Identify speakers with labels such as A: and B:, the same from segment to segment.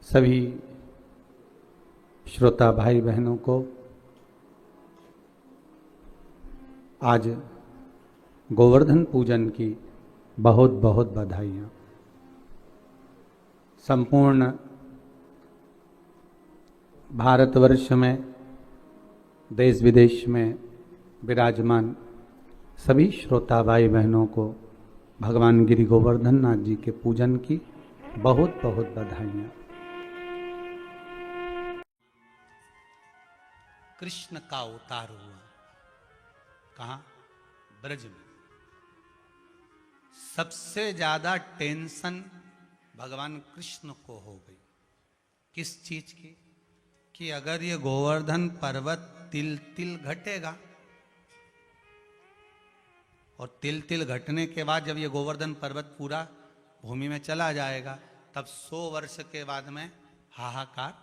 A: सभी श्रोता भाई बहनों को आज गोवर्धन पूजन की बहुत बहुत बधाइयाँ। संपूर्ण भारतवर्ष में, देश विदेश में विराजमान सभी श्रोता भाई बहनों को भगवान गिरि गोवर्धन नाथ जी के पूजन की बहुत बहुत बधाइयाँ। कृष्ण का अवतार हुआ कहाँ? ब्रज में। सबसे ज्यादा टेंशन भगवान कृष्ण को हो गई। किस चीज की? कि अगर ये गोवर्धन पर्वत तिल तिल घटेगा और तिल तिल घटने के बाद जब ये गोवर्धन पर्वत पूरा भूमि में चला जाएगा तब 100 वर्ष के बाद में हाहाकार।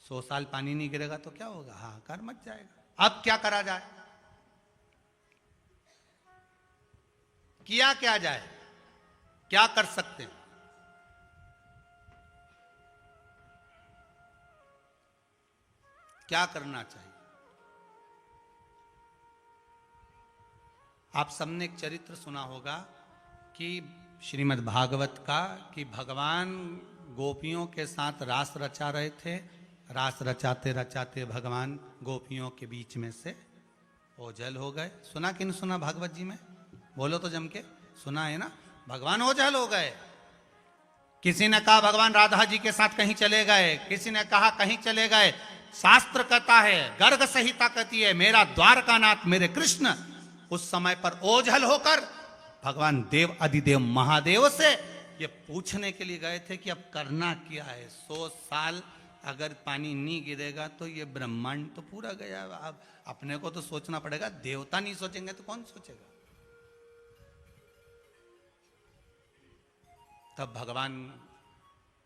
A: 100 साल पानी नहीं गिरेगा तो क्या होगा? हाहाकार मच जाएगा। अब क्या करा जाए? किया क्या जाए? क्या कर सकते हैं? क्या करना चाहिए? आप सबने एक चरित्र सुना होगा कि श्रीमद् भागवत का, कि भगवान गोपियों के साथ रास रचा रहे थे। रास रचाते रचाते भगवान गोपियों के बीच में से ओझल हो गए। सुना कि नहीं सुना भागवत जी में? बोलो तो जम के। सुना है ना? भगवान ओझल हो गए। किसी ने कहा भगवान राधा जी के साथ कहीं चले गए, किसी ने कहा कहीं चले गए। शास्त्र कहता है, गर्ग संहिता कहती है, मेरा द्वारकानाथ मेरे कृष्ण उस समय पर ओझल होकर भगवान देव अधिदेव महादेव से ये पूछने के लिए गए थे कि अब करना क्या है। 100 साल अगर पानी नहीं गिरेगा तो ये ब्रह्मांड तो पूरा गया। अब अपने को तो सोचना पड़ेगा, देवता नहीं सोचेंगे तो कौन सोचेगा? तब भगवान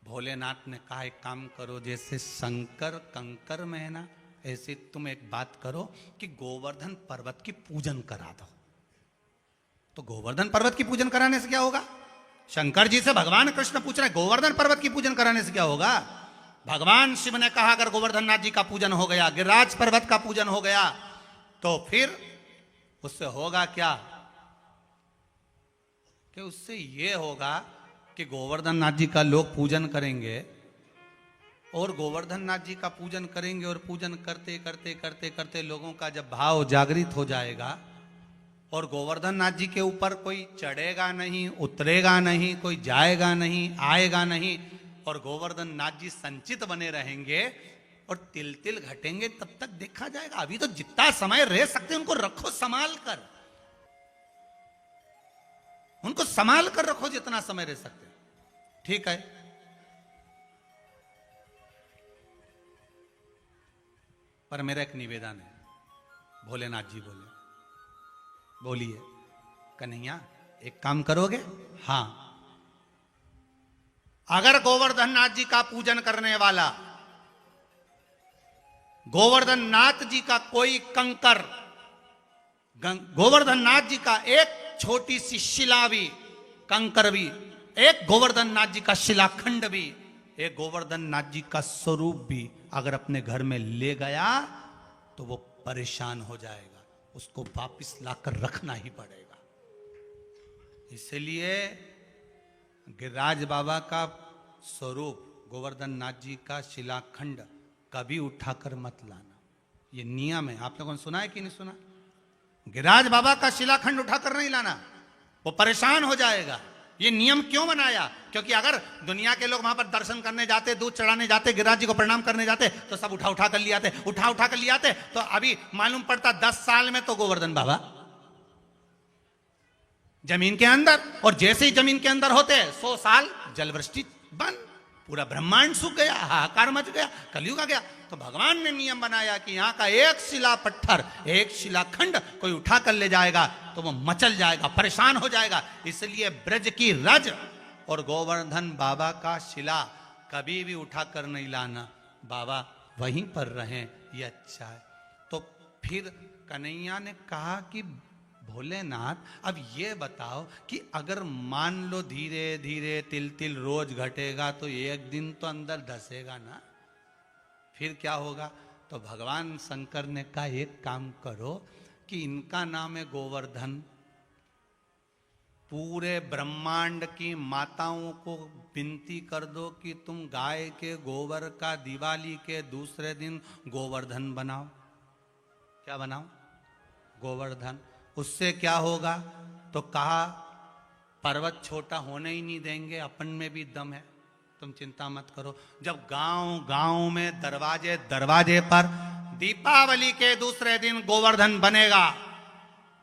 A: भोलेनाथ ने कहा एक काम करो, जैसे शंकर कंकर में है ना, ऐसे तुम एक बात करो कि गोवर्धन पर्वत की पूजन करा दो। तो गोवर्धन पर्वत की पूजन कराने से क्या होगा? शंकर जी से भगवान कृष्ण पूछ रहे गोवर्धन पर्वत की पूजन कराने से क्या होगा? भगवान शिव ने कहा अगर गोवर्धन नाथ जी का पूजन हो गया, गिरिराज पर्वत का पूजन हो गया, तो फिर उससे होगा क्या? कि उससे ये होगा कि गोवर्धन नाथ जी का लोग पूजन करेंगे और गोवर्धन नाथ जी का पूजन करेंगे और पूजन करते करते करते करते लोगों का जब भाव जागृत हो जाएगा और गोवर्धन नाथ जी के ऊपर कोई चढ़ेगा नहीं, उतरेगा नहीं, कोई जाएगा नहीं, आएगा नहीं, और गोवर्धन नाथ जी संचित बने रहेंगे और तिल तिल घटेंगे, तब तक देखा जाएगा। अभी तो जितना समय रह सकते उनको रखो संभाल कर, उनको संभाल कर रखो जितना समय रह सकते। ठीक है? पर मेरा एक निवेदन है। भोलेनाथ जी बोले, बोलिए कन्हैया एक काम करोगे? हाँ, अगर गोवर्धन नाथ जी का पूजन करने वाला गोवर्धन नाथ जी का कोई कंकर, गोवर्धन नाथ जी का एक छोटी सी शिला भी, कंकर भी, एक गोवर्धन नाथ जी का शिलाखंड भी, एक गोवर्धन नाथ जी का स्वरूप भी अगर अपने घर में ले गया तो वो परेशान हो जाएगा, उसको वापिस लाकर रखना ही पड़ेगा। इसलिए गिरिराज बाबा का स्वरूप, गोवर्धन नाथ जी का शिलाखंड कभी उठाकर मत लाना। ये नियम है। आप लोगों ने सुना है कि नहीं सुना? गिरिराज बाबा का शिलाखंड उठाकर नहीं लाना, वो परेशान हो जाएगा। ये नियम क्यों बनाया? क्योंकि अगर दुनिया के लोग वहां पर दर्शन करने जाते, दूध चढ़ाने जाते, गिरिराज जी को प्रणाम करने जाते, तो सब उठा उठा कर ले आते, उठा उठा कर ले आते, तो अभी मालूम पड़ता 10 साल में तो गोवर्धन बाबा जमीन के अंदर, और जैसे ही जमीन के अंदर होते 100 साल जलवृष्टि बंद, पूरा ब्रह्मांड सूख गया, हाहाकार मच गया, कलयुग आ गया। तो भगवान ने नियम बनाया कि यहाँ का एक शिला पत्थर, एक शिलाखंड कोई उठा कर ले जाएगा तो वो मचल जाएगा, परेशान हो जाएगा। इसलिए ब्रज की रज और गोवर्धन बाबा का शिला कभी भी उठा कर नहीं लाना, बाबा वहीं पर रहें, ये अच्छा है। तो फिर कन्हैया ने कहा कि भोलेनाथ, अब ये बताओ कि अगर मान लो धीरे धीरे तिल तिल रोज घटेगा तो एक दिन तो अंदर धसेगा ना, फिर क्या होगा? तो भगवान शंकर ने कहा एक काम करो कि इनका नाम है गोवर्धन, पूरे ब्रह्मांड की माताओं को विनती कर दो कि तुम गाय के गोबर का दिवाली के दूसरे दिन गोवर्धन बनाओ। क्या बनाओ? गोवर्धन। उससे क्या होगा? तो कहा पर्वत छोटा होने ही नहीं देंगे, अपन में भी दम है, तुम चिंता मत करो। जब गांव गांव में दरवाजे दरवाजे पर दीपावली के दूसरे दिन गोवर्धन बनेगा,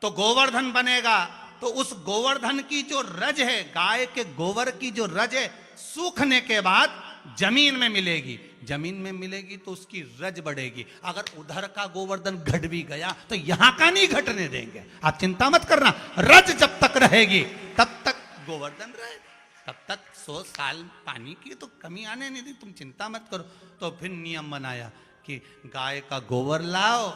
A: तो गोवर्धन बनेगा तो उस गोवर्धन की जो रज है, गाय के गोबर की जो रज है, सूखने के बाद जमीन में मिलेगी, जमीन में मिलेगी तो उसकी रज बढ़ेगी। अगर उधर का गोवर्धन घट भी गया तो यहां का नहीं घटने देंगे, आप चिंता मत करना। रज जब तक रहेगी तब तक गोवर्धन रहेगा, तब तक 100 साल पानी की तो कमी आने नहीं दी, तुम चिंता मत करो। तो फिर नियम बनाया कि गाय का गोबर लाओ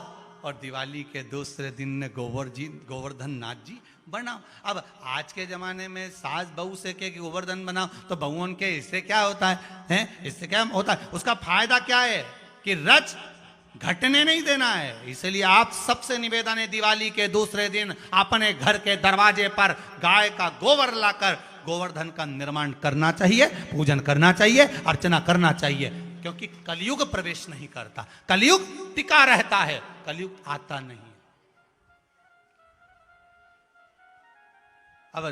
A: और दिवाली के दूसरे दिन ने गोवर्धन नाथ जी बनाओ। अब आज के जमाने में सास बहू से के गोवर्धन बनाओ तो बहुओं के इससे क्या होता है? इससे क्या होता है? उसका फायदा क्या है कि रज घटने नहीं देना है। इसलिए आप सबसे निवेदन है, दिवाली के दूसरे दिन अपने घर के दरवाजे पर गाय का गोबर लाकर गोवर्धन का निर्माण करना चाहिए, पूजन करना चाहिए, अर्चना करना चाहिए, क्योंकि कलयुग प्रवेश नहीं करता, कलयुग टिका रहता है, कलयुग आता नहीं। अब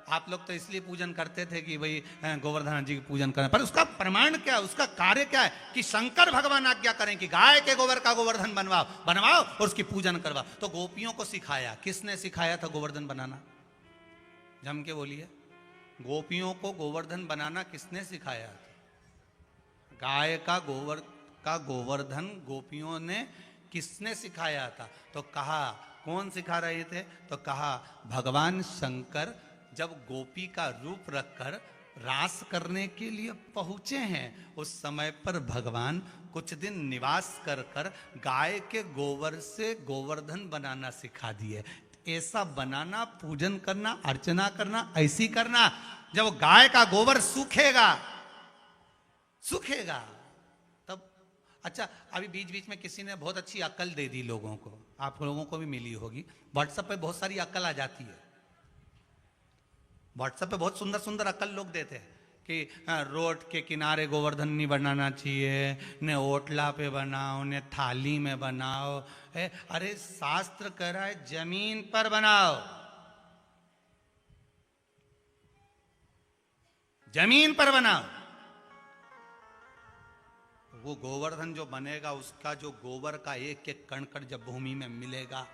A: आप लोग तो इसलिए पूजन करते थे कि भाई गोवर्धन जी की पूजन करें, पर उसका प्रमाण क्या है, उसका कार्य क्या है कि शंकर भगवान आज्ञा करें कि गाय के गोबर का गोवर्धन बनवाओ और उसकी पूजन करवाओ। तो गोपियों को सिखाया, किसने सिखाया था गोवर्धन बनाना? जम के बोलिए, गोपियों को गोवर्धन बनाना किसने सिखाया था? गाय का गोवर्धन गोपियों ने किसने सिखाया था? तो कहा कौन सिखा रहे थे? तो कहा भगवान शंकर जब गोपी का रूप रखकर रास करने के लिए पहुंचे हैं, उस समय पर भगवान कुछ दिन निवास कर कर गाय के गोबर से गोवर्धन बनाना सिखा दिए। ऐसा बनाना, पूजन करना, अर्चना करना, ऐसी करना जब गाय का गोबर सूखेगा तब। अच्छा, अभी बीच बीच में किसी ने बहुत अच्छी अक्ल दे दी लोगों को, आप लोगों को भी मिली होगी, व्हाट्सएप पे बहुत सारी अक्ल आ जाती है। व्हाट्सएप पे बहुत सुंदर सुंदर अक्ल लोग देते हैं कि रोड के किनारे गोवर्धन नहीं बनाना चाहिए, ने ओटला पे बनाओ, ने थाली में बनाओ। अरे शास्त्र कह रहा है जमीन पर बनाओ, जमीन पर बनाओ। वो गोवर्धन जो बनेगा, उसका जो गोबर का एक एक कण कण जब भूमि में मिलेगा,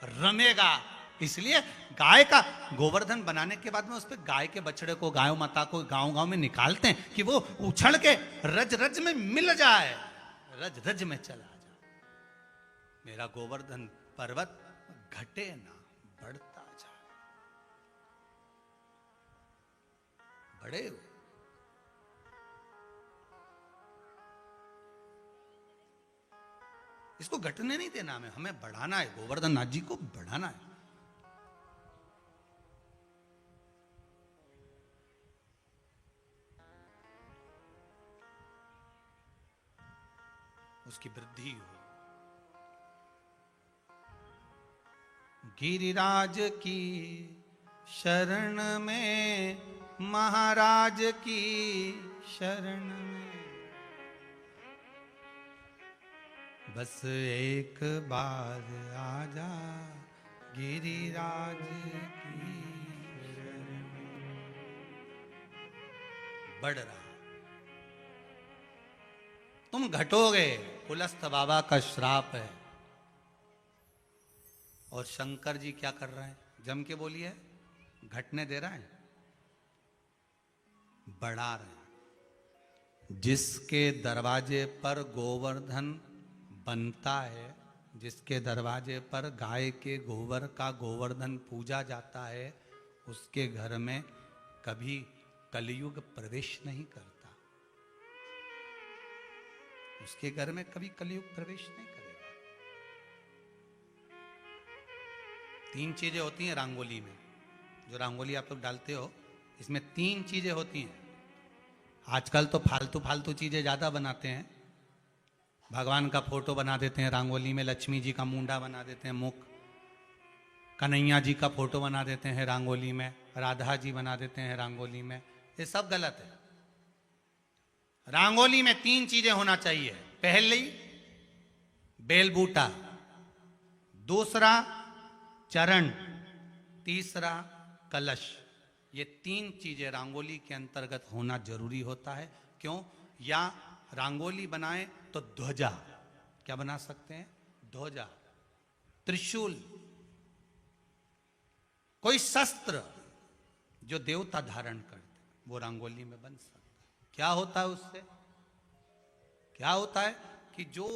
A: रमेगा। इसलिए गाय का गोवर्धन बनाने के बाद में उस पर गाय के बछड़े को, गाय माता को गांव गांव में निकालते हैं कि वो उछल के रज रज में मिल जाए, रज रज में चला जाए। मेरा गोवर्धन पर्वत घटे ना, बढ़ता जाए, बड़े हुए। इसको घटने नहीं देना, हमें बढ़ाना है, गोवर्धन नाथ जी को बढ़ाना है। उसकी वृद्धि हो। गिरिराज की शरण में, महाराज की शरण में, बस एक बार आजा गिरिराज की शरण में। बढ़ रहा, तुम घटोगे, कुलस्थ बाबा का श्राप है। और शंकर जी क्या कर रहे हैं? जम के बोलिए, घटने दे रहे हैं, बढ़ा रहे हैं। जिसके दरवाजे पर गोवर्धन बनता है, जिसके दरवाजे पर गाय के गोबर का गोवर्धन पूजा जाता है, उसके घर में कभी कलयुग प्रवेश नहीं करता, उसके घर में कभी कलयुग प्रवेश नहीं करेगा। तीन चीजें होती हैं रंगोली में। जो रंगोली आप लोग डालते हो इसमें तीन चीजें होती हैं। आजकल तो फालतू फालतू चीजें ज्यादा बनाते हैं। भगवान का फोटो बना देते हैं रंगोली में, लक्ष्मी जी का मुंडा बना देते हैं मुख, कन्हैया जी का फोटो बना देते हैं रंगोली में, राधा जी बना देते हैं रंगोली में। ये सब गलत है। रंगोली में तीन चीजें होना चाहिए। पहली बेलबूटा, दूसरा चरण, तीसरा कलश। ये तीन चीजें रंगोली के अंतर्गत होना जरूरी होता है। क्यों? या रंगोली बनाए तो ध्वजा, क्या बना सकते हैं? ध्वजा, त्रिशूल, कोई शस्त्र जो देवता धारण करते, वो रंगोली में बन सकता है। क्या होता है उससे? क्या होता है कि जो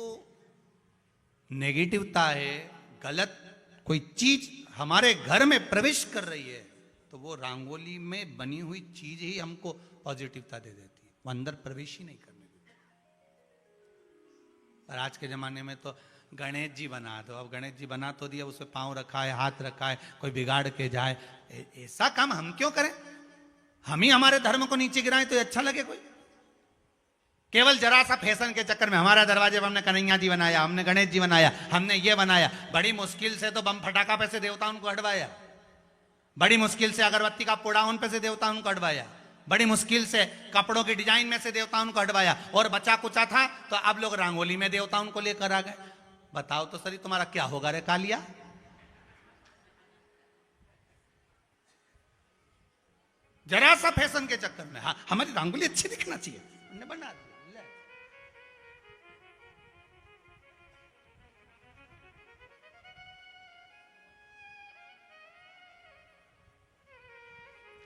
A: नेगेटिवता है, गलत कोई चीज हमारे घर में प्रवेश कर रही है, तो वो रंगोली में बनी हुई चीज ही हमको पॉजिटिवता दे देती है, वो अंदर प्रवेश ही नहीं करने देती। पर आज के जमाने में तो गणेश जी बना दो। अब गणेश जी बना तो दिया, उसमें पांव रखा है, हाथ रखा है, कोई बिगाड़ के जाए। ऐसा काम हम क्यों करें? हम ही हमारे धर्म को नीचे गिराएं तो अच्छा लगे कोई? केवल जरा सा फैशन के चक्कर में हमारे दरवाजे पर हमने कन्हैया जी बनाया, हमने गणेश जी बनाया, हमने ये बनाया। बड़ी मुश्किल से तो बम फटाका पे से देवताओं को हटवाया, बड़ी मुश्किल से अगरबत्ती का पोड़ाउन पे से देवताओं को हटवाया, बड़ी मुश्किल से कपड़ों की डिजाइन में से देवताओं को हटवाया, और बचा कुचा था तो अब लोग रंगोली में देवताओं को लेकर आ गए। बताओ तो सही, तुम्हारा क्या होगा रे कालिया? जरा सा फैशन के चक्कर में, हाँ हमारी रंगोली अच्छी दिखना चाहिए, हमने बना दिया।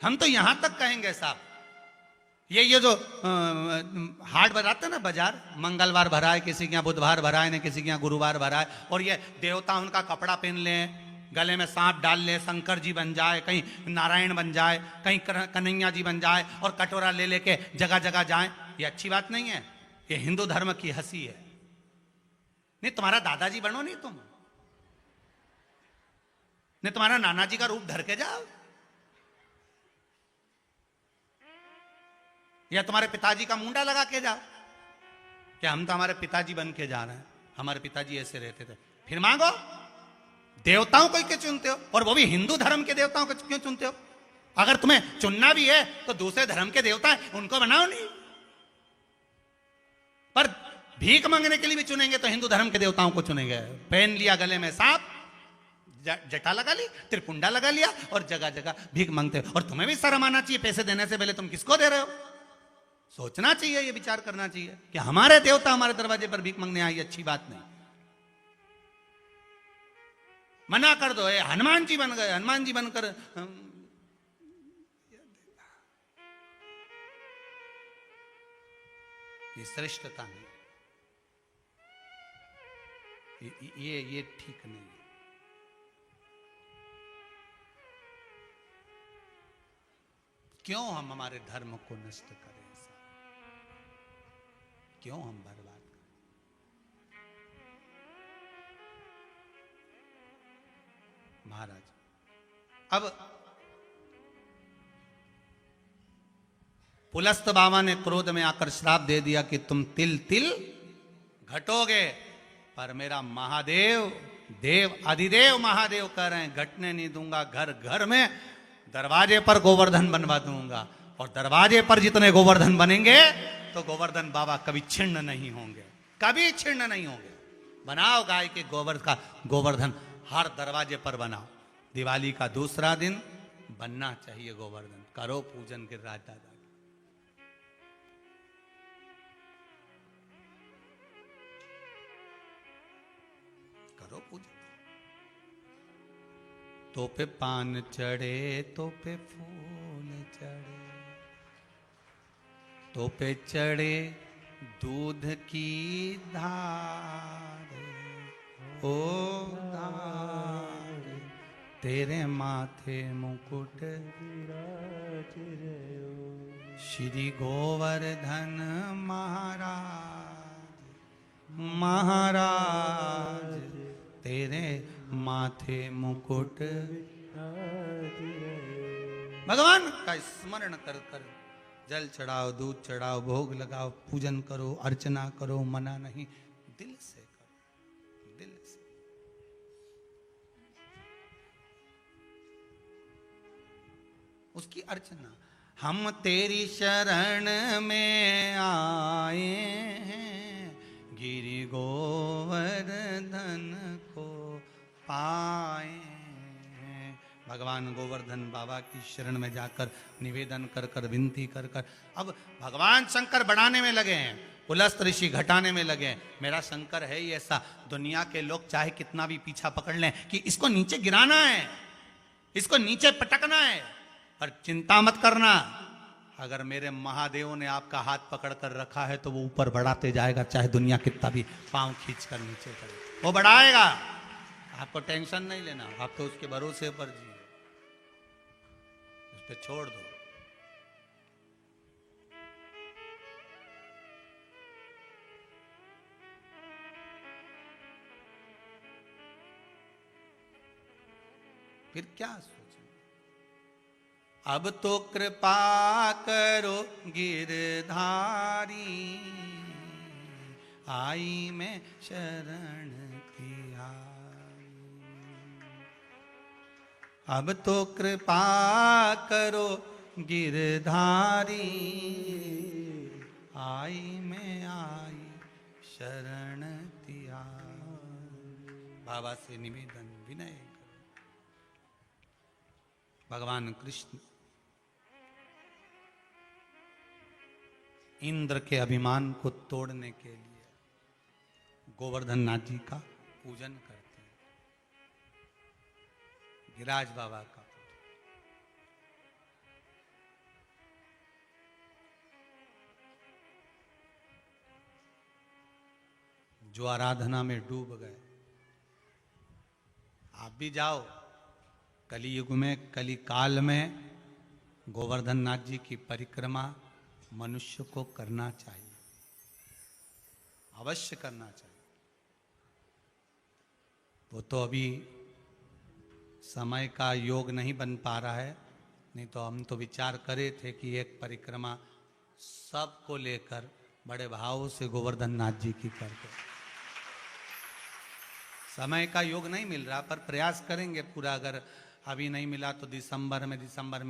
A: हम तो यहां तक कहेंगे साहब, ये जो हाट बनाते हैं ना बाजार, मंगलवार भरा है, किसी के यहाँ बुधवार भरा है, किसी के यहाँ गुरुवार भरा है, और ये देवता उनका कपड़ा पहन ले, गले में सांप डाल ले, शंकर जी बन जाए, कहीं नारायण बन जाए, कहीं कन्हैया जी बन जाए, और कटोरा ले लेके जगह जगह जाए। ये अच्छी बात नहीं है, ये हिंदू धर्म की हंसी है। नहीं तुम्हारा दादाजी बनो, नहीं तुम, नहीं तुम्हारा नाना जी का रूप धर के जाओ, या तुम्हारे पिताजी का मुंडा लगा के जाओ। क्या हम तो हमारे पिताजी बन के जा रहे हैं? हमारे पिताजी ऐसे रहते थे। फिर मांगो, देवताओं को क्यों चुनते हो? और वो भी हिंदू धर्म के देवताओं को क्यों चुनते हो? अगर तुम्हें चुनना भी है तो दूसरे धर्म के देवता है उनको बनाओ नहीं। पर भीख मांगने के लिए भी चुनेंगे तो हिंदू धर्म के देवताओं को चुनेंगे। पहन लिया गले में सांप, जटा लगा ली, त्रिपुंडा लगा लिया, और जगह जगह भीख मांगते हो। और तुम्हें भी शर्म आना चाहिए, पैसे देने से पहले तुम किसको दे रहे हो? सोचना चाहिए, ये विचार करना चाहिए कि हमारे देवता हमारे दरवाजे पर भीख मांगने आई, अच्छी बात नहीं। मना कर दो, हनुमान जी बन गए, हनुमान जी बनकर ये श्रेष्ठता नहीं, ये ठीक नहीं। क्यों हम हमारे धर्म को नष्ट करें? क्यों हम बर्बाद करें? महाराज, अब पुलस्त बाबा ने क्रोध में आकर श्राप दे दिया कि तुम तिल तिल घटोगे। पर मेरा महादेव, देव अधिदेव महादेव कह रहे हैं घटने नहीं दूंगा। घर घर में दरवाजे पर गोवर्धन बनवा दूंगा, और दरवाजे पर जितने गोवर्धन बनेंगे तो गोवर्धन बाबा कभी छिन्न नहीं होंगे, कभी छिन्न नहीं होंगे। बनाओ गाय के गोबर का गोवर्धन, हर दरवाजे पर बनाओ। दिवाली का दूसरा दिन बनना चाहिए गोवर्धन। करो पूजन गिरिराज दादा, करो पूजन। तो पे पान चढ़े, तो पे फूल चढ़े, तो पे चढ़े दूध की धार, ओ धार तेरे माथे मुकुट श्री गोवर्धन महाराज, महाराज तेरे माथे मुकुट। भगवान का स्मरण कर कर जल चढ़ाओ, दूध चढ़ाओ, भोग लगाओ, पूजन करो, अर्चना करो, मना नहीं, दिल से करो, दिल से। उसकी अर्चना। हम तेरी शरण में आए हैं, गिरि गोवर्धन को पाए हैं। भगवान गोवर्धन बाबा की शरण में जाकर निवेदन कर कर, विनती कर कर, अब भगवान शंकर बढ़ाने में लगे हैं, पुलस्त ऋषि घटाने में लगे हैं। मेरा शंकर है ही ऐसा, दुनिया के लोग चाहे कितना भी पीछा पकड़ लें कि इसको नीचे गिराना है, इसको नीचे पटकना है, पर चिंता मत करना, अगर मेरे महादेव ने आपका हाथ पकड़ कर रखा है तो वो ऊपर बढ़ाते जाएगा, चाहे दुनिया कितना भी पांव खींच कर नीचे करे, वो बढ़ाएगा। आपको टेंशन नहीं लेना, आप तो उसके भरोसे पर जिए, उस पर छोड़ दो। फिर क्या सोचें, अब तो कृपा करो गिरधारी, आई मैं शरण तिहारी। अब तो कृपा करो गिरधारी, आई मैं आई शरण तिहारी। बाबा से निवेदन, विनय। भगवान कृष्ण इंद्र के अभिमान को तोड़ने के लिए गोवर्धन नाथ जी का पूजन करते हैं, गिरिराज बाबा का। जो आराधना में डूब गए, आप भी जाओ, कलियुग में, कली काल में गोवर्धन नाथ जी की परिक्रमा मनुष्य को करना चाहिए, अवश्य करना चाहिए। वो तो अभी समय का योग नहीं बन पा रहा है, नहीं तो हम तो विचार करे थे कि एक परिक्रमा सबको लेकर बड़े भाव से गोवर्धन नाथ जी की करते। समय का योग नहीं मिल रहा, पर प्रयास करेंगे पूरा। अगर अभी नहीं मिला तो दिसंबर में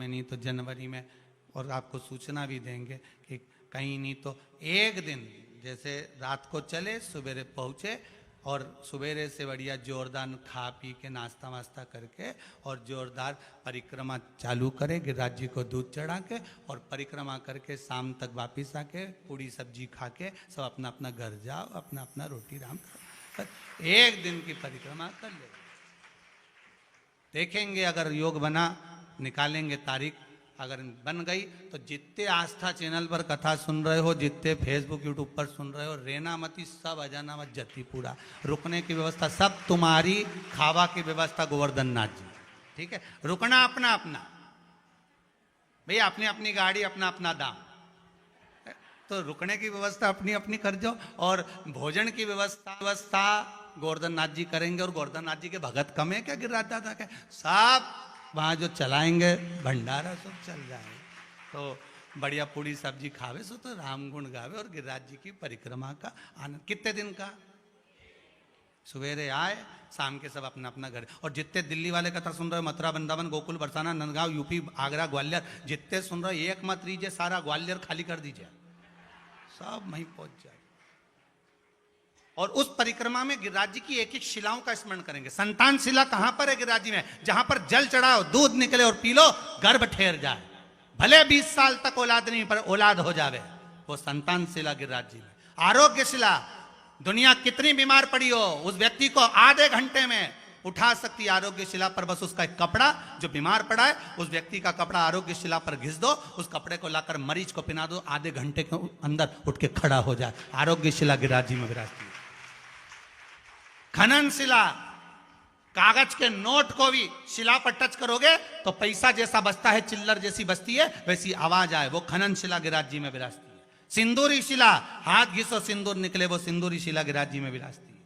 A: नहीं तो जनवरी में, और आपको सूचना भी देंगे कि कहीं नहीं तो एक दिन, जैसे रात को चले, सवेरे पहुँचे और सवेरे से बढ़िया जोरदार खा पी के नाश्ता वास्ता करके और जोरदार परिक्रमा चालू करें, गिरिराज जी को दूध चढ़ा के, और परिक्रमा करके शाम तक वापिस आके पूड़ी सब्जी खा के सब अपना अपना घर जाओ, अपना अपना रोटी राम करो। एक दिन की परिक्रमा कर ले, देखेंगे अगर योग बना, निकालेंगे तारीख। अगर बन गई तो जितने आस्था चैनल पर कथा सुन रहे हो, जितने फेसबुक यूट्यूब पर सुन रहे हो, रेनामती सब, अजानामत जतीपुरा, रुकने की व्यवस्था सब तुम्हारी, खावा की व्यवस्था गोवर्धन नाथ जी, ठीक है। रुकना अपना अपना, भैया अपनी अपनी गाड़ी, अपना अपना दाम, तो रुकने की व्यवस्था अपनी अपनी कर जाओ, और भोजन की व्यवस्था गोवर्धन नाथ जी करेंगे। और गोवर्धन नाथ जी के भगत कम है क्या गिरिराज दादा के, सब वहाँ जो चलाएंगे भंडारा सब चल जाएंगे, तो बढ़िया पूड़ी सब्जी खावे सो तो राम गुण गावे और गिरिराज जी की परिक्रमा का आनंद। कितने दिन का, सवेरे आए, शाम के सब अपना अपना घर। और जितने दिल्ली वाले कथा सुन रहे हो, मथुरा, वृंदावन, गोकुल, बरसाना, नंदगांव, यूपी, आगरा, ग्वालियर, जितने सुन रहे हो, एक मत लीजिए, सारा ग्वालियर खाली कर दीजिए, सब वहीं पहुंच जाए। और उस परिक्रमा में गिरिराज जी की एक एक शिलाओं का स्मरण करेंगे। संतान शिला कहां पर है गिरिराज जी में, जहां पर जल चढ़ाओ, दूध निकले और पी लो, गर्भ ठहर जाए, भले 20 साल तक औलाद नहीं पर औलाद हो जावे, वो संतान शिला गिरिराज जी में। आरोग्य शिला, दुनिया कितनी बीमार पड़ी हो, उस व्यक्ति को आधे घंटे में उठा सकती है आरोग्य शिला पर, बस उसका एक कपड़ा, जो बीमार पड़ा है उस व्यक्ति का कपड़ा आरोग्य शिला पर घिस दो, उस कपड़े को लाकर मरीज को पहना दो, आधे घंटे के अंदर उठ के खड़ा हो जाए। आरोग्य शिला गिरिराज जी में विराजती है। खनन शिला, कागज के नोट को भी शिला पर टच करोगे तो पैसा जैसा बजता है, चिल्लर जैसी बजती है, वैसी आवाज आए, वो खनन शिला गिरिराज जी में विराजती है। सिंदूरी शिला, हाथ घिसो सिंदूर निकले, वो सिंदूरी शिला गिरिराज जी में विराजती है।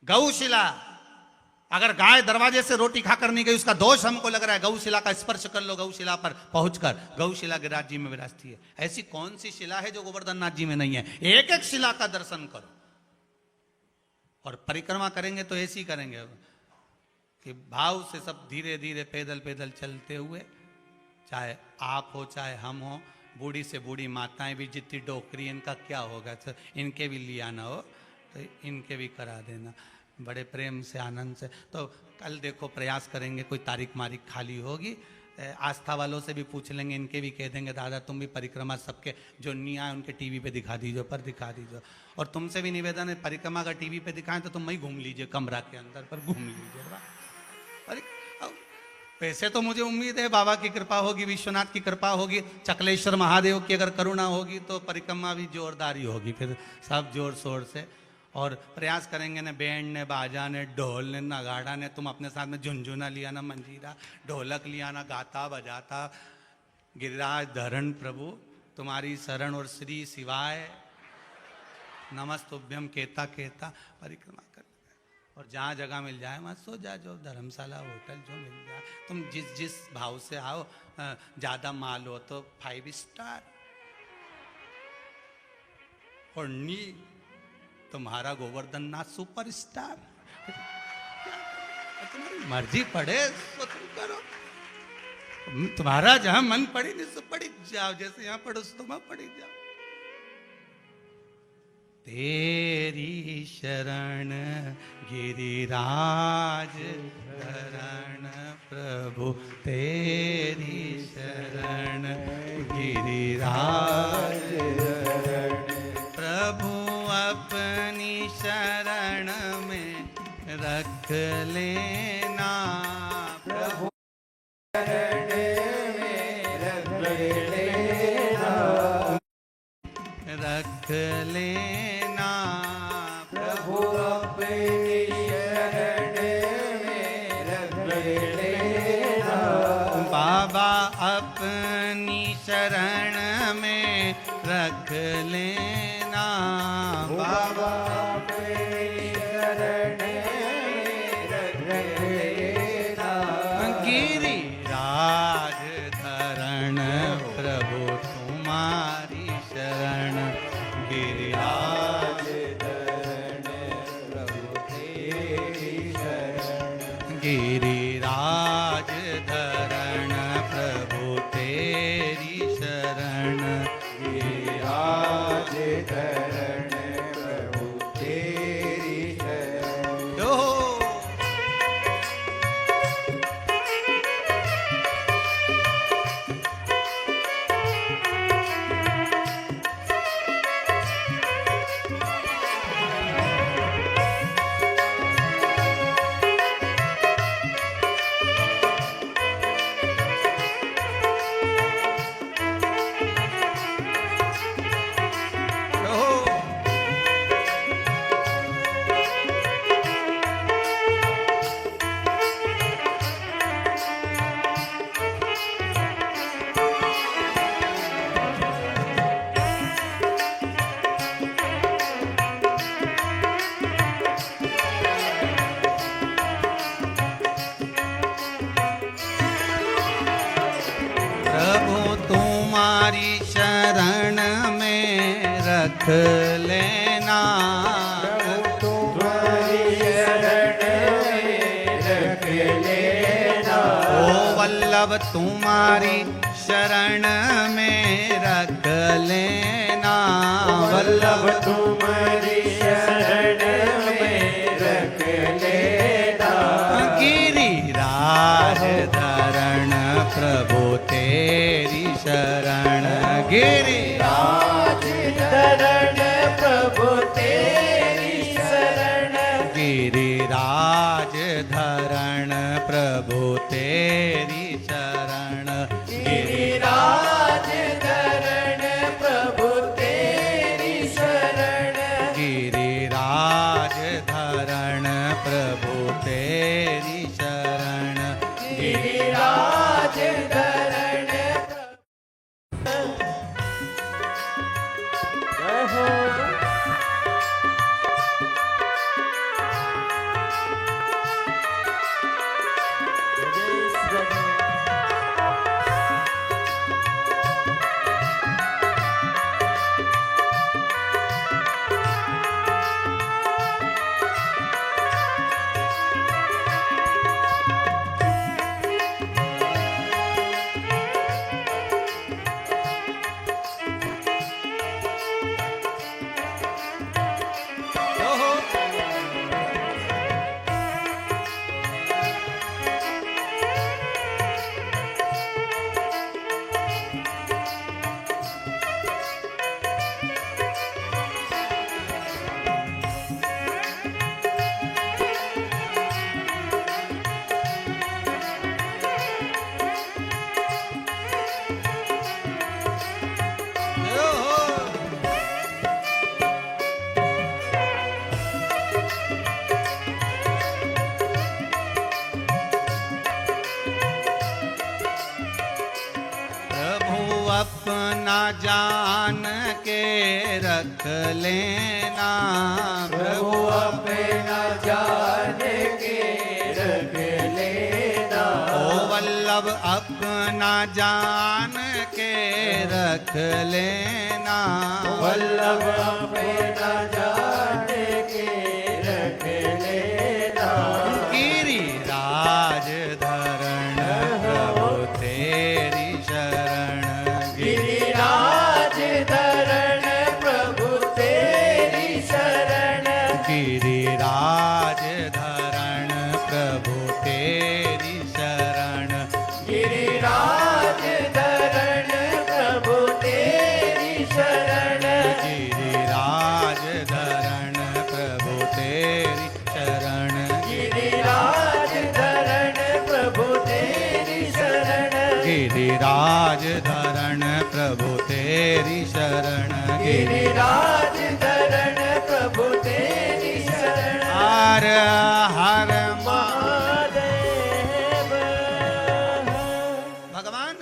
A: गौशिला, अगर गाय दरवाजे से रोटी खाकर नहीं गई, उसका दोष हमको लग रहा है, गौशिला का स्पर्श कर लो, गौशिला पर पहुंचकर गौशिला गिरिराज जी में विराजती है। ऐसी कौन सी शिला है जो गोवर्धन नाथ जी में नहीं है? एक एक शिला का दर्शन करो। और परिक्रमा करेंगे तो ऐसी करेंगे कि भाव से सब धीरे धीरे पैदल पैदल चलते हुए, चाहे आप हो चाहे हम हो, बूढ़ी से बूढ़ी माताएं भी, जितनी डोकरी इनका क्या होगा, तो इनके भी लिया ना हो तो इनके भी करा देना बड़े प्रेम से आनंद से। तो कल देखो प्रयास करेंगे, कोई तारीख मारीख खाली होगी, आस्था वालों से भी पूछ लेंगे, इनके भी कह देंगे दादा तुम भी परिक्रमा सबके जो नहीं आए उनके टीवी पे दिखा दीजिए, पर दिखा दीजिए। और तुमसे भी निवेदन है, परिक्रमा अगर टीवी पे दिखाएं तो तुम वही घूम लीजिए, कमरा के अंदर पर घूम लीजिए। अरे वैसे तो मुझे उम्मीद है बाबा की कृपा होगी, विश्वनाथ की कृपा होगी, चकलेश्वर महादेव की अगर करुणा होगी तो परिक्रमा भी जोरदार ही होगी, फिर सब जोर शोर से। और प्रयास करेंगे न बैंड ने, बाजा ने, ढोल ने, नगाड़ा ने, तुम अपने साथ में झुंझुना लिया ना, मंजीरा ढोलक लिया ना, गाता बजाता गिरिराज धरण प्रभु तुम्हारी शरण और श्री शिवाय नमस्तुभ्यम कहता कहता परिक्रमा कर। और जहाँ जगह मिल जाए वहाँ सो जा, जो धर्मशाला होटल जो मिल जाए, तुम जिस जिस भाव से आओ, ज़्यादा माल हो तो 5 स्टार, और नी तुम्हारा गोवर्धन नाथ सुपरस्टार। तुम्हारी मर्जी पड़े तो तुम करो, तुम्हारा जहां मन पड़ी नहीं सो पड़ी जाओ, जैसे यहाँ पढ़ो तो वहां पड़ी जाओ। तेरी शरण गिरिराज धरण प्रभु, तेरी शरण गिरिराज प्रभु, अपनी शरण में रख लेना प्रभु, शरण में रख लेना, रख लेना प्रभु, अपनी शरण में रख लेना बाबा, अपनी शरण में रख लेना बाबा, अपनी शरण में रख लेना। गिरिराज धरण प्रभु तुम्हारी शरण, गिरिराज धरण प्रभु तेरी शरण, गिरिराज धरण प्रभु तेरी शरण, गिरिराज धरण प्रभु तेरी शरण। रख लेना तुम्हारी शरण में रख लेना, ओ वल्लभ तुम्हारी शरण में रख लेना, वल्लभ तुम्हारी शरण में रख लेना, गिरिराज धरण प्रभु तेरी शरण, गिरिराज धरण प्रभु तेरी शरण, गिरिराज धरण प्रभु तेरी शरण, गिरिराज धरण प्रभु तेरी शरण, गिरिराज धरण प्रभु तेरी शरण, गिरिराज धरण जान के रख लेना,
B: प्रभु अपना जान के रख लेना।
A: ओ वल्लभ अपना जान के रख लेना,
B: वल्लभ अपना जान के रख लेना।
A: गिरिराज धरण प्रभु तेरी शरण,
B: गिरिराज धरण प्रभु तेरी शरण,
A: गिरिराज धरण प्रभु तेरी शरण,
B: गिरिराज धरण प्रभु तेरी शरण,
A: गिरिराज धरण प्रभु तेरी शरण,
B: गिरिराज धरण प्रभु तेरी शरण,
A: गिरिराज धरण प्रभु तेरी शरण,
B: गिरिराज धरण प्रभु तेरी शरण।
A: हर हर
B: महादेव।
A: भगवान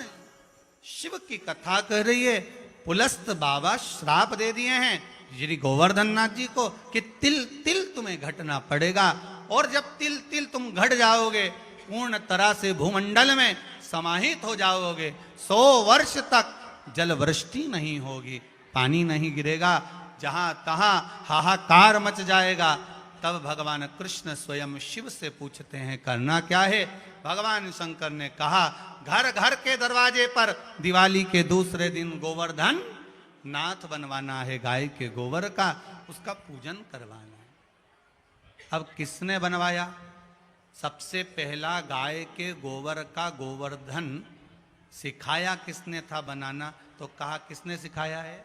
A: शिव की कथा कर रही है। पुलस्त बाबा श्राप दे दिए हैं श्री गोवर्धन नाथ जी को कि तिल तिल तुम्हें घटना पड़ेगा, और जब तिल तिल तुम घट जाओगे पूर्ण तरह से भूमंडल में समाहित हो जाओगे, 100 वर्ष तक जल वृष्टि नहीं होगी, पानी नहीं गिरेगा, जहां तहां हाहाकार मच जाएगा। तब भगवान कृष्ण स्वयं शिव से पूछते हैं करना क्या है। भगवान शंकर ने कहा घर घर के दरवाजे पर दिवाली के दूसरे दिन गोवर्धन नाथ बनवाना है, गाय के गोबर का, उसका पूजन करवाना है। अब किसने बनवाया? सबसे पहला गाय के गोबर का गोवर्धन सिखाया किसने था बनाना? तो कहा किसने सिखाया है?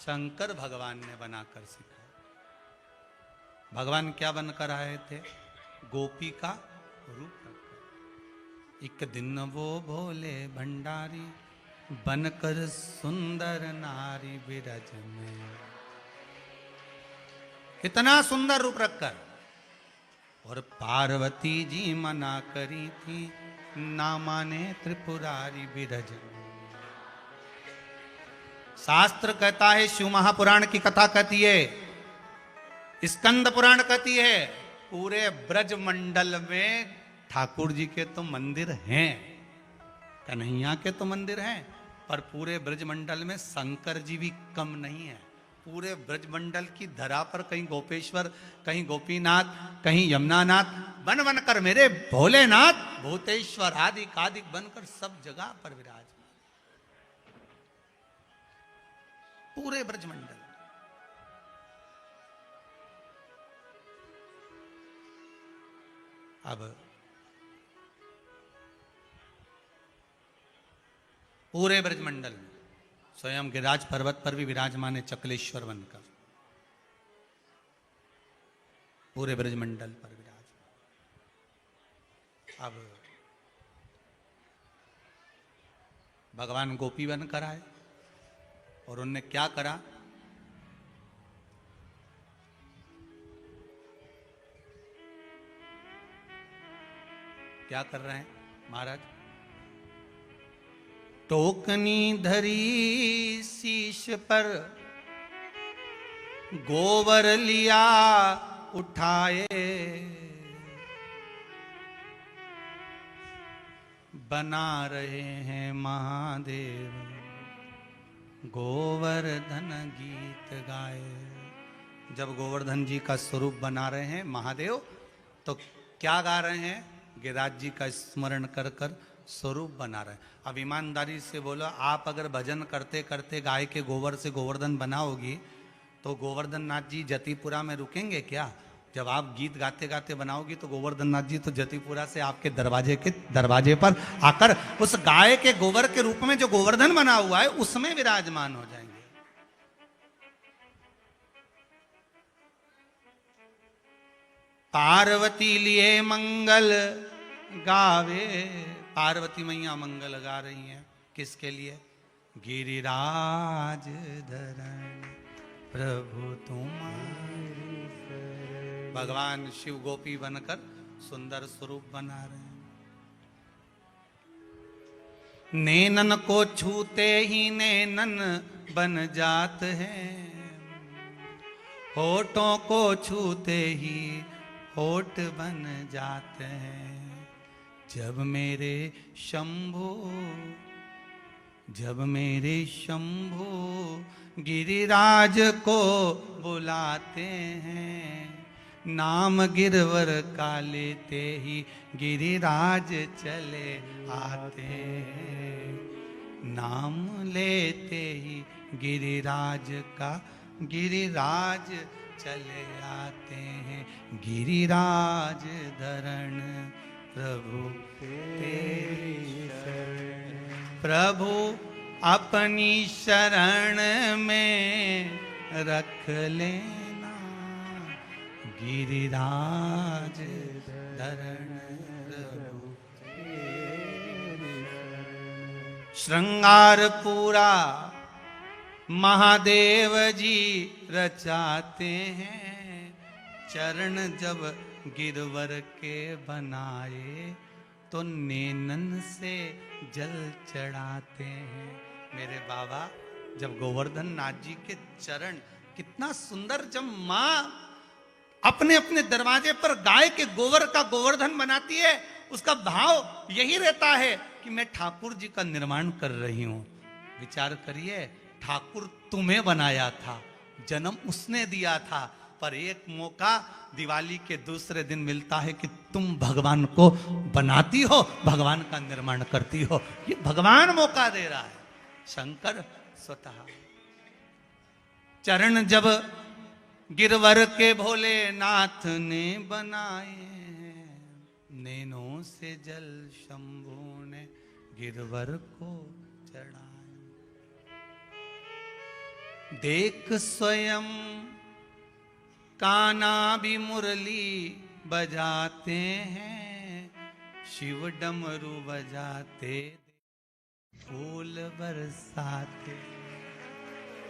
A: शंकर भगवान ने बनाकर सिखाया। भगवान क्या बनकर आए थे? गोपी का रूप रखकर। एक दिन वो भोले भंडारी बनकर सुंदर नारी बिरज में, इतना सुंदर रूप रखकर, और पार्वती जी मना करी थी ना माने त्रिपुरारी बिरज में। शास्त्र कहता है, शिव महापुराण की कथा कहती है, स्कंद पुराण कहती है, पूरे ब्रज मंडल में ठाकुर जी के तो मंदिर हैं, कन्हैया के तो मंदिर हैं, पर पूरे ब्रज मंडल में शंकर जी भी कम नहीं है। पूरे ब्रज मंडल की धरा पर कहीं गोपेश्वर, कहीं गोपीनाथ, कहीं यमुनानाथ बन बनकर मेरे भोलेनाथ भूतेश्वर आदि कादिक बनकर सब जगह पर विराज, पूरे ब्रज मंडल। अब पूरे ब्रजमंडल में स्वयं गिरिराज पर्वत पर भी विराजमान है चकलेश्वर बनकर, पूरे ब्रजमंडल पर विराजमान। अब भगवान गोपी बनकर आए और उनने क्या करा? क्या कर रहे हैं महाराज? टोकनी धरी शीश पर गोबर लिया उठाए, बना रहे हैं महादेव गोवर्धन गीत गाए। जब गोवर्धन जी का स्वरूप बना रहे हैं महादेव, तो क्या गा रहे हैं? गिरिराज जी का स्मरण कर कर स्वरूप बना रहे हैं। अब ईमानदारी से बोलो, आप अगर भजन करते करते गाय के गोबर से गोवर्धन बनाओगी तो गोवर्धन नाथ जी जतिपुरा में रुकेंगे क्या? जब आप गीत गाते गाते बनाओगी तो गोवर्धन नाथ जी तो जतिपुरा से आपके दरवाजे पर आकर उस गाय के गोबर के रूप में जो गोवर्धन बना हुआ है उसमें विराजमान हो जाएंगे। पार्वती लिए मंगल गावे, पार्वती मैया मंगल गा रही हैं, किसके लिए? गिरिराज धरण प्रभु तुम्हारी, भगवान शिव गोपी बनकर सुंदर स्वरूप बना रहे हैं। नैनन को छूते ही नैनन बन जात है, होठों को छूते ही होठ बन जाते हैं। जब मेरे शंभू गिरिराज को बुलाते हैं, नाम गिरवर का लेते ही गिरिराज चले आते हैं। नाम लेते ही गिरिराज का गिरिराज चले आते हैं। गिरिराज धरण प्रभु तेरी शरण, प्रभु अपनी शरण में रख लेना। गिरिराज धरण प्रभु तेरी शरण। श्रृंगार पूरा महादेव जी रचाते हैं, चरण जब गिरवर के बनाए तो नैनन से जल चढ़ाते हैं। मेरे बाबा जब गोवर्धन नाथ जी के चरण, कितना सुंदर, जब माँ अपने अपने दरवाजे पर गाय के गोबर का गोवर्धन बनाती है, उसका भाव यही रहता है कि मैं ठाकुर जी का निर्माण कर रही हूं। विचार करिए, ठाकुर तुम्हें बनाया था, जन्म उसने दिया था, पर एक मौका दिवाली के दूसरे दिन मिलता है कि तुम भगवान को बनाती हो, भगवान का निर्माण करती हो। ये भगवान मौका दे रहा है, शंकर स्वतः। चरण जब गिरवर के भोलेनाथ ने बनाए, नैनों से जल शंभू ने गिरवर को चढ़ाए। देख स्वयं कान्हा भी मुरली बजाते हैं, शिव डमरू बजाते फूल बरसाते।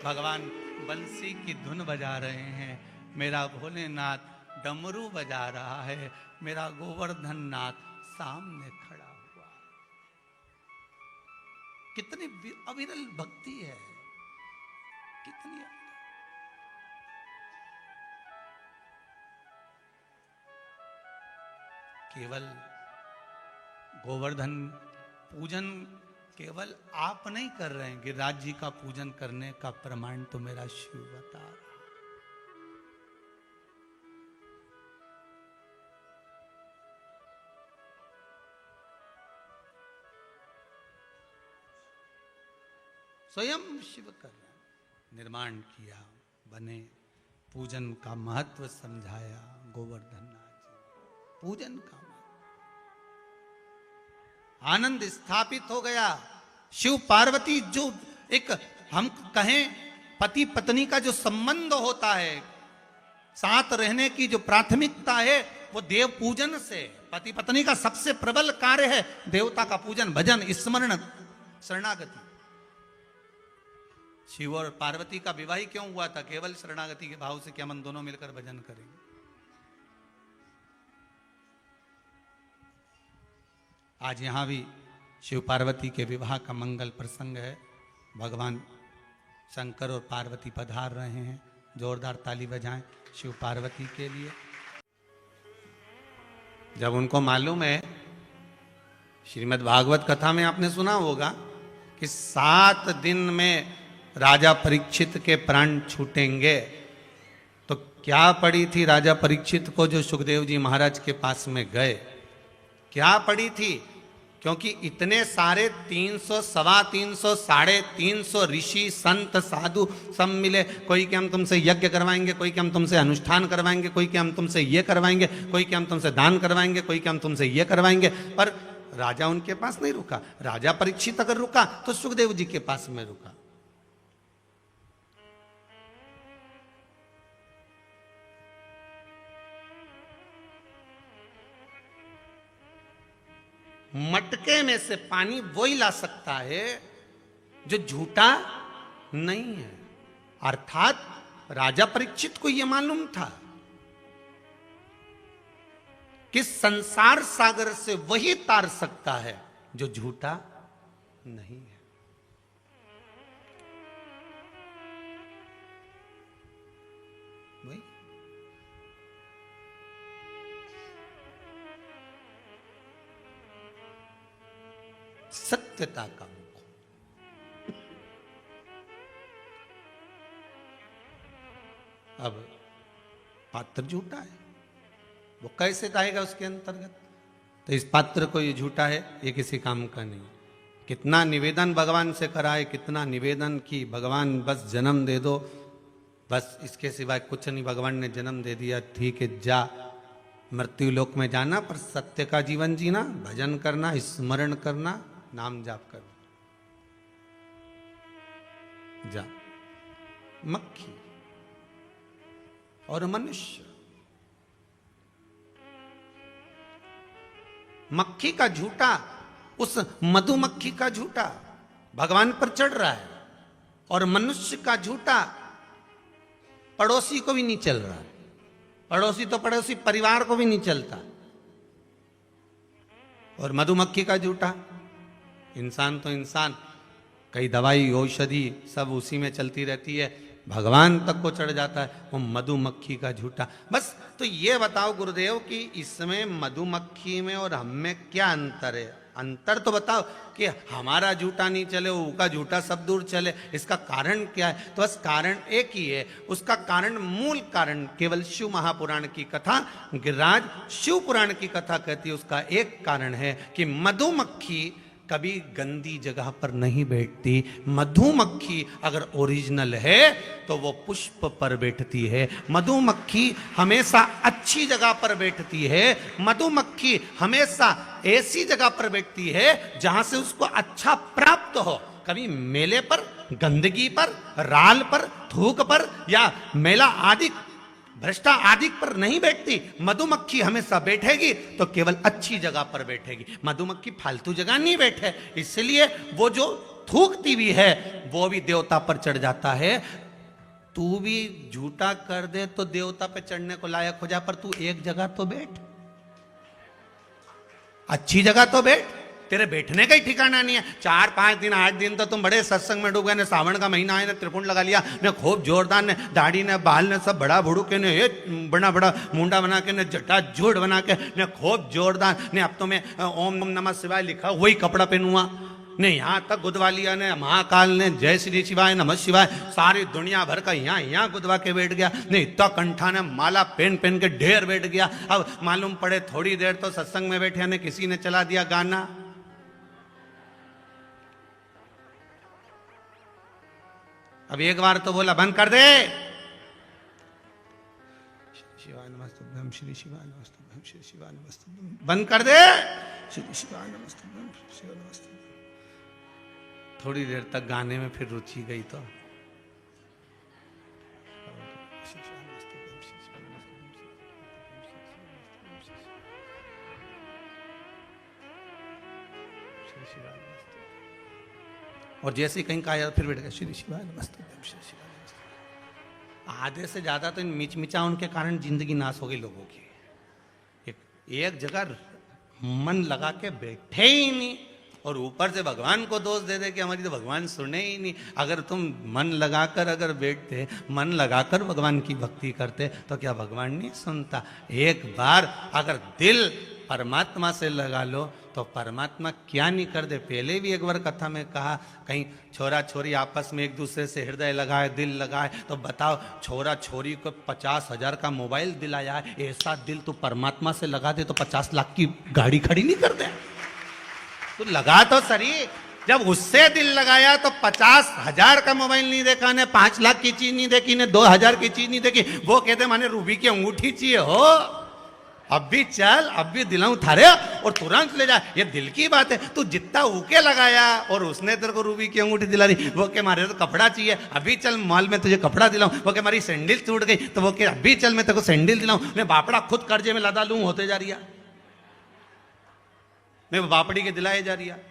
A: भगवान बंसी की धुन बजा रहे हैं, मेरा भोलेनाथ डमरू बजा रहा है, मेरा गोवर्धन नाथ सामने खड़ा हुआ। कितनी अविरल भक्ति है, कितनी। केवल गोवर्धन पूजन केवल आप नहीं कर रहे हैं, गिरिराज जी का पूजन करने का प्रमाण तो मेरा शिव बता रहा। स्वयं शिव कर रहे हैं। निर्माण किया, बने, पूजन का महत्व समझाया गोवर्धन नाथ जी, पूजन का आनंद स्थापित हो गया। शिव पार्वती जो एक हम कहें पति पत्नी का जो संबंध होता है, साथ रहने की जो प्राथमिकता है, वो देव पूजन से। पति पत्नी का सबसे प्रबल कार्य है देवता का पूजन, भजन, स्मरण, शरणागति। शिव और पार्वती का विवाह क्यों हुआ था? केवल शरणागति के भाव से कि हम दोनों मिलकर भजन करेंगे। आज यहां भी शिव पार्वती के विवाह का मंगल प्रसंग है। भगवान शंकर और पार्वती पधार रहे हैं। जोरदार ताली बजाएं शिव पार्वती के लिए। जब उनको मालूम है, श्रीमद् भागवत कथा में आपने सुना होगा कि 7 दिन में राजा परीक्षित के प्राण छूटेंगे, तो क्या पड़ी थी राजा परीक्षित को जो सुखदेव जी महाराज के पास में गए? क्या पड़ी थी? क्योंकि इतने सारे 300, 350, 350 ऋषि संत साधु सब मिले। कोई कि हम तुमसे यज्ञ करवाएंगे, कोई कि हम तुमसे अनुष्ठान करवाएंगे, कोई कि हम तुमसे ये करवाएंगे, कोई कि हम तुमसे दान करवाएंगे, कोई कि हम तुमसे ये करवाएंगे। पर राजा उनके पास नहीं रुका। राजा परीक्षित अगर रुका तो सुखदेव जी के पास में रुका। मटके में से पानी वही ला सकता है जो झूठा नहीं है। अर्थात राजा परीक्षित को यह मालूम था कि संसार सागर से वही तार सकता है जो झूठा नहीं है। वही सत्यता का मुख। अब पात्र झूठा है, वो कैसे आएगा उसके अंतर्गत? तो इस पात्र को ये झूठा है, ये किसी काम का नहीं। कितना निवेदन भगवान से कराए, कितना निवेदन की भगवान बस जन्म दे दो, बस इसके सिवाय कुछ नहीं। भगवान ने जन्म दे दिया, ठीक है, जा मृत्यु लोक में जाना, पर सत्य का जीवन जीना, भजन करना, स्मरण करना, नाम जाप करना। जा। मक्खी और मनुष्य, मक्खी का झूठा, उस मधुमक्खी का झूठा भगवान पर चढ़ रहा है, और मनुष्य का झूठा पड़ोसी को भी नहीं चल रहा है। पड़ोसी तो पड़ोसी, परिवार को भी नहीं चलता। और मधुमक्खी का झूठा, इंसान तो इंसान, कई दवाई औषधि सब उसी में चलती रहती है, भगवान तक को चढ़ जाता है, वो मधुमक्खी का झूठा। बस तो ये बताओ गुरुदेव कि इसमें मधुमक्खी में और हम में क्या अंतर है? अंतर तो बताओ कि हमारा झूठा नहीं चले, वो का झूठा सब दूर चले, इसका कारण क्या है? तो बस कारण एक ही है, उसका कारण, मूल कारण केवल शिव महापुराण की कथा, गिरिराज शिव पुराण की कथा कहती है, उसका एक कारण है कि मधुमक्खी कभी गंदी जगह पर नहीं बैठती। मधुमक्खी अगर ओरिजिनल है तो वो पुष्प पर बैठती है। मधुमक्खी हमेशा अच्छी जगह पर बैठती है। मधुमक्खी हमेशा ऐसी जगह पर बैठती है जहां से उसको अच्छा प्राप्त हो। कभी मेले पर, गंदगी पर, राल पर, थूक पर या मेला आदि भ्रष्टा आदि पर नहीं बैठती। मधुमक्खी हमेशा बैठेगी तो केवल अच्छी जगह पर बैठेगी। मधुमक्खी फालतू जगह नहीं बैठे, इसलिए वो जो थूकती भी है वो भी देवता पर चढ़ जाता है। तू भी झूठा कर दे तो देवता पे चढ़ने को लायक हो जा, पर तू एक जगह तो बैठ, अच्छी जगह तो बैठ। तेरे बैठने का ही ठिकाना नहीं है। 4, 5 दिन, 8 दिन तो तुम बड़े सत्संग में डूब गए। ने सावन का महीना है, ने त्रिपुंड लगा लिया, ने खूब जोरदार, ने दाढ़ी ने बाल ने सब बड़ा बुड़ू के, ने बड़ा बड़ा मुंडा बना के, ने जटा जोड़ बना के, ने खूब जोरदार, ने अब तो मैं ओम नमः शिवाय लिखा वही कपड़ा पहनूंगा, ने यहाँ तक गुदवा लिया, ने महाकाल ने जय श्री शिवाय नमः शिवाय सारी दुनिया भर का यहाँ गुदवा के बैठ गया, ने इतना कंठा ने माला पहन पहन के ढेर बैठ गया। अब मालूम पड़े थोड़ी देर तो सत्संग में बैठे, ने किसी ने चला दिया गाना, अब एक बार तो बोला बंद कर दे, शिवाय नमस्तुभ्यं, श्री शिवाय नमस्तुभ्यं, श्री शिवाय नमस्तुभ्यं, बंद कर दे, श्री शिवाय नमस्तुभ्यं, श्री शिवाय नमस्तुभ्यं। थोड़ी देर तक गाने में फिर रुचि गई तो और जैसे कहीं कहा फिर बैठ गया श्री शिवाय नमस्तुभ्यं, श्री शिवाय नमस्तुभ्यं। आधे से ज्यादा तो इन मिचमिचा उनके कारण जिंदगी नाश हो गई लोगों की। एक जगह मन लगा के बैठे ही नहीं, और ऊपर से भगवान को दोष दे दे कि हमारी तो भगवान सुने ही नहीं। अगर तुम मन लगाकर अगर बैठते, मन लगाकर भगवान की भक्ति करते तो क्या भगवान नहीं सुनता? एक बार अगर दिल परमात्मा से लगा लो तो परमात्मा क्या नहीं कर दे। पहले भी एक बार कथा में कहा, कहीं छोरा छोरी आपस में एक दूसरे से हृदय लगाए, दिल लगाए, तो बताओ छोरा छोरी को 50,000 का मोबाइल दिलाया है, ऐसा दिल तो परमात्मा से लगा दे तो 50 लाख की गाड़ी खड़ी नहीं कर दे। तो लगा तो सही, जब उससे दिल लगाया तो 50,000 का मोबाइल नहीं देखा, ने 5 लाख की चीज नहीं देखी, ने 2,000 की चीज नहीं देखी। वो कहते माने रूबी की अंगूठी चाहिए हो, अब भी चल, अब भी दिलाऊं थारे, और तुरंत ले जा। ये दिल की बात है। तू जितना ऊके लगाया और उसने तेरे को रूबी की अंगूठी दिला दी। वो के मारे तो कपड़ा चाहिए, अभी चल मॉल में तुझे कपड़ा दिलाऊं। वो के मारी सैंडल टूट गई, तो वो के अभी चल मैं तेरे को सैंडल दिलाऊं। मैं बापड़ा खुद कर्जे में लदा लूं, होते जा रही है, मैं बापड़ी के दिलाए जा रही है।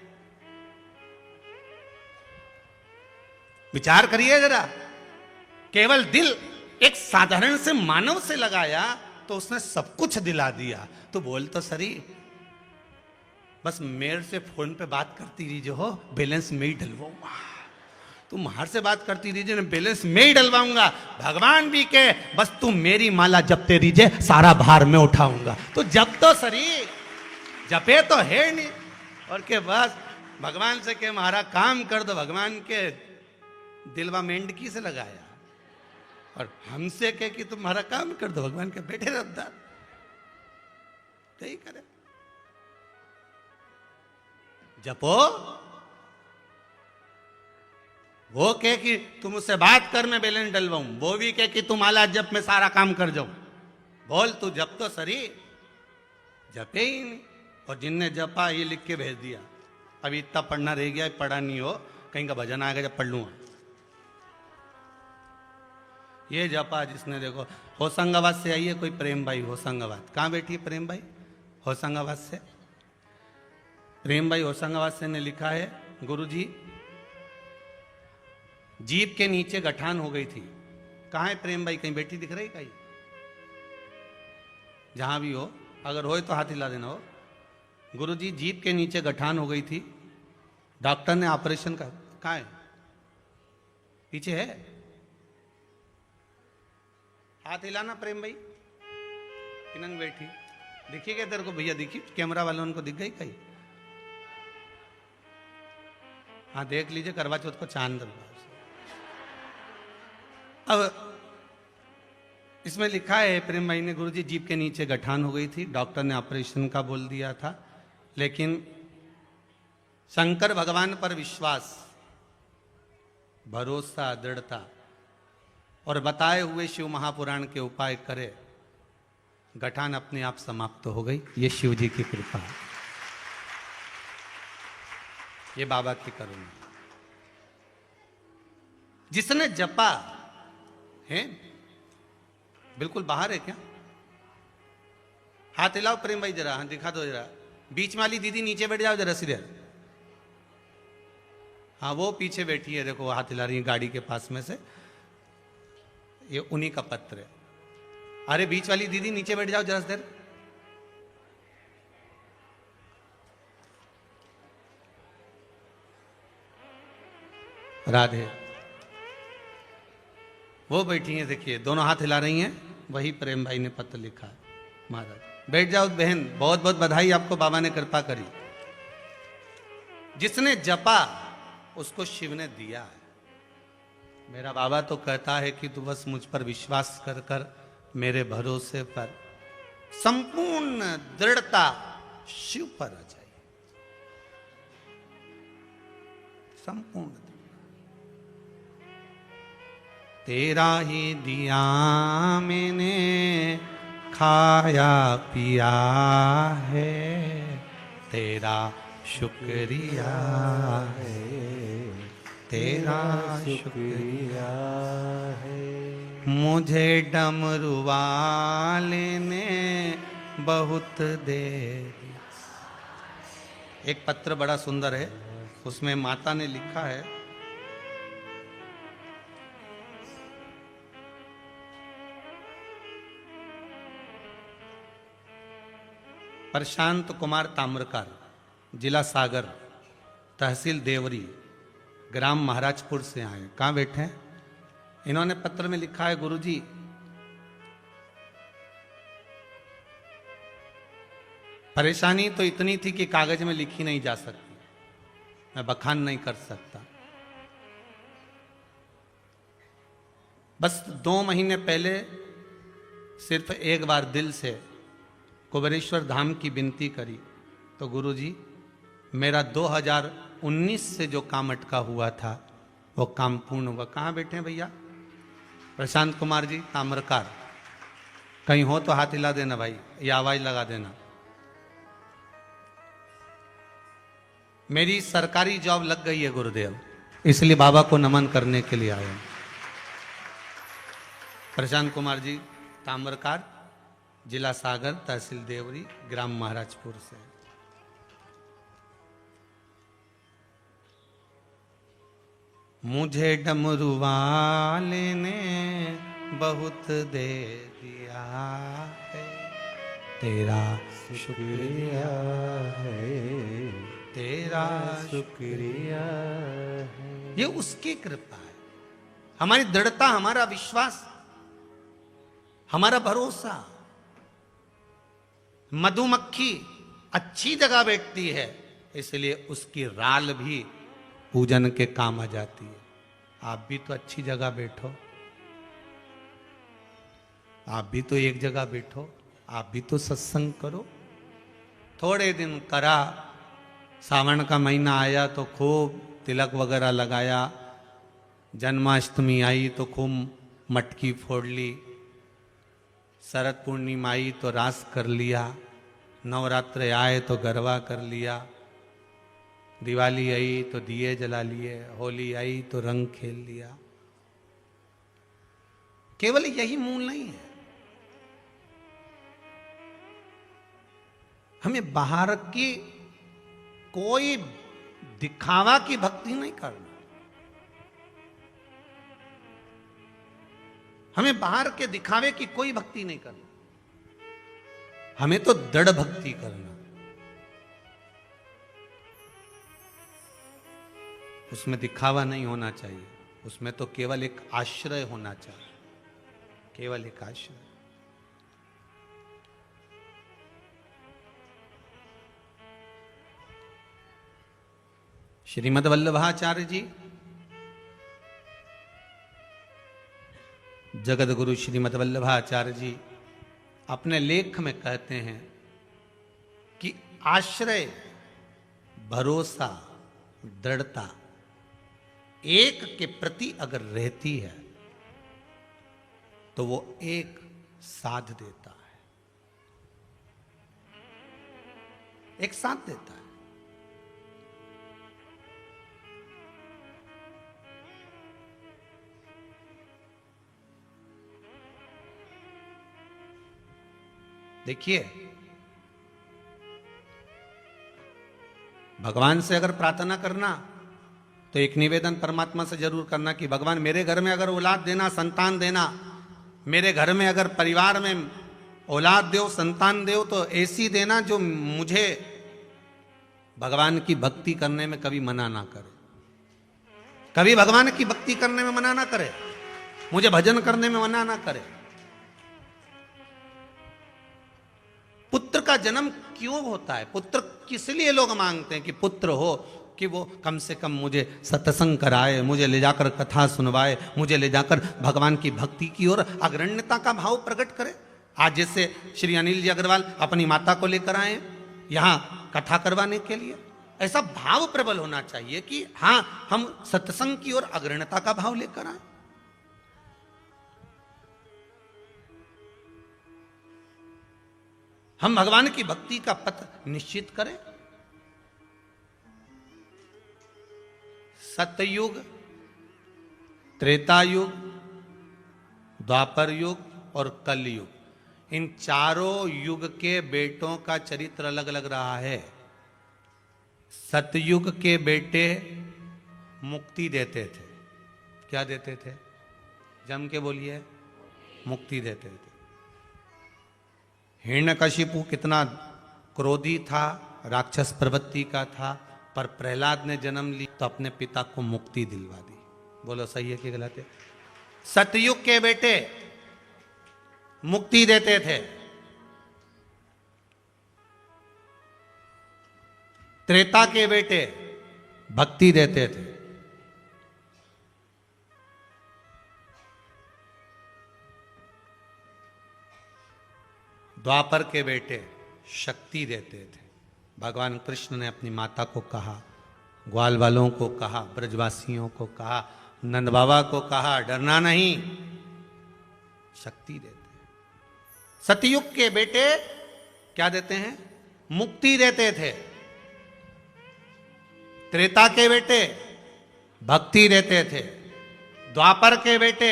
A: विचार करिए जरा, केवल दिल एक साधारण से मानव से लगाया तो उसने सब कुछ दिला दिया। तो बोल तो सही, बस मेरे से फोन पे बात करती रहिए हो, बैलेंस में ही डलवाऊंगा। तुम हर से बात करती रहिए ना, बैलेंस में ही डलवाऊंगा। भगवान भी के बस तुम मेरी माला जपते रहिए, सारा भार में उठाऊंगा। तो जप तो सरी, जपे तो है नहीं। और के बस भगवान से के हमारा काम कर दो। भगवान के दिलवा मेंढकी से लगाया, और हमसे के कि तुम्हारा काम कर दो। भगवान के बैठे रद्दार यही करे। जपो, वो कहे कि तुम उससे बात कर, मैं बैलेंस डलवाऊं। वो भी कहे कि तुम आला जप में सारा काम कर जाऊं। बोल तू जप तो सरी, जपे ही नहीं। और जिनने जपा ये लिख के भेज दिया, अभी इतना पढ़ना रह गया, पढ़ा नहीं हो, कहीं का भजन आएगा जब पढ़ लूंगा। ये जपा जिसने, देखो होशंगाबाद से आई है कोई प्रेम भाई, होशंगाबाद। कहाँ बैठी है प्रेम भाई? होशंगाबाद से। प्रेम भाई होशंगाबाद से ने लिखा है, गुरुजी जीप के नीचे गठान हो गई थी। कहाँ है प्रेम भाई? कहीं बैठी दिख रही? कहीं जहां भी हो, अगर हो तो हाथ हिला देना। हो गुरुजी जीप के नीचे गठान हो गई थी, डॉक्टर ने ऑपरेशन कर। कहाँ है? पीछे है, हाथ हिलाना प्रेम भाई। किनंग बैठी दिखी क्या तेरे को? भैया दिखी? कैमरा वालों उनको दिख गई कहीं? हाँ देख लीजिए, करवा चौथ को चांद। अब इसमें लिखा है प्रेम भाई ने, गुरुजी जीप के नीचे गठान हो गई थी, डॉक्टर ने ऑपरेशन का बोल दिया था, लेकिन शंकर भगवान पर विश्वास, भरोसा, दृढ़ता और बताए हुए शिव महापुराण के उपाय करे, गठान अपने आप समाप्त हो गई। ये शिव जी की कृपा है, ये बाबा की करुणा। जिसने जपा है, बिल्कुल बाहर है क्या? हाथ हिलाओ प्रेम भाई जरा, हाँ दिखा दो जरा। बीच वाली दीदी नीचे बैठ जाओ जरा सीधे। हाँ वो पीछे बैठी है, देखो हाथ हिला रही है गाड़ी के पास में से, ये उन्हीं का पत्र है। अरे बीच वाली दीदी नीचे बैठ जाओ जरा देर। राधे, वो बैठी हैं, देखिए दोनों हाथ हिला रही हैं, वही प्रेम भाई ने पत्र लिखा है। महाराज बैठ जाओ बहन, बहुत बहुत बधाई आपको, बाबा ने कृपा करी। जिसने जपा उसको शिव ने दिया है। मेरा बाबा तो कहता है कि तू बस मुझ पर विश्वास कर कर, मेरे भरोसे पर संपूर्ण दृढ़ता शिव पर आ जाए। संपूर्ण तेरा ही दिया मैंने खाया पिया है, तेरा शुक्रिया है, तेरा शुक्रिया है। मुझे डमरू वाले ने बहुत दे। एक पत्र बड़ा सुंदर है, उसमें माता ने लिखा है, प्रशांत कुमार ताम्रकार, जिला सागर, तहसील देवरी, ग्राम महाराजपुर से आए। कहाँ बैठे हैं? इन्होंने पत्र में लिखा है, गुरुजी परेशानी तो इतनी थी कि कागज में लिखी नहीं जा सकती, मैं बखान नहीं कर सकता। बस 2 महीने पहले सिर्फ एक बार दिल से कुबेरेश्वर धाम की विनती करी, तो गुरुजी मेरा 2019 से जो काम अटका हुआ था वो काम पूर्ण हुआ। कहाँ बैठे हैं भैया? प्रशांत कुमार जी ताम्रकार, कहीं हो तो हाथ हिला देना भाई, या आवाज लगा देना। मेरी सरकारी जॉब लग गई है गुरुदेव, इसलिए बाबा को नमन करने के लिए आया। प्रशांत कुमार जी ताम्रकार, जिला सागर, तहसील देवरी, ग्राम महाराजपुर से। मुझे डमरू वाले ने बहुत दे दिया है, तेरा
B: शुक्रिया है,
A: तेरा
B: शुक्रिया है।
A: ये उसकी कृपा है। हमारी दृढ़ता, हमारा विश्वास, हमारा भरोसा। मधुमक्खी अच्छी जगह बैठती है, इसलिए उसकी राल भी पूजन के काम आ जाती है। आप भी तो अच्छी जगह बैठो, आप भी तो एक जगह बैठो, आप भी तो सत्संग करो। थोड़े दिन करा, सावन का महीना आया तो खूब तिलक वगैरह लगाया, जन्माष्टमी आई तो खूब मटकी फोड़ ली, शरद पूर्णिमा आई तो रास कर लिया, नवरात्र आए तो गरबा कर लिया, दिवाली आई तो दिए जला लिए, होली आई तो रंग खेल लिया। केवल यही मूल नहीं है। हमें बाहर की कोई दिखावा की भक्ति नहीं करना। हमें बाहर के दिखावे की कोई भक्ति नहीं करना। हमें तो दृढ़ भक्ति करना। उसमें दिखावा नहीं होना चाहिए, उसमें तो केवल एक आश्रय होना चाहिए, केवल एक आश्रय। श्रीमद् वल्लभाचार्य जी, जगत गुरु श्रीमद् वल्लभाचार्य जी अपने लेख में कहते हैं कि आश्रय, भरोसा, दृढ़ता एक के प्रति अगर रहती है तो वो एक साथ देता है, एक साथ देता है। देखिए, भगवान से अगर प्रार्थना करना तो एक निवेदन परमात्मा से जरूर करना कि भगवान मेरे घर में अगर औलाद देना, संतान देना, मेरे घर में अगर परिवार में औलाद दो, संतान दो, तो ऐसी देना जो मुझे भगवान की भक्ति करने में कभी मना ना करे, कभी भगवान की भक्ति करने में मना ना करे, मुझे भजन करने में मना ना करे। पुत्र का जन्म क्यों होता है? पुत्र किस लिए लोग मांगते हैं कि पुत्र हो, कि वो कम से कम मुझे सत्संग कराए, मुझे ले जाकर कथा सुनवाए, मुझे ले जाकर भगवान की भक्ति की ओर अग्रण्यता का भाव प्रकट करे। आज जैसे श्री अनिल जी अग्रवाल अपनी माता को लेकर आए यहाँ कथा करवाने के लिए, ऐसा भाव प्रबल होना चाहिए कि हाँ, हम सत्संग की ओर अग्रण्यता का भाव लेकर आए। हम भगवान की भक्ति का पथ निश्चित करें। सतयुग, त्रेता युग, द्वापर युग और कलयुग, इन चारों युग के बेटों का चरित्र अलग अलग रहा है। सतयुग के बेटे मुक्ति देते थे। क्या देते थे? जम के बोलिए, मुक्ति देते थे। हिरण्यकशिपु कितना क्रोधी था, राक्षस प्रवृत्ति का था, पर प्रहलाद ने जन्म लिया तो अपने पिता को मुक्ति दिलवा दी। बोलो सही है कि गलत है? सतयुग के बेटे मुक्ति देते थे, त्रेता के बेटे भक्ति देते थे, द्वापर के बेटे शक्ति देते थे। भगवान कृष्ण ने अपनी माता को कहा, ग्वाल वालों को कहा, ब्रजवासियों को कहा, नंद बाबा को कहा, डरना नहीं, शक्ति देते हैं। सतयुग के बेटे क्या देते हैं? मुक्ति देते थे। त्रेता के बेटे भक्ति देते थे। द्वापर के बेटे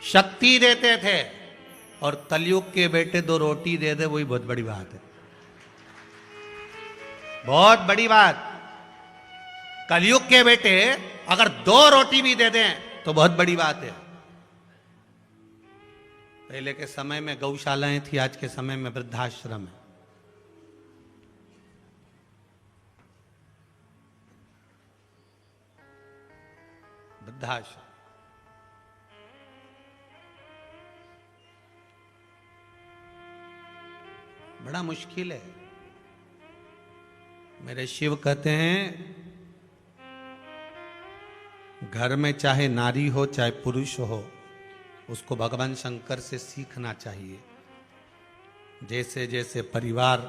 A: शक्ति देते थे। और कलयुग के बेटे दो रोटी दे दे, वही बहुत बड़ी बात है, बहुत बड़ी बात। कलयुग के बेटे अगर दो रोटी भी दे दें तो बहुत बड़ी बात है। पहले के समय में गौशालाएं थी, आज के समय में वृद्धाश्रम है। वृद्धाश्रम बड़ा मुश्किल है। मेरे शिव कहते हैं घर में चाहे नारी हो चाहे पुरुष हो, उसको भगवान शंकर से सीखना चाहिए। जैसे जैसे परिवार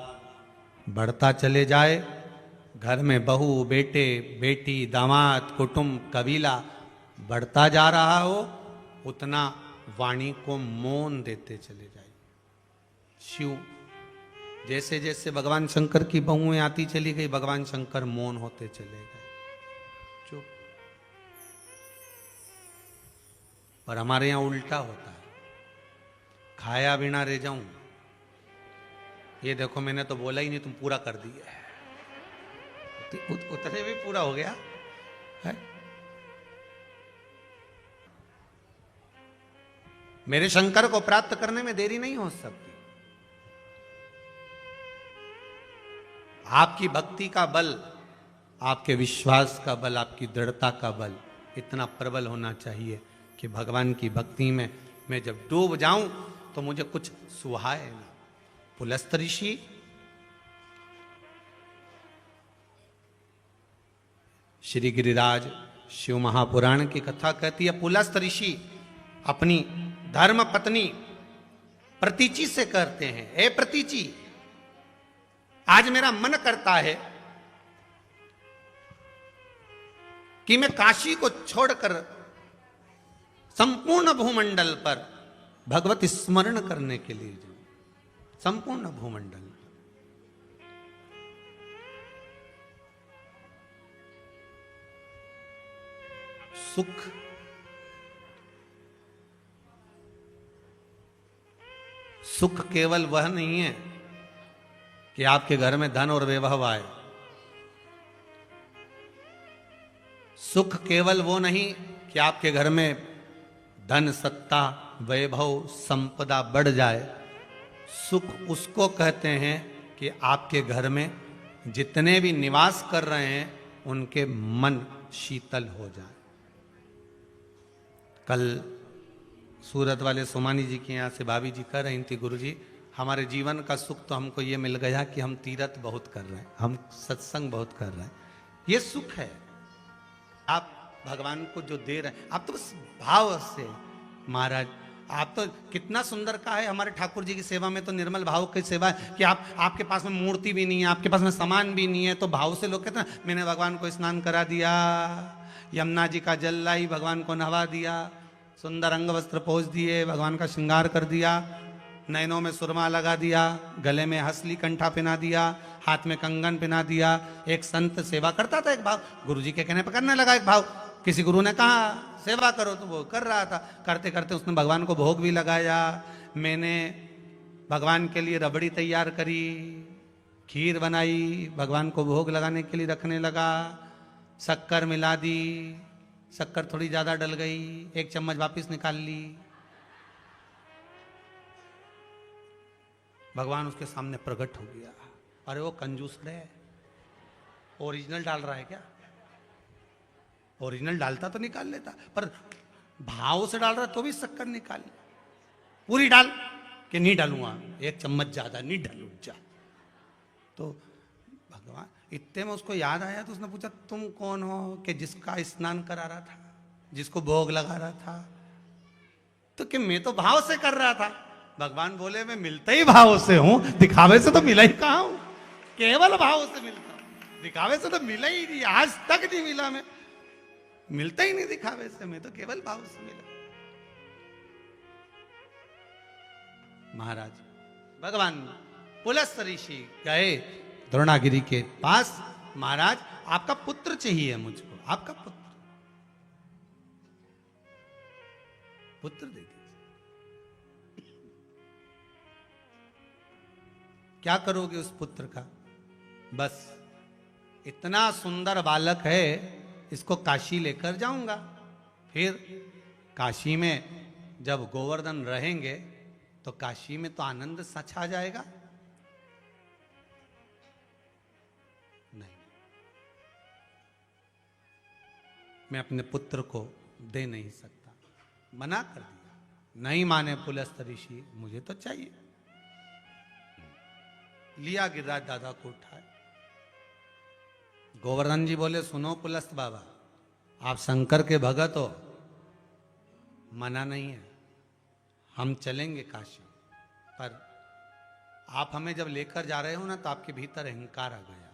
A: बढ़ता चले जाए, घर में बहू, बेटे, बेटी, दामाद, कुटुंब, कबीला बढ़ता जा रहा हो, उतना वाणी को मौन देते चले जाए। शिव जैसे जैसे भगवान शंकर की बहुएं आती चली गई, भगवान शंकर मौन होते चले गए, चुप। पर हमारे यहां उल्टा होता है, खाया बिना रह जाऊं, ये देखो मैंने तो बोला ही नहीं, तुम पूरा कर दिया है, उतने भी पूरा हो गया है। मेरे शंकर को प्राप्त करने में देरी नहीं हो सकती। आपकी भक्ति का बल, आपके विश्वास का बल, आपकी दृढ़ता का बल इतना प्रबल होना चाहिए कि भगवान की भक्ति में मैं जब डूब जाऊं तो मुझे कुछ सुहाए ना। पुलस्त ऋषि श्री गिरिराज शिव महापुराण की कथा कहती है, पुलस्त ऋषि अपनी धर्म पत्नी प्रतीचि से कहते हैं, ए प्रतीचि, आज मेरा मन करता है कि मैं काशी को छोड़कर संपूर्ण भूमंडल पर भगवत स्मरण करने के लिए जाऊं। संपूर्ण भूमंडल सुख सुख केवल वह नहीं है कि आपके घर में धन और वैभव आए। सुख केवल वो नहीं कि आपके घर में धन, सत्ता, वैभव, संपदा बढ़ जाए। सुख उसको कहते हैं कि आपके घर में जितने भी निवास कर रहे हैं उनके मन शीतल हो जाए। कल सूरत वाले सोमानी जी के यहाँ से भाभी जी कह रही थी, गुरुजी हमारे जीवन का सुख तो हमको ये मिल गया कि हम तीरथ बहुत कर रहे हैं, हम सत्संग बहुत कर रहे हैं, ये सुख है। आप भगवान को जो दे रहे हैं, आप तो बस भाव से, महाराज आप तो कितना सुंदर का है। हमारे ठाकुर जी की सेवा में तो निर्मल भाव की सेवा है कि आपके पास में मूर्ति भी नहीं है, आपके पास में सामान भी नहीं है, तो भाव से लोग कहते हैं मैंने भगवान को स्नान करा दिया, यमुना जी का जल लाई, भगवान को नहवा दिया, सुंदर अंग वस्त्र पोंछ दिए, भगवान का श्रृंगार कर दिया, नैनों में सुरमा लगा दिया, गले में हसली कंठा पहना दिया, हाथ में कंगन पहना दिया। एक संत सेवा करता था, एक भाव गुरुजी के कहने पर करने लगा। एक भाव किसी गुरु ने कहा सेवा करो तो वो कर रहा था, करते करते उसने भगवान को भोग भी लगाया। मैंने भगवान के लिए रबड़ी तैयार करी, खीर बनाई, भगवान को भोग लगाने के लिए रखने लगा, शक्कर मिला दी, शक्कर थोड़ी ज्यादा डल गई, एक चम्मच वापस निकाल ली। भगवान उसके सामने प्रकट हो गया। अरे वो कंजूस है, ओरिजिनल डाल रहा है क्या? ओरिजिनल डालता तो निकाल लेता, पर भाव से डाल रहा तो भी शक्कर निकाल ले। पूरी डाल कि नहीं डालूंगा, एक चम्मच ज्यादा नहीं डालू जा। तो भगवान इतने में उसको याद आया तो उसने पूछा तुम कौन हो कि जिसका स्नान करा रहा था, जिसको भोग लगा रहा था? तो कि मैं तो भाव से कर रहा था। भगवान बोले मैं मिलता ही भाव से हूं, दिखावे से तो मिला ही कहां हूं, केवल भाव से मिलता हूं, दिखावे से तो मिला ही नहीं, आज तक नहीं मिला, मैं मिलता ही नहीं दिखावे से, मैं तो केवल भाव से मिला। महाराज भगवान पुलस्त ऋषि गए द्रोणागिरी के पास, महाराज आपका पुत्र चाहिए मुझको, आपका पुत्र, पुत्र दे दीजिए। क्या करोगे उस पुत्र का? बस इतना सुंदर बालक है, इसको काशी लेकर जाऊंगा। फिर काशी में जब गोवर्धन रहेंगे तो काशी में तो आनंद सा छा जाएगा? नहीं, मैं अपने पुत्र को दे नहीं सकता, मना कर दिया। नहीं माने पुलस्त ऋषि, मुझे तो चाहिए। लिया गिरिराज दादा को उठाए। गोवर्धन जी बोले, सुनो पुलस्त बाबा, आप शंकर के भगत हो, मना नहीं है, हम चलेंगे काशी, पर आप हमें जब लेकर जा रहे हो ना, तो आपके भीतर अहंकार आ गया।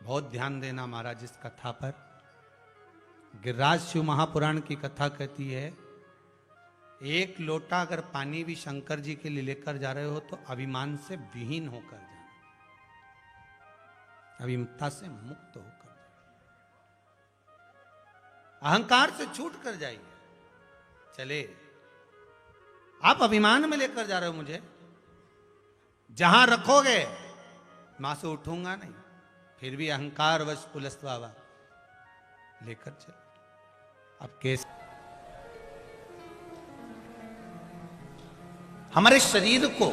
A: बहुत ध्यान देना महाराज इस कथा पर। गिरिराज शिव महापुराण की कथा कहती है, एक लोटा अगर पानी भी शंकर जी के लिए लेकर जा रहे हो तो अभिमान से विहीन होकर जाना, अभिमता से मुक्त होकर जाना, अहंकार से छूट कर जाइए। चले, आप अभिमान में लेकर जा रहे हो मुझे, जहां रखोगे वहां से उठूंगा नहीं। फिर भी अहंकार वश पुलस्त बाबा लेकर चले। अब कैसे हमारे शरीर को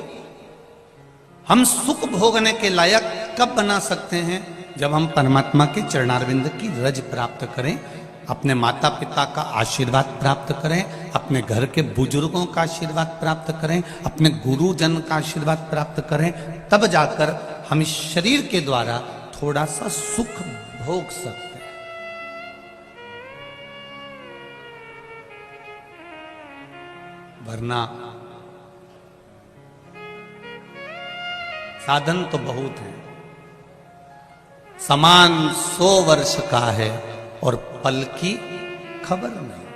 A: हम सुख भोगने के लायक कब बना सकते हैं? जब हम परमात्मा के चरणारविंद की रज प्राप्त करें, अपने माता पिता का आशीर्वाद प्राप्त करें, अपने घर के बुजुर्गों का आशीर्वाद प्राप्त करें, अपने गुरुजन का आशीर्वाद प्राप्त करें, तब जाकर हम इस शरीर के द्वारा थोड़ा सा सुख भोग सकते हैं। वरना साधन तो बहुत है, समान 100 वर्ष का है और पल की खबर नहीं।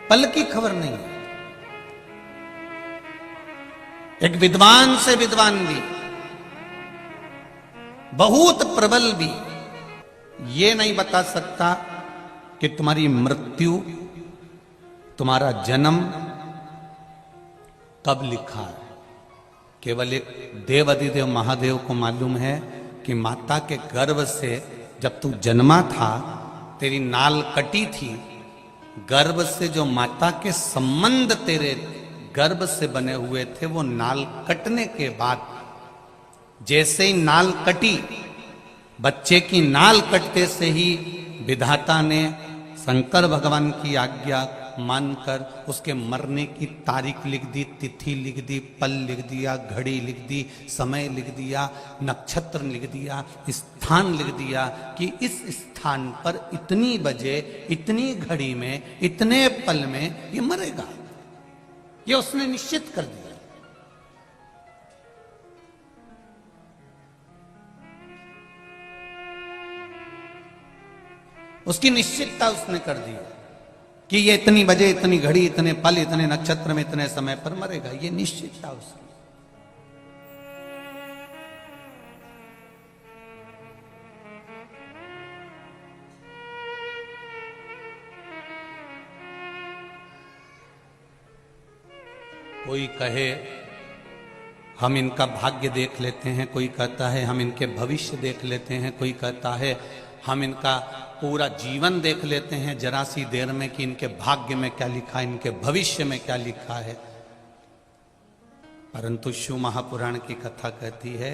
A: पल की खबर नहीं है। एक विद्वान से विद्वान भी, बहुत प्रबल भी ये नहीं बता सकता कि तुम्हारी मृत्यु, तुम्हारा जन्म कब लिखा है। केवल एक देव अधिदेव महादेव को मालूम है कि माता के गर्भ से जब तू जन्मा था, तेरी नाल कटी थी, गर्भ से जो माता के संबंध तेरे गर्भ से बने हुए थे, वो नाल कटने के बाद जैसे ही नाल कटी, बच्चे की नाल कटते से ही विधाता ने शंकर भगवान की आज्ञा मानकर उसके मरने की तारीख लिख दी, तिथि लिख दी, पल लिख दिया, घड़ी लिख दी, समय लिख दिया, नक्षत्र लिख दिया, स्थान लिख दिया कि इस स्थान पर इतनी बजे, इतनी घड़ी में, इतने पल में ये मरेगा। ये उसने निश्चित कर दिया। उसकी निश्चितता उसने कर दी कि ये इतनी बजे, इतनी घड़ी, इतने पल, इतने नक्षत्र में, इतने समय पर मरेगा। ये निश्चितता उसकी। कोई कहे हम इनका भाग्य देख लेते हैं, कोई कहता है हम इनके भविष्य देख लेते हैं, कोई कहता है हम इनका पूरा जीवन देख लेते हैं जरा सी देर में कि इनके भाग्य में क्या लिखा है, इनके भविष्य में क्या लिखा है। परंतु शिव महापुराण की कथा कहती है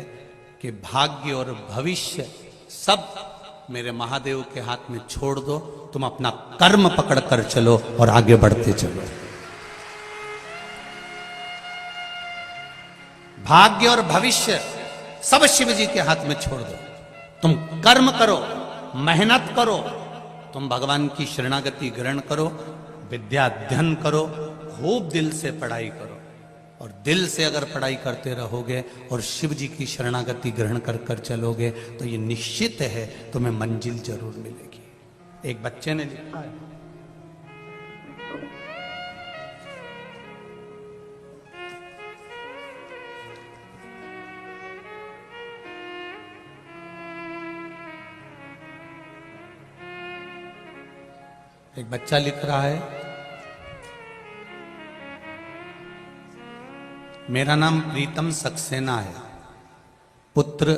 A: कि भाग्य और भविष्य सब मेरे महादेव के हाथ में छोड़ दो, तुम अपना कर्म पकड़ कर चलो और आगे बढ़ते चलो। भाग्य और भविष्य सब शिव जी के हाथ में छोड़ दो। तुम कर्म करो, मेहनत करो, तुम भगवान की शरणागति ग्रहण करो, विद्या अध्ययन करो, खूब दिल से पढ़ाई करो। और दिल से अगर पढ़ाई करते रहोगे और शिव जी की शरणागति ग्रहण कर कर चलोगे तो ये निश्चित है तुम्हें मंजिल जरूर मिलेगी। एक बच्चे ने लिखा है, एक बच्चा लिख रहा है, मेरा नाम प्रीतम सक्सेना है, पुत्र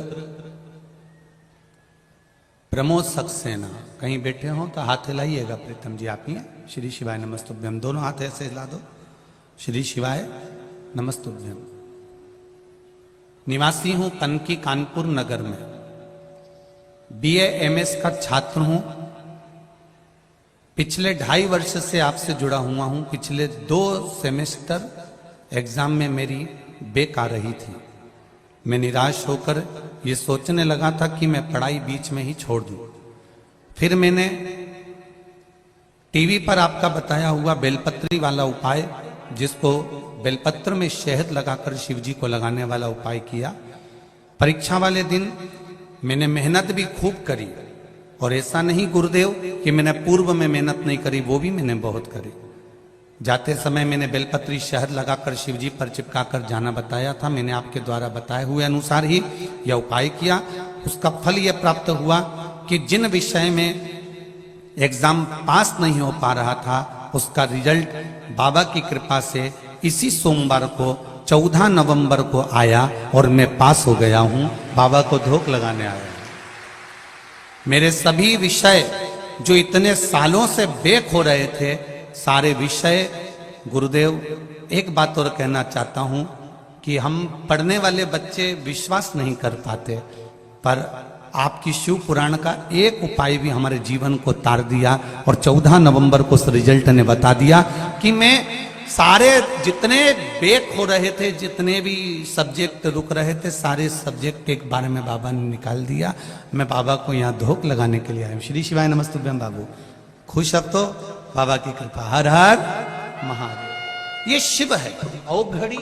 A: प्रमोद सक्सेना कहीं बैठे हो तो हाथ हिलाइएगा। प्रीतम जी आप ही हैं। श्री शिवाय नमस्तुभ्यम, दोनों हाथ ऐसे हिला दो। श्री शिवाय नमस्तुभ्यम। निवासी हूं कनकी कानपुर नगर में, BA MS का छात्र हूं। पिछले 2.5 वर्ष से आपसे जुड़ा हुआ हूं। पिछले 2 सेमेस्टर एग्जाम में मेरी बैक आ रही थी। मैं निराश होकर ये सोचने लगा था कि मैं पढ़ाई बीच में ही छोड़ दूं। फिर मैंने टीवी पर आपका बताया हुआ बेलपत्री वाला उपाय, जिसको बेलपत्र में शहद लगाकर शिव जी को लगाने वाला उपाय किया। परीक्षा वाले दिन मैंने मेहनत भी खूब करी, और ऐसा नहीं गुरुदेव कि मैंने पूर्व में मेहनत नहीं करी, वो भी मैंने बहुत करी। जाते समय मैंने बेलपत्री शहद लगाकर शिवजी पर चिपकाकर जाना बताया था। मैंने आपके द्वारा बताए हुए अनुसार ही यह उपाय किया। उसका फल यह प्राप्त हुआ कि जिन विषय में एग्जाम पास नहीं हो पा रहा था, उसका रिजल्ट बाबा की कृपा से इसी सोमवार को 14 नवंबर को आया और मैं पास हो गया हूं। बाबा को धोख लगाने आया। मेरे सभी विषय जो इतने सालों से बैक हो रहे थे, सारे विषय गुरुदेव, एक बात और कहना चाहता हूं कि हम पढ़ने वाले बच्चे विश्वास नहीं कर पाते, पर आपकी शिव पुराण का एक उपाय भी हमारे जीवन को तार दिया। और 14 नवंबर को उस रिजल्ट ने बता दिया कि मैं सारे जितने बैक हो रहे थे, जितने भी सब्जेक्ट रुक रहे थे, सारे सब्जेक्ट एक बार में बाबा ने निकाल दिया। मैं बाबा को यहाँ धोख लगाने के लिए आया हूँ। श्री शिवाय नमस्तुभ्यम। बाबू खुश अब तो? बाबा की कृपा। हर हर महादेव। ये शिव है औघड़ी।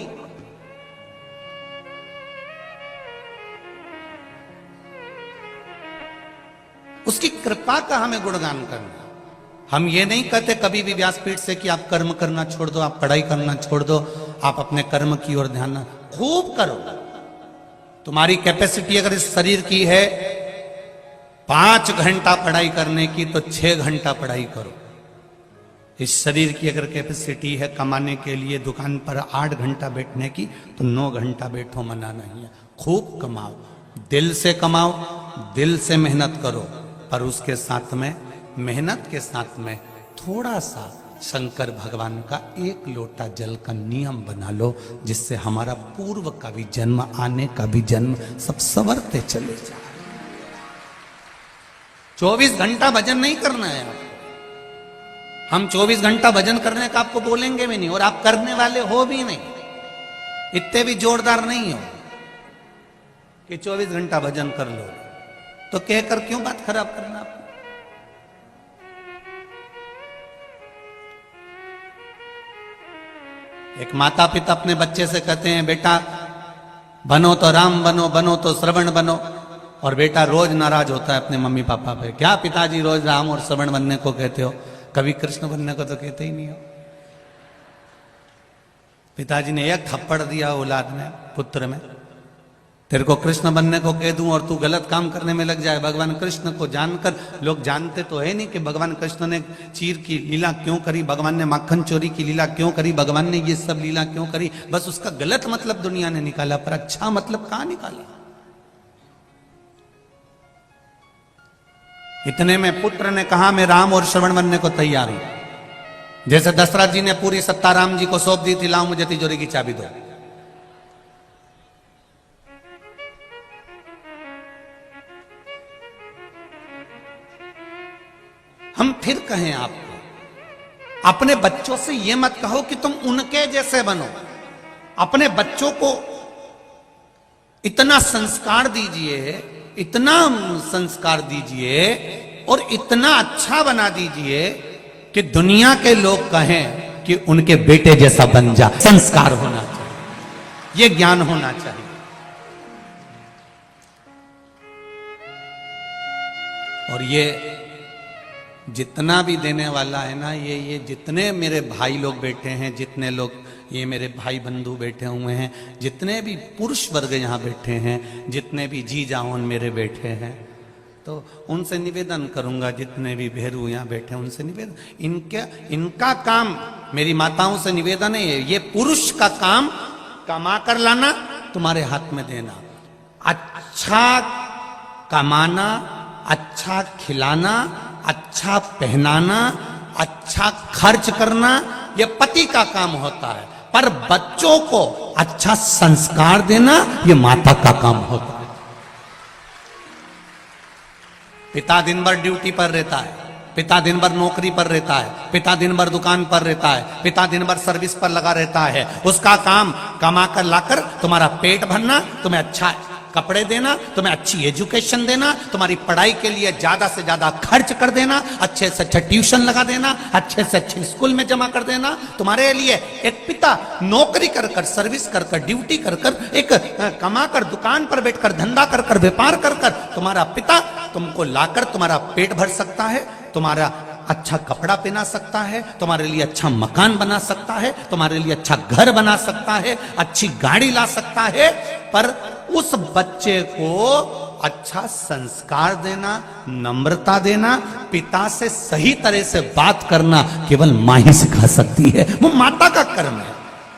A: उसकी कृपा का हमें गुणगान करना। हम ये नहीं कहते कभी भी व्यासपीठ से कि आप कर्म करना छोड़ दो, आप पढ़ाई करना छोड़ दो, आप अपने कर्म की ओर ध्यान खूब करो। तुम्हारी कैपेसिटी अगर इस शरीर की है 5 घंटा पढ़ाई करने की, तो 6 घंटा पढ़ाई करो। इस शरीर की अगर कैपेसिटी है कमाने के लिए दुकान पर 8 घंटा बैठने की, तो 9 घंटा बैठो, मना नहीं है। खूब कमाओ, दिल से कमाओ, दिल से मेहनत करो, पर उसके साथ में, मेहनत के साथ में थोड़ा सा शंकर भगवान का 1 लोटा जल का नियम बना लो, जिससे हमारा पूर्व का भी जन्म, आने का भी जन्म सब संवरते चले जाए। 24 घंटा भजन नहीं करना है आपको। हम 24 घंटा भजन करने का आपको बोलेंगे भी नहीं, और आप करने वाले हो भी नहीं। इतने भी जोरदार नहीं हो कि 24 घंटा भजन कर लो, तो कहकर क्यों बात खराब करना आपको? एक माता पिता अपने बच्चे से कहते हैं, बेटा बनो तो राम बनो, बनो तो श्रवण बनो, और बेटा रोज नाराज होता है अपने मम्मी पापा पे। क्या पिताजी रोज राम और श्रवण बनने को कहते हो, कभी कृष्ण बनने को तो कहते ही नहीं हो। पिताजी ने एक थप्पड़ दिया औलाद में, पुत्र में, तेरे को कृष्ण बनने को कह दूं और तू गलत काम करने में लग जाए। भगवान कृष्ण को जानकर, लोग जानते तो है नहीं कि भगवान कृष्ण ने चीर की लीला क्यों करी, भगवान ने माखन चोरी की लीला क्यों करी, भगवान ने ये सब लीला क्यों करी। बस उसका गलत मतलब दुनिया ने निकाला, पर अच्छा मतलब कहां निकाला। इतने में पुत्र ने कहा, मैं राम और श्रवण बनने को तैयार हूं। जैसे दशरथ जी ने पूरी सत्ता राम जी को सौंप दी थी, लाओ मुझे तिजोरी की चाबी दो। हम फिर कहें आपको, अपने बच्चों से यह मत कहो कि तुम उनके जैसे बनो। अपने बच्चों को इतना संस्कार दीजिए, इतना संस्कार दीजिए और इतना अच्छा बना दीजिए कि दुनिया के लोग कहें कि उनके बेटे जैसा बन जा। संस्कार होना चाहिए, ये ज्ञान होना चाहिए। और ये जितना भी देने वाला है ना, ये जितने मेरे भाई लोग बैठे हैं, जितने लोग ये मेरे भाई बंधु बैठे हुए हैं, जितने भी पुरुष वर्ग यहाँ बैठे हैं, जितने भी जी जाओन मेरे बैठे हैं, तो उनसे निवेदन करूंगा, जितने भी भेरू यहाँ बैठे हैं उनसे निवेदन, इनका काम, मेरी माताओं से निवेदन है, ये पुरुष का काम कमा कर लाना, तुम्हारे हाथ में देना। अच्छा कमाना, अच्छा खिलाना, अच्छा पहनाना, अच्छा खर्च करना, यह पति का काम होता है। पर बच्चों को अच्छा संस्कार देना यह माता का काम होता है। पिता दिन भर ड्यूटी पर रहता है, पिता दिन भर नौकरी पर रहता है, पिता दिन भर दुकान पर रहता है, पिता दिन भर सर्विस पर लगा रहता है। उसका काम कमा कर लाकर तुम्हारा पेट भरना, तुम्हें अच्छा कपड़े देना, तुम्हें अच्छी एजुकेशन देना, तुम्हारी पढ़ाई के लिए ज्यादा से ज्यादा खर्च कर देना, अच्छे से अच्छा ट्यूशन लगा देना, अच्छे से अच्छे स्कूल में जमा कर देना। तुम्हारे लिए एक पिता नौकरी कर कर, सर्विस कर कर, ड्यूटी कर कर, एक कमा कर, दुकान पर बैठकर, धंधा कर कर, व्यापार कर कर, तुम्हारा पिता तुमको लाकर तुम्हारा पेट भर सकता है, तुम्हारा अच्छा कपड़ा पहना सकता है, तुम्हारे लिए अच्छा मकान बना सकता है, तुम्हारे लिए अच्छा घर बना सकता है, अच्छी गाड़ी ला सकता है। पर उस बच्चे को अच्छा संस्कार देना, नम्रता देना, पिता से सही तरह से बात करना केवल मां ही सिखा सकती है। वो माता का कर्म है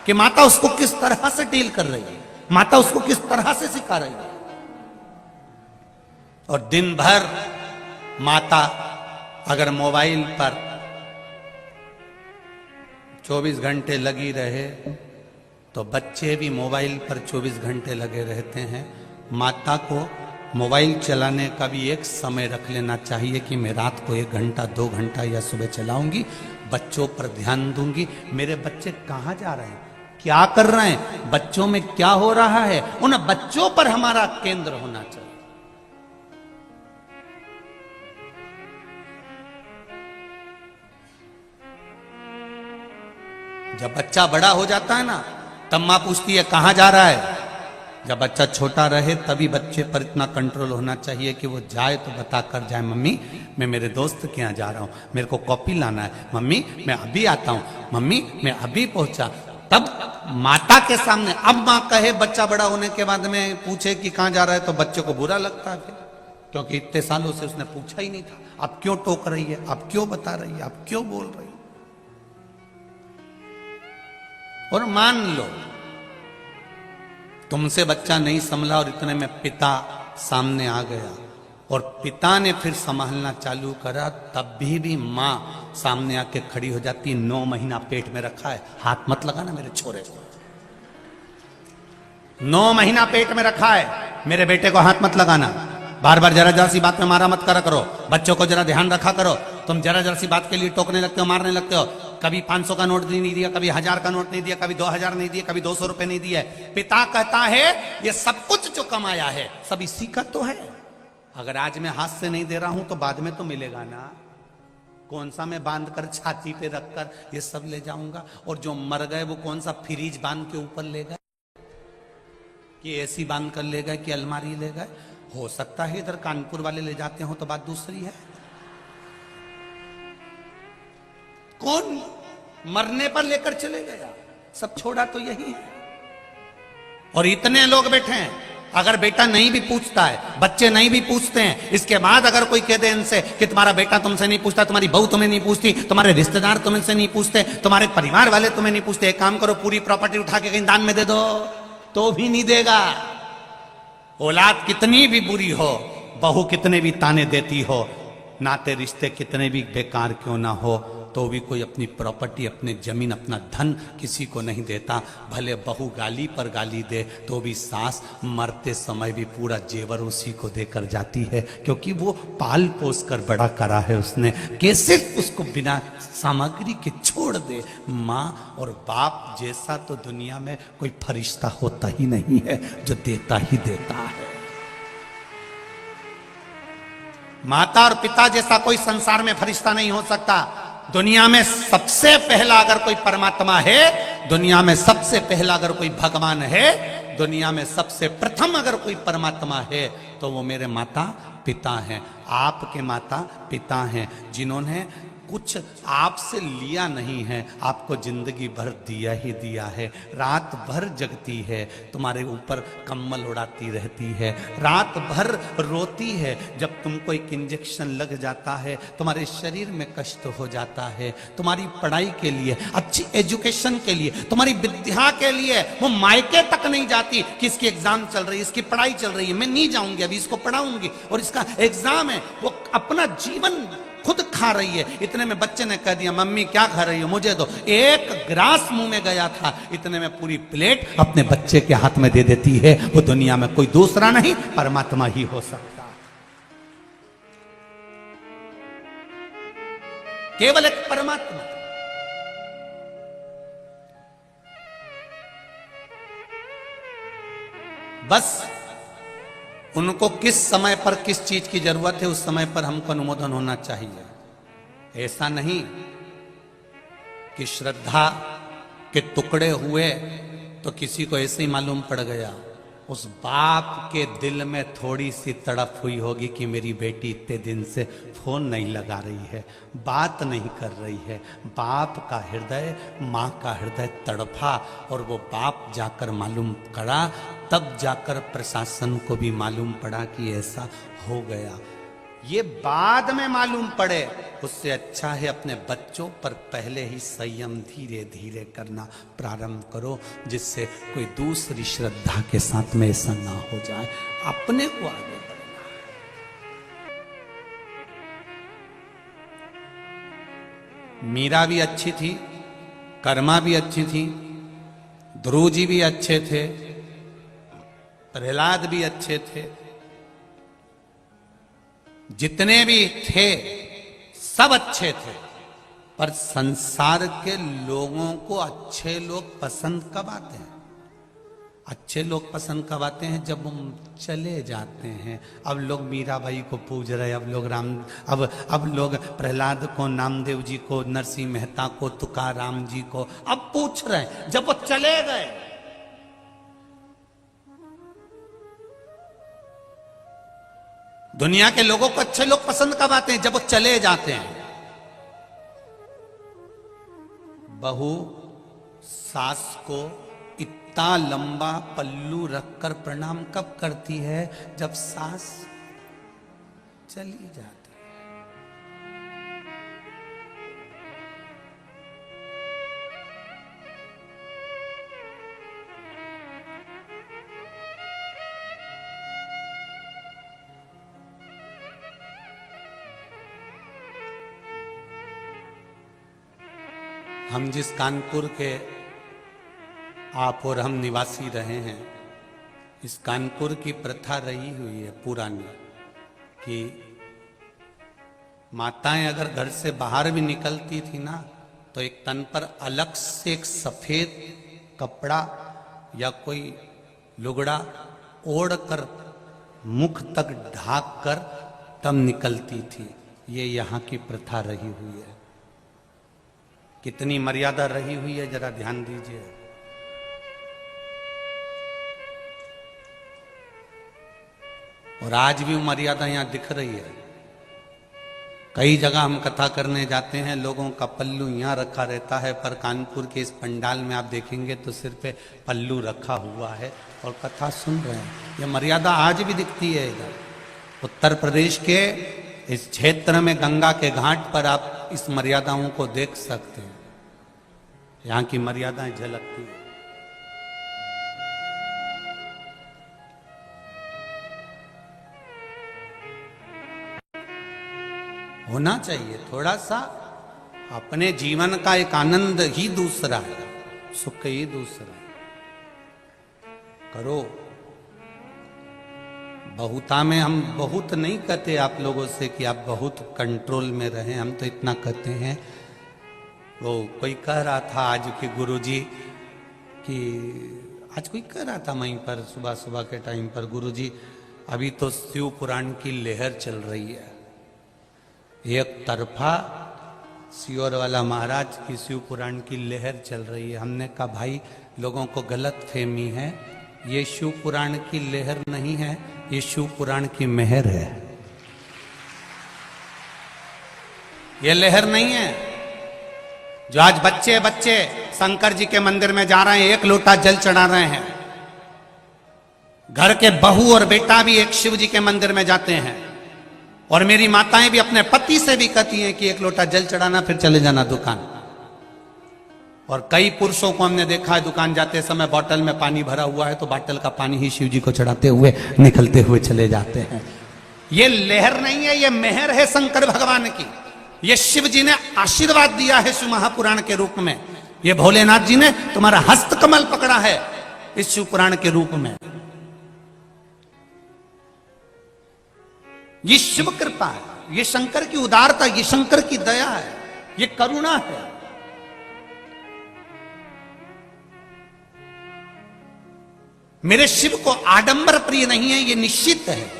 A: कि माता उसको किस तरह से डील कर रही है, माता उसको किस तरह से सिखा रही है। और दिन भर माता अगर मोबाइल पर 24 घंटे लगी रहे तो बच्चे भी मोबाइल पर 24 घंटे लगे रहते हैं। माता को मोबाइल चलाने का भी एक समय रख लेना चाहिए कि मैं रात को 1 घंटा 2 घंटा या सुबह चलाऊंगी, बच्चों पर ध्यान दूंगी। मेरे बच्चे कहाँ जा रहे हैं, क्या कर रहे हैं, बच्चों में क्या हो रहा है, उन बच्चों पर हमारा केंद्र होना चाहिए। जब बच्चा बड़ा हो जाता है ना, तब मां पूछती है कहां जा रहा है। जब बच्चा छोटा रहे तभी बच्चे पर इतना कंट्रोल होना चाहिए कि वो जाए तो बता कर जाए, मम्मी मैं मेरे दोस्त के यहाँ जा रहा हूँ, मेरे को कॉपी लाना है, मम्मी मैं अभी आता हूँ, मम्मी मैं अभी पहुंचा। तब माता के सामने, अब मां कहे बच्चा बड़ा होने के बाद में पूछे कि कहां जा रहा है तो बच्चे को बुरा लगता है, क्योंकि इतने सालों से उसने पूछा ही नहीं था। अब क्यों टोक रही है, अब क्यों बता रही है, अब क्यों बोल रही है। और मान लो तुमसे बच्चा नहीं संभला और इतने में पिता सामने आ गया और पिता ने फिर संभालना चालू करा, तब भी मां सामने आके खड़ी हो जाती। 9 महीना पेट में रखा है, हाथ मत लगाना मेरे छोरे को। 9 महीना पेट में रखा है, मेरे बेटे को हाथ मत लगाना। बार बार जरा जरा सी बात में मारा मत करा करो, बच्चों को जरा ध्यान रखा करो। तुम जरा जरा सी बात के लिए टोकने लगते हो, मारने लगते हो। कभी 500 का नोट नहीं दिया, कभी 1000 का नोट नहीं दिया, कभी 2000 नहीं दिया, कभी 200 रुपए नहीं दिए। पिता कहता है ये सब कुछ जो कमाया है सब इसी का तो है। अगर आज मैं हाथ से नहीं दे रहा हूं तो बाद में तो मिलेगा ना। कौन सा मैं बांध कर छाती पे रखकर ये सब ले जाऊंगा, और जो मर गए वो कौन सा फ्रिज बांध के ऊपर ले गए, कि एसी बांध कर ले गए, कि अलमारी ले गए। हो सकता है इधर कानपुर वाले ले जाते हो तो बात दूसरी है। कौन मरने पर लेकर चले गया, सब छोड़ा तो यही है। और इतने लोग बैठे हैं, अगर बेटा नहीं भी पूछता है, बच्चे नहीं भी पूछते हैं, इसके बाद अगर कोई कह दे इनसे कि तुम्हारा बेटा तुमसे नहीं पूछता, तुम्हारी बहू तुम्हें नहीं पूछती, तुम्हारे रिश्तेदार तुमसे नहीं पूछते, तुम्हारे परिवार वाले तुम्हें नहीं पूछते, एक काम करो पूरी प्रॉपर्टी उठा के कहीं दान में दे दो, तो भी नहीं देगा। औलाद कितनी भी बुरी हो, बहू कितने भी ताने देती हो, नाते रिश्ते कितने भी बेकार क्यों ना हो, तो भी कोई अपनी प्रॉपर्टी, अपनी जमीन, अपना धन किसी को नहीं देता। भले बहू गाली पर गाली दे तो भी सास मरते समय भी पूरा जेवर उसी को देकर जाती है, क्योंकि वो पाल पोस कर बड़ा करा है उसने। कैसे उसको बिना सामग्री के छोड़ दे। माँ और बाप जैसा तो दुनिया में कोई फरिश्ता होता ही नहीं है, जो देता ही देता है। माता और पिता जैसा कोई संसार में फरिश्ता नहीं हो सकता। दुनिया में सबसे पहला अगर कोई परमात्मा है, दुनिया में सबसे पहला अगर कोई भगवान है, दुनिया में सबसे प्रथम अगर कोई परमात्मा है तो वो मेरे माता पिता हैं। आपके माता पिता हैं, जिन्होंने कुछ आपसे लिया नहीं है, आपको जिंदगी भर दिया ही दिया है। रात भर जगती है, तुम्हारे ऊपर कम्बल उड़ाती रहती है, रात भर रोती है। जब तुमको एक इंजेक्शन लग जाता है, तुम्हारे शरीर में कष्ट हो जाता है, तुम्हारी पढ़ाई के लिए, अच्छी एजुकेशन के लिए, तुम्हारी विद्या के लिए वो मायके तक नहीं जाती कि इसकी एग्जाम चल रही है, इसकी पढ़ाई चल रही है, मैं नहीं जाऊंगी, अभी इसको पढ़ाऊंगी और इसका एग्जाम है। वो अपना जीवन खुद खा रही है। इतने में बच्चे ने कह दिया, मम्मी क्या खा रही हो, मुझे दो। एक ग्रास मुंह में गया था, इतने में पूरी प्लेट अपने बच्चे के हाथ में दे देती है। वो दुनिया में कोई दूसरा नहीं, परमात्मा ही हो सकता, केवल एक परमात्मा। बस उनको किस समय पर किस चीज की जरूरत है, उस समय पर हमको अनुमोदन होना चाहिए। ऐसा नहीं कि श्रद्धा के टुकड़े हुए तो किसी को ऐसे ही मालूम पड़ गया। उस बाप के दिल में थोड़ी सी तड़प हुई होगी कि मेरी बेटी इतने दिन से फोन नहीं लगा रही है, बात नहीं कर रही है। बाप का हृदय, माँ का हृदय तड़पा और वो बाप जाकर मालूम करा, तब जाकर प्रशासन को भी मालूम पड़ा कि ऐसा हो गया। ये बाद में मालूम पड़े, उससे अच्छा है अपने बच्चों पर पहले ही संयम धीरे धीरे करना प्रारंभ करो, जिससे कोई दूसरी श्रद्धा के साथ में ऐसा ना हो जाए। अपने को आगे बढ़ना है। मीरा भी अच्छी थी, कर्मा भी अच्छी थी, ध्रुव जी भी अच्छे थे, प्रहलाद भी अच्छे थे, जितने भी थे सब अच्छे थे। पर संसार के लोगों को अच्छे लोग पसंद कब आते हैं? अच्छे लोग पसंद कब आते हैं? जब हम चले जाते हैं। अब लोग मीराबाई को पूज रहे, अब लोग प्रहलाद को, नामदेव जी को, नरसिंह मेहता को, तुकाराम जी को अब पूछ रहे हैं, जब वो चले गए। दुनिया के लोगों को अच्छे लोग पसंद कब आते हैं? जब वो चले जाते हैं। बहू सास को इतना लंबा पल्लू रखकर प्रणाम कब करती है? जब सास चली जाती है। हम जिस कानपुर के आप और हम निवासी रहे हैं, इस कानपुर की प्रथा रही हुई है पुरानी कि माताएं अगर घर से बाहर भी निकलती थी ना, तो एक तन पर अलग से एक सफेद कपड़ा या कोई लुगड़ा ओढ़ कर मुख तक ढाक कर तब निकलती थी। ये यहाँ की प्रथा रही हुई है। कितनी मर्यादा रही हुई है, जरा ध्यान दीजिए। और आज भी मर्यादा यहां दिख रही है। कई जगह हम कथा करने जाते हैं, लोगों का पल्लू यहां रखा रहता है, पर कानपुर के इस पंडाल में आप देखेंगे तो सिर पे पल्लू रखा हुआ है और कथा सुन रहे हैं। ये मर्यादा आज भी दिखती है। इधर उत्तर प्रदेश के इस क्षेत्र में गंगा के घाट पर आप इस मर्यादाओं को देख सकते हैं। यहां की मर्यादाएं झलकती हैं। होना चाहिए थोड़ा सा। अपने जीवन का एक आनंद ही दूसरा है, सुख ही दूसरा है। करो। बहुता में हम बहुत नहीं कहते आप लोगों से कि आप बहुत कंट्रोल में रहें, हम तो इतना कहते हैं। वो कोई कह रहा था आज के गुरुजी कि आज कोई कह रहा था वहीं पर सुबह सुबह के टाइम पर, गुरुजी अभी तो शिव पुराण की लहर चल रही है, एक तरफा सियोर वाला महाराज की शिव पुराण की लहर चल रही है। हमने कहा भाई लोगों को गलत फहमी है, ये शिव पुराण की लहर नहीं है, ये शिव पुराण की मेहर है। ये लहर नहीं है। जो आज बच्चे बच्चे शंकर जी के मंदिर में जा रहे हैं, एक लोटा जल चढ़ा रहे हैं, घर के बहू और बेटा भी एक शिव जी के मंदिर में जाते हैं, और मेरी माताएं भी अपने पति से भी कहती हैं कि एक लोटा जल चढ़ाना फिर चले जाना दुकान। और कई पुरुषों को हमने देखा है दुकान जाते समय बोतल में पानी भरा हुआ है तो बोतल का पानी ही शिव जी को चढ़ाते हुए निकलते हुए चले जाते हैं। ये लहर नहीं है, ये मेहर है शंकर भगवान की। ये शिव जी ने आशीर्वाद दिया है शिव महापुराण के रूप में। ये भोलेनाथ जी ने तुम्हारा हस्त कमल पकड़ा है इस शिव पुराण के रूप में। ये शिव कृपा है, ये शंकर की उदारता, ये शंकर की दया है, ये करुणा है। मेरे शिव को आडंबर प्रिय नहीं है, ये निश्चित है।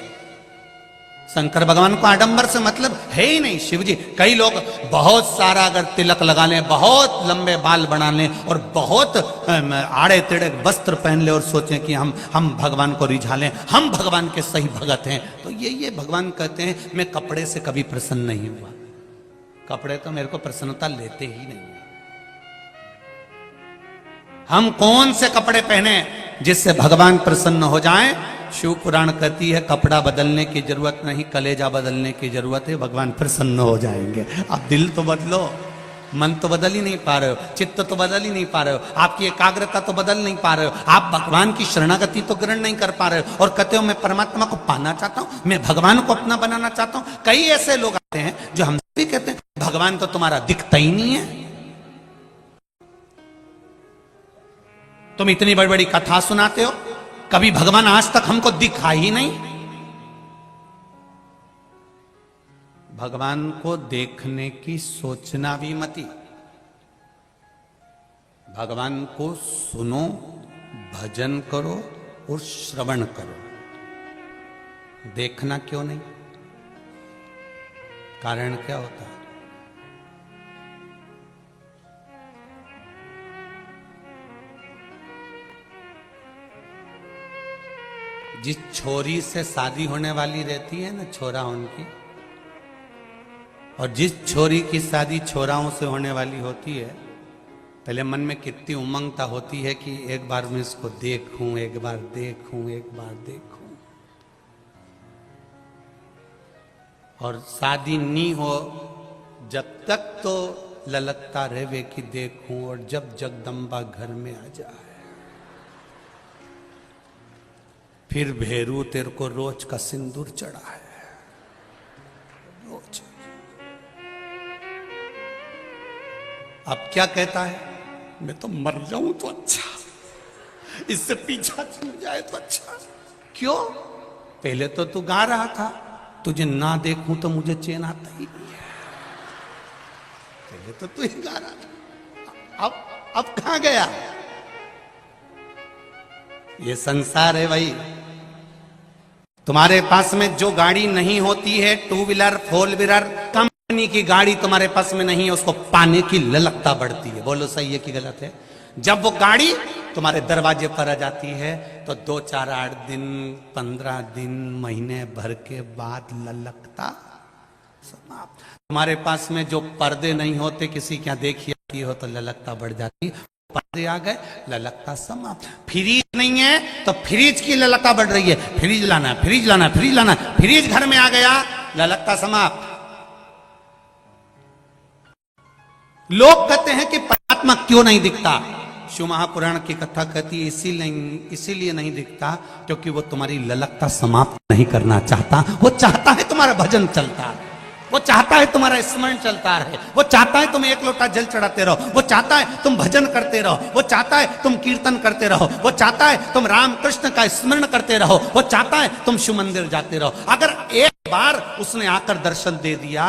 A: शंकर भगवान को आडंबर से मतलब है ही नहीं। शिव जी, कई लोग बहुत सारा अगर तिलक लगा लें, बहुत लंबे बाल बना लें और बहुत आड़े टेढ़े वस्त्र पहन ले और सोचें कि हम भगवान को रिझा लें, हम भगवान के सही भगत हैं, तो ये भगवान कहते हैं मैं कपड़े से कभी प्रसन्न नहीं हुआ। कपड़े तो मेरे को प्रसन्नता लेते ही नहीं है। हम कौन से कपड़े पहने जिससे भगवान प्रसन्न हो जाएं? शिव पुराण कहती है कपड़ा बदलने की जरूरत नहीं, कलेजा बदलने की जरूरत है, भगवान प्रसन्न हो जाएंगे। अब दिल तो बदलो, मन तो बदल ही नहीं पा रहे हो, चित्त तो बदल ही नहीं पा रहे हो, आपकी एकाग्रता तो बदल नहीं पा रहे हो, आप भगवान की शरणागति तो ग्रहण नहीं कर पा रहे हो, और कहते हो मैं परमात्मा को पाना चाहता हूं, मैं भगवान को अपना बनाना चाहता हूं। कई ऐसे लोग आते हैं जो हमसे भी कहते हैं भगवान तो तुम्हारा दिखता ही नहीं है, तुम इतनी बड़ी बड़ी कथा सुनाते हो, कभी भगवान आज तक हमको दिखा ही नहीं। भगवान को देखने की सोचना भी मती। भगवान को सुनो, भजन करो और श्रवण करो। देखना क्यों नहीं? कारण क्या होता है? जिस छोरी से शादी होने वाली रहती है ना, छोरा उनकी, और जिस छोरी की शादी छोराओं से होने वाली होती है, पहले मन में कितनी उमंगता होती है कि एक बार मैं इसको देखूं, एक बार देखूं, एक बार देखूं। और शादी नहीं हो जब तक तो ललकता रहे कि देखूं, और जब जगदम्बा घर में आ जाए फिर भेरू तेरे को रोज का सिंदूर चढ़ा है, रोज। अब क्या कहता है? मैं तो मर जाऊं तो अच्छा, इससे पीछा छूट जाए तो अच्छा। क्यों? पहले तो तू गा रहा था, तुझे ना देखूं तो मुझे चैन आता ही नहीं है। पहले तो तू ही गा रहा था, अब कहां गया? ये संसार है भाई। तुम्हारे पास में जो गाड़ी नहीं होती है, two wheeler, four wheeler, company की गाड़ी तुम्हारे पास में नहीं है, उसको पाने की ललकता बढ़ती है। बोलो सही है कि गलत है? जब वो गाड़ी तुम्हारे दरवाजे पर आ जाती है तो 2, 4, 8 दिन, 15 दिन, महीने भर के बाद ललकता समाप्त। तुम्हारे पास में जो पर्दे नहीं होते, किसी क्या देखी आती हो तो ललकता बढ़ जाती, पर्दे आ गए, ललकता समाप्त। फ्रिज नहीं है तो फ्रिज की ललकता बढ़ रही है, फ्रिज लाना, फ्रिज लाना, फ्रिज लाना, फ्रिज घर में आ गया, ललकता समाप्त। लोग कहते हैं कि परमात्मा क्यों नहीं दिखता? शिव महापुराण की कथा कहती है इसीलिए नहीं दिखता क्योंकि वो तुम्हारी ललकता समाप्त नहीं करना चाहता। वो चाहता है तुम्हारा भजन चलता है, वो चाहता है तुम्हारा स्मरण चलता रहे, वो चाहता है तुम एक लोटा जल चढ़ाते रहो, वो चाहता है तुम भजन करते रहो, वो चाहता है तुम कीर्तन करते रहो, वो चाहता है तुम राम कृष्ण का स्मरण करते रहो, वो चाहता है तुम शिव मंदिर जाते रहो। अगर एक बार उसने आकर दर्शन दे दिया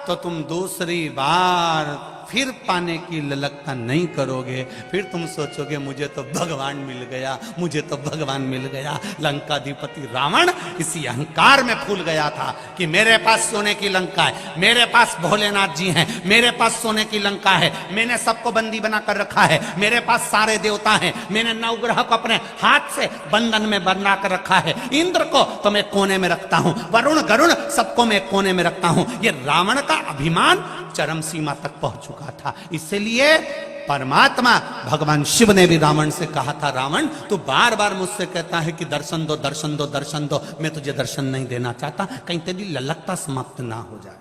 A: तो तुम दूसरी बार फिर पाने की ललकता नहीं करोगे, फिर तुम सोचोगे मुझे तो भगवान मिल गया, मुझे तो भगवान मिल गया। लंकाधिपति रावण इसी अहंकार में फूल गया था कि मेरे पास सोने की लंका है, मेरे पास भोलेनाथ जी हैं, मेरे पास सोने की लंका है, मैंने सबको बंदी बना कर रखा है, मेरे पास सारे देवता हैं, मैंने नवग्रह को अपने हाथ से बंधन में बना कर रखा है, इंद्र को तो मैं कोने में रखता हूं, वरुण गरुण सबको मैं कोने में रखता हूं। ये रावण का अभिमान चरम सीमा तक पहुंच चुका था। इसलिए परमात्मा भगवान शिव ने भी रावण से कहा था, रावण तू बार बार मुझसे कहता है कि दर्शन दो दर्शन दो दर्शन दो, मैं तुझे दर्शन नहीं देना चाहता, कहीं तेरी ललकता समाप्त ना हो जाए,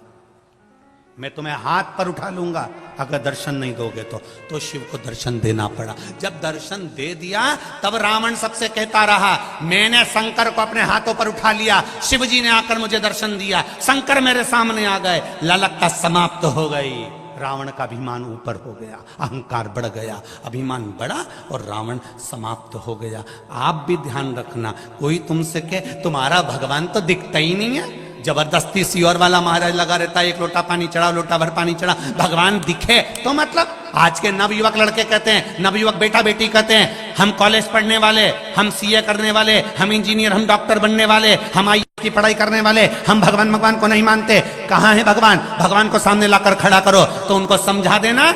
A: मैं तुम्हें हाथ पर उठा लूंगा अगर दर्शन नहीं दोगे तो शिव को दर्शन देना पड़ा। जब दर्शन दे दिया तब रावण सबसे कहता रहा, मैंने शंकर को अपने हाथों पर उठा लिया, शिव जी ने आकर मुझे दर्शन दिया, शंकर मेरे सामने आ गए, ललकता समाप्त हो गई। रावण का अभिमान ऊपर हो गया, अहंकार बढ़ गया, अभिमान बढ़ा और रावण समाप्त हो गया। आप भी ध्यान रखना, कोई तुमसे कहे तुम्हारा भगवान तो दिखता ही नहीं है, जबरदस्ती सियोर वाला महाराज लगा रहता है, एक लोटा पानी चढ़ा, लोटा भर पानी चढ़ा, भगवान दिखे तो मतलब आज के नवयुवक लड़के कहते हैं, नवयुवक बेटा बेटी कहते हैं, हम कॉलेज पढ़ने वाले, हम सीए करने वाले, हम इंजीनियर, हम डॉक्टर बनने वाले, हम आई की पढ़ाई करने वाले, हम भगवान को नहीं मानते। कहां है भगवान? भगवान को सामने लाकर खड़ा करो तो उनको समझा देना,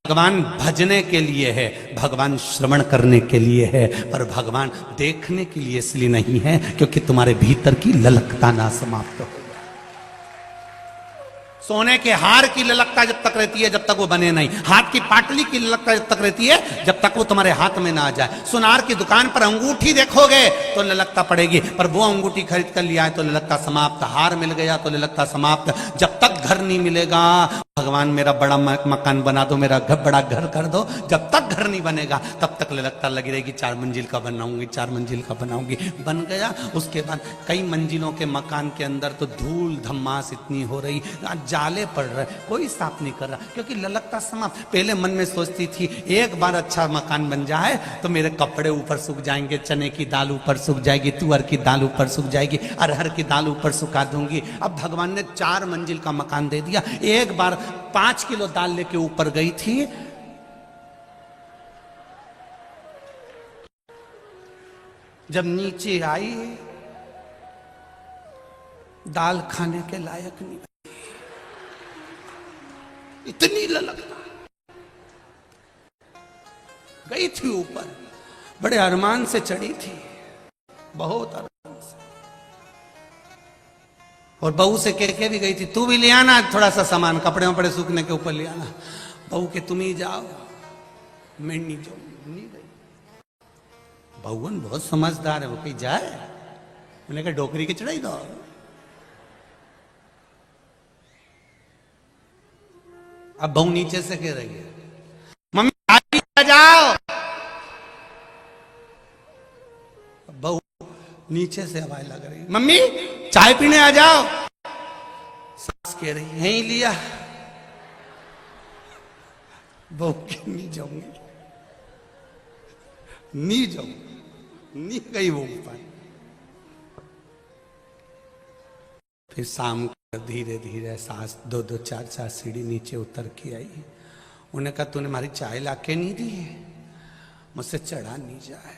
A: भगवान भजने के लिए है, भगवान श्रवण करने के लिए है, पर भगवान देखने के लिए इसलिए नहीं है क्योंकि तुम्हारे भीतर की ललकता ना समाप्त हो। सोने के हार की ललकता जब तक रहती है जब तक वो बने नहीं, हाथ की पाटली की ललकता जब तक रहती है जब तक वो तुम्हारे हाथ में ना आ जाए। सुनार की दुकान पर अंगूठी देखोगे तो ललकता पड़ेगी, पर वो अंगूठी खरीद कर लिया है तो ललकता समाप्त, हार मिल गया तो ललकता समाप्त। जब तक घर नहीं मिलेगा, भगवान मेरा बड़ा मकान बना दो, मेरा बड़ा घर कर दो, जब तक घर नहीं बनेगा तब तक ललकता लगी रहेगी, 4 मंजिल का बनाऊंगी, 4 मंजिल का बनाऊंगी। बन गया, उसके बाद कई मंजिलों के मकान के अंदर तो धूल धम्मास इतनी हो रही, जाले पड़ रहे, कोई साफ नहीं कर रहा क्योंकि ललकता समाप्त। पहले मन में सोचती थी एक बार अच्छा मकान बन जाए तो मेरे कपड़े ऊपर सूख जाएंगे, चने की दाल ऊपर सूख जाएगी, तुअर की दाल ऊपर सूख जाएगी, अरहर की दाल ऊपर सुखा दूंगी। अब भगवान ने 4 मंजिल का मकान दे दिया। एक बार 5 किलो दाल लेके ऊपर गई थी, जब नीचे आई दाल खाने के लायक नहीं, इतनी ललकता। गई थी ऊपर, बड़े अरमान से चढ़ी थी, बहुत अरमान से, और बहू से कह के भी गई थी तू भी ले आना थोड़ा सा सामान, कपड़े वपड़े सूखने के ऊपर ले आना। बहू के तुम ही जाओ, मैं नहीं जाऊंगी, नहीं गई। बहुवन बहुत समझदार है, वो कहीं जाए, उन्हें कहा डोकरी की चढ़ाई दो। अब बहू नीचे से कह रही है मम्मी आ जाओ, बहू नीचे से आवाज लग रही मम्मी चाय पीने आ जाओ। सास कह रही यहीं लिया, बहू नहीं जाऊंगी, नहीं जाऊंगी, नहीं गई वो ऊपर। फिर शाम धीरे धीरे सास 2-2 4-4 सीढ़ी नीचे उतर के आई। उन्हें कहा तूने हमारी चाय लाके नहीं दी, मुझसे चढ़ा नहीं जाए।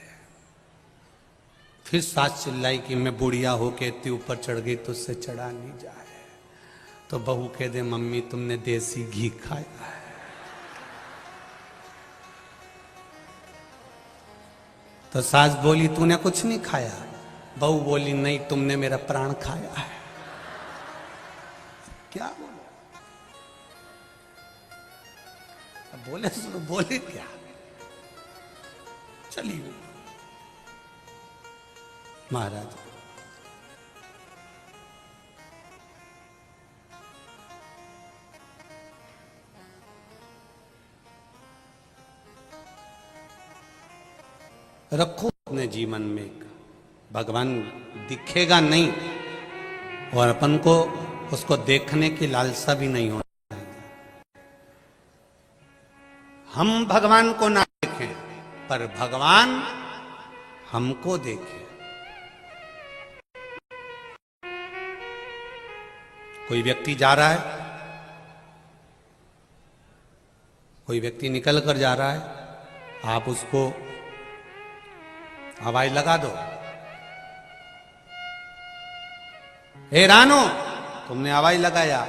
A: फिर सास चिल्लाई कि मैं बुढ़िया होके इतनी ऊपर चढ़ गई तो उससे चढ़ा नहीं जाए। तो बहू कह दे मम्मी तुमने देसी घी खाया है। तो सास बोली तूने कुछ नहीं खाया। बहू बोली नहीं तुमने मेरा प्राण खाया है। क्या बोले? बोले सुनो, बोले क्या? चलिए महाराज रखो अपने जीवन में, भगवान दिखेगा नहीं और अपन को उसको देखने की लालसा भी नहीं होनी चाहिए। हम भगवान को ना देखें पर भगवान हमको देखे। कोई व्यक्ति जा रहा है, कोई व्यक्ति निकल कर जा रहा है, आप उसको आवाज लगा दो, हे रानो, तुमने आवाज लगाया,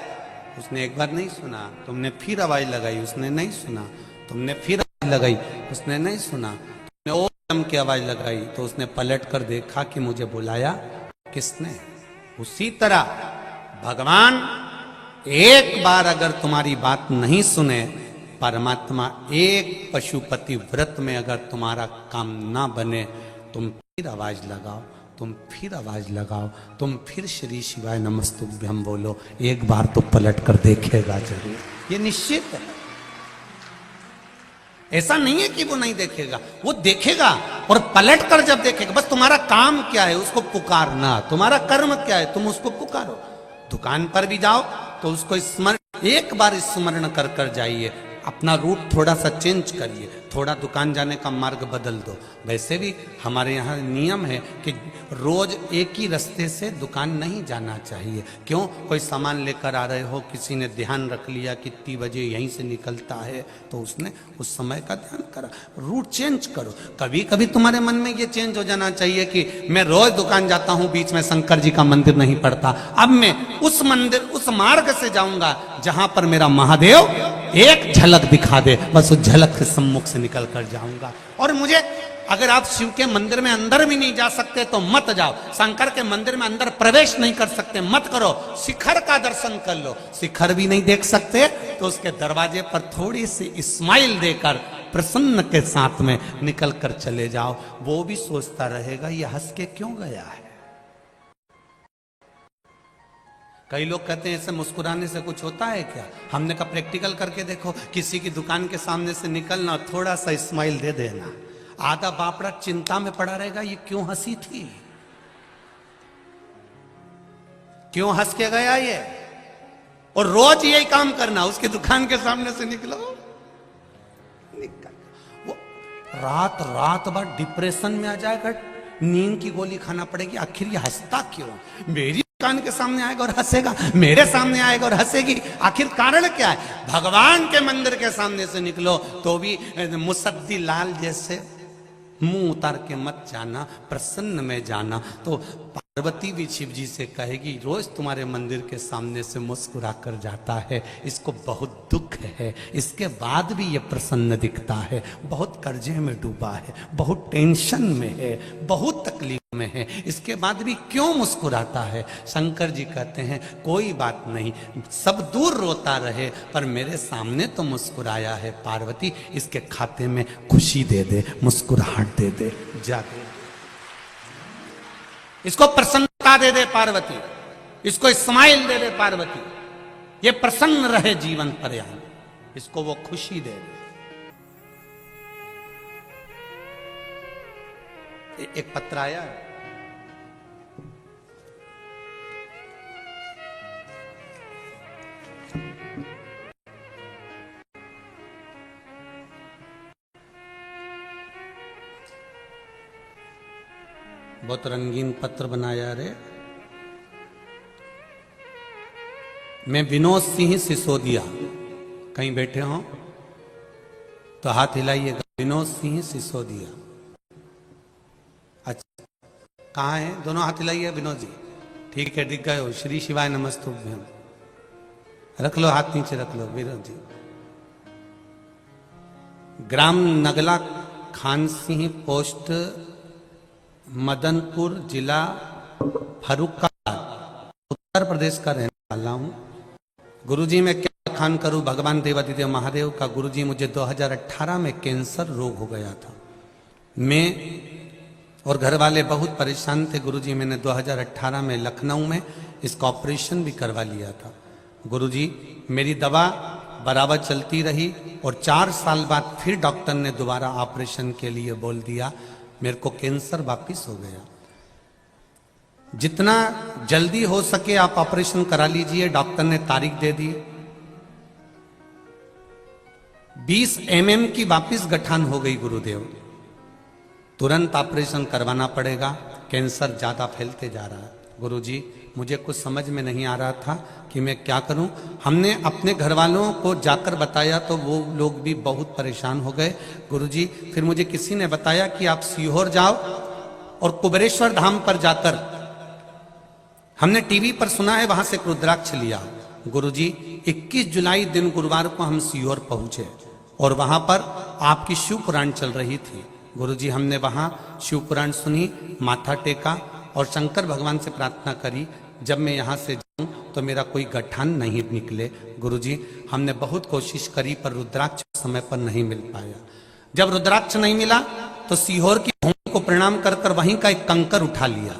A: उसने एक बार नहीं सुना, तुमने फिर आवाज लगाई, उसने नहीं सुना, तुमने फिर आवाज लगाई, उसने नहीं सुना, तुमने और दम की आवाज लगाई तो उसने पलट कर देखा कि मुझे बुलाया किसने। उसी तरह भगवान एक बार अगर तुम्हारी बात नहीं सुने, परमात्मा एक पशुपति व्रत में अगर तुम्हारा काम ना बने, तुम फिर आवाज लगाओ, तुम फिर आवाज लगाओ, तुम फिर श्री शिवाय नमस्तुभ्यम बोलो, एक बार तो पलट कर देखेगा जरूर, ये निश्चित है। ऐसा नहीं है कि वो नहीं देखेगा, वो देखेगा और पलट कर जब देखेगा। बस तुम्हारा काम क्या है, उसको पुकारना, तुम्हारा कर्म क्या है, तुम उसको पुकारो। दुकान पर भी जाओ तो उसको स्मरण, एक बार स्मरण कर कर जाइए, अपना रूट थोड़ा सा चेंज करिए, थोड़ा दुकान जाने का मार्ग बदल दो। वैसे भी हमारे यहाँ नियम है कि रोज एक ही रास्ते से दुकान नहीं जाना चाहिए। क्यों? कोई सामान लेकर आ रहे हो, किसी ने ध्यान रख लिया कितनी बजे यहीं से निकलता है, तो उसने उस समय का ध्यान करा, रूट चेंज करो। कभी कभी तुम्हारे मन में ये चेंज हो जाना चाहिए कि मैं रोज दुकान जाता हूँ, बीच में शंकर जी का मंदिर नहीं पड़ता, अब मैं उस मंदिर, उस मार्ग से जाऊंगा जहां पर मेरा महादेव एक झलक दिखा दे, बस उस झलक के सम्मुख से निकल कर जाऊंगा। और मुझे, अगर आप शिव के मंदिर में अंदर भी नहीं जा सकते तो मत जाओ, शंकर के मंदिर में अंदर प्रवेश नहीं कर सकते मत करो, शिखर का दर्शन कर लो। शिखर भी नहीं देख सकते तो उसके दरवाजे पर थोड़ी सी स्माइल देकर प्रसन्न के साथ में निकल कर चले जाओ, वो भी सोचता रहेगा ये हंस के क्यों गया है। कई लोग कहते हैं ऐसे मुस्कुराने से कुछ होता है क्या? हमने कहा प्रैक्टिकल करके देखो, किसी की दुकान के सामने से निकलना, थोड़ा सा स्माइल दे देना, आधा बापड़ा चिंता में पड़ा रहेगा ये क्यों हंसी थी, क्यों हंस के गया ये। और रोज यही काम करना, उसकी दुकान के सामने से निकलो, निकल वो रात रात भर डिप्रेशन में आ जाएगा, नींद की गोली खाना पड़ेगी, आखिर ये हंसता क्यों, मेरी दुकान के सामने आएगा और हंसेगा, मेरे सामने आएगा और हंसेगी, आखिर कारण क्या है। भगवान के मंदिर के सामने से निकलो तो भी मुसद्दी लाल जैसे मुंह उतार के मत जाना, प्रसन्न में जाना। तो पार्वती भी शिव जी से कहेगी रोज तुम्हारे मंदिर के सामने से मुस्कुरा कर जाता है, इसको बहुत दुख है, इसके बाद भी ये प्रसन्न दिखता है, बहुत कर्जे में डूबा है, बहुत टेंशन में है, बहुत तकलीफ में है, इसके बाद भी क्यों मुस्कुराता है। शंकर जी कहते हैं कोई बात नहीं, सब दूर रोता रहे पर मेरे सामने तो मुस्कुराया है, पार्वती इसके खाते में खुशी दे दे, मुस्कुराहट दे दे, जाके इसको प्रसन्नता दे दे पार्वती, इसको स्माइल दे दे पार्वती, ये प्रसन्न रहे जीवन पर्यंत, इसको वो खुशी दे दे। एक पत्र आया है, बहुत रंगीन पत्र बनाया रे। मैं विनोद सिंह सिसोदिया, कहीं बैठे हो तो हाथ हिलाइएगा, विनोद सिंह सिसोदिया। अच्छा कहाँ है, दोनों हाथ हिलाइए विनोद जी, ठीक है दिख गए हो, श्री शिवाय नमस्तुभ्यम, रख लो हाथ नीचे रख लो विनोद जी। ग्राम नगला खान सिंह, पोस्ट मदनपुर, जिला फर्रुखाबाद, उत्तर प्रदेश का रहने वाला हूं। गुरुजी मैं क्या खान करूं, भगवान देवादिदेव महादेव का। गुरुजी मुझे 2018 में कैंसर रोग हो गया था, मैं और घर वाले बहुत परेशान थे। गुरुजी मैंने 2018 में लखनऊ में इसका ऑपरेशन भी करवा लिया था। गुरुजी मेरी दवा बराबर चलती रही और 4 साल बाद फिर डॉक्टर ने दोबारा ऑपरेशन के लिए बोल दिया, मेरे को कैंसर वापिस हो गया। जितना जल्दी हो सके आप ऑपरेशन करा लीजिए, डॉक्टर ने तारीख दे दी। 20 mm की वापिस गठान हो गई गुरुदेव, तुरंत ऑपरेशन करवाना पड़ेगा, कैंसर ज्यादा फैलते जा रहा है। गुरुजी मुझे कुछ समझ में नहीं आ रहा था कि मैं क्या करूं। हमने अपने घर वालों को जाकर बताया तो वो लोग भी बहुत परेशान हो गए। गुरुजी फिर मुझे किसी ने बताया कि आप सीहोर जाओ और कुबेरेश्वर धाम पर जाकर, हमने टीवी पर सुना है, वहां से एक रुद्राक्ष लिया। गुरुजी 21 जुलाई दिन गुरुवार को हम सीहोर पहुंचे और वहां पर आपकी शिव पुराण चल रही थी। गुरुजी हमने वहां शिव पुराण सुनी, माथा टेका और शंकर भगवान से प्रार्थना करी जब मैं यहाँ से जाऊं तो मेरा कोई गठान नहीं निकले। गुरुजी हमने बहुत कोशिश करी पर रुद्राक्ष समय पर नहीं मिल पाया। जब रुद्राक्ष नहीं मिला तो सीहोर की भूमि को प्रणाम कर कर वहीं का एक कंकर उठा लिया।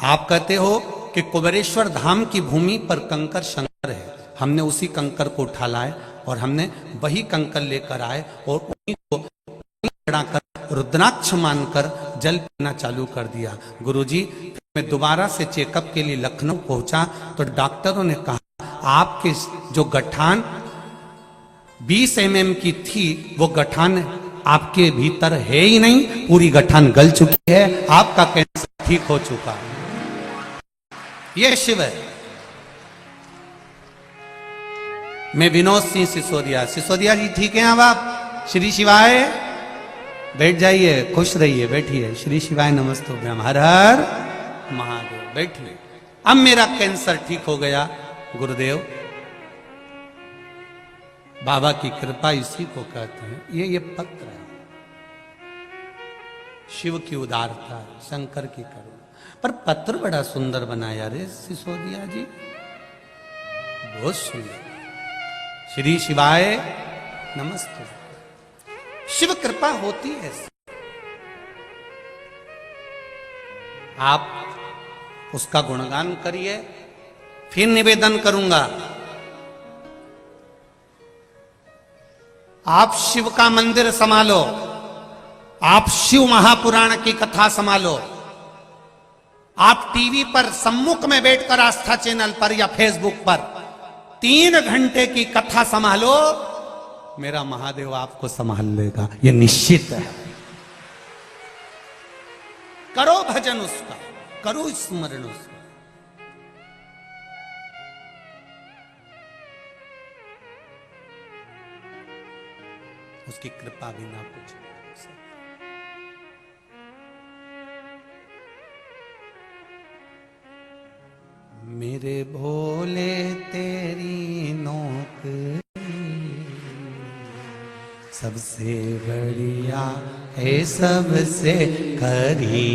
A: आप कहते हो कि कुबेरेश्वर धाम की भूमि पर कंकर शंकर है, हमने उसी कंकर को उठा लाए और हमने वही कंकर लेकर आए और उन्हीं को चढ़ाकर रुद्राक्ष मानकर जल पीना चालू कर दिया। गुरुजी मैं दोबारा से चेकअप के लिए लखनऊ पहुंचा तो डॉक्टरों ने कहा आपके जो गठान 20 mm की थी वो गठान आपके भीतर है ही नहीं, पूरी गठान गल चुकी है, आपका कैंसर ठीक हो चुका है। ये शिव है। मैं विनोद सिंह सिसोदिया। सिसोदिया जी ठीक है अब आप? श्री शिवाय। बैठ जाइए, खुश रहिए, बैठिए। श्री शिवाय नमस्तुभ्यम, हर हर महादेव। बैठिए। अब मेरा कैंसर ठीक हो गया गुरुदेव। बाबा की कृपा इसी को कहते हैं। ये पत्र है, शिव की उदारता, शंकर की करुणा। पर पत्र बड़ा सुंदर बनाया रे सिसोदिया जी, बहुत सुंदर। श्री शिवाय नमस्ते। शिव कृपा होती है। आप उसका गुणगान करिए। फिर निवेदन करूंगा, आप शिव का मंदिर संभालो, आप शिव महापुराण की कथा संभालो, आप टीवी पर सम्मुख में बैठकर आस्था चैनल पर या फेसबुक पर 3 घंटे की कथा संभालो, मेरा महादेव आपको संभाल लेगा, यह निश्चित है। करो भजन उसका, करो स्मरण उसका। उसकी कृपा बिना कुछ नहीं हो सकता। मेरे भोले तेरी नौकरी सबसे बढ़िया है सबसे खरी।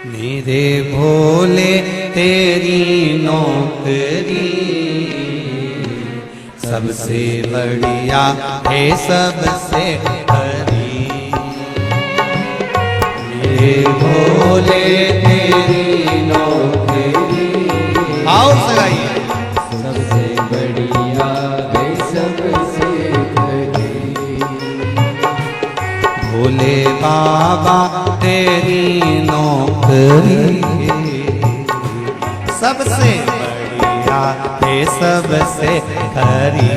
A: मेरे भोले तेरी नौकरी सबसे बढ़िया है सबसे खरी। मेरे भोले तेरी नौकरी, आओ सगाइए,
B: सबसे बढ़िया है सबसे खरी।
A: भोले बाबा तेरी नौकरी सबसे बढ़िया है सबसे खरी।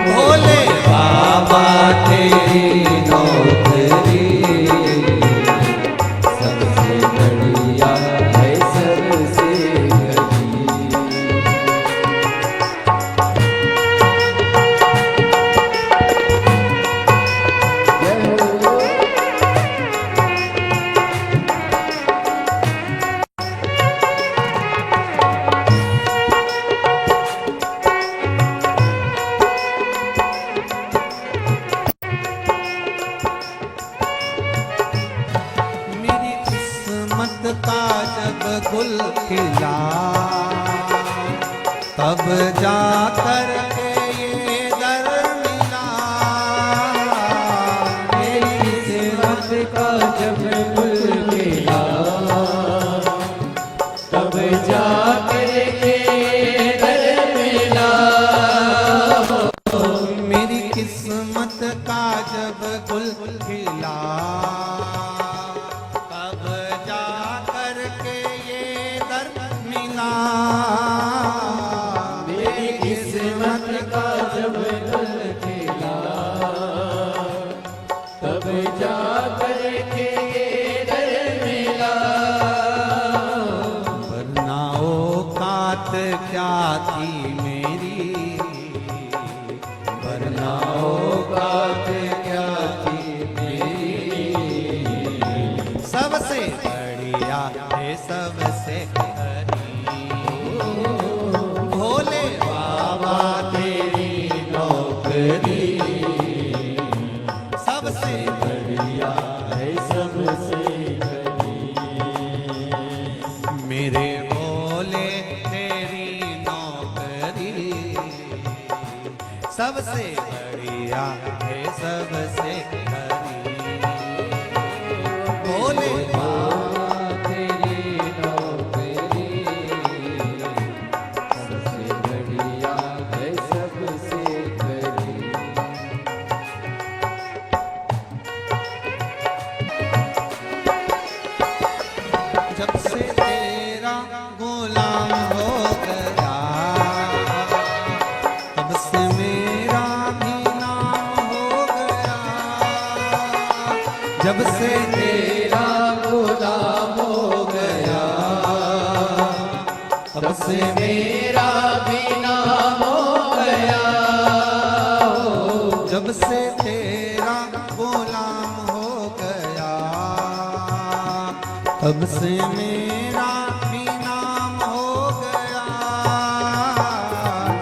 A: भोले बाबा तेरी नौकरी
B: सबसे बढ़िया है सबसे खरी।
A: मेरी किस्मत का जब गुल खिला तब जाकर के ये दर मिला। मेरी
B: किस्मत का जब गुल खिला तब जाकर के दर मिला।
A: मेरी किस्मत का जब गुल खिला तब जाकर के ये दर मिला। मेरी किस्मत बढ़िया है सबसे हरी। भोले बाबा तेरी नौकरी सबसे
B: बढ़िया है सबसे हरी।
A: मेरे भोले तेरी नौकरी सबसे बढ़िया है सबसे हरी। भोले
B: बाबा तेरी नौकरी सबसे बढ़िया है सबसे हरी।
A: जब से तेरा गुलाम हो गया तब से मेरा भी नाम हो गया। जब से
B: तेरा गुलाम हो गया
A: तब से
B: मेरा भी नाम हो गया।
A: जब से तेरा गुलाम हो गया तब से मेरा भी नाम हो गया।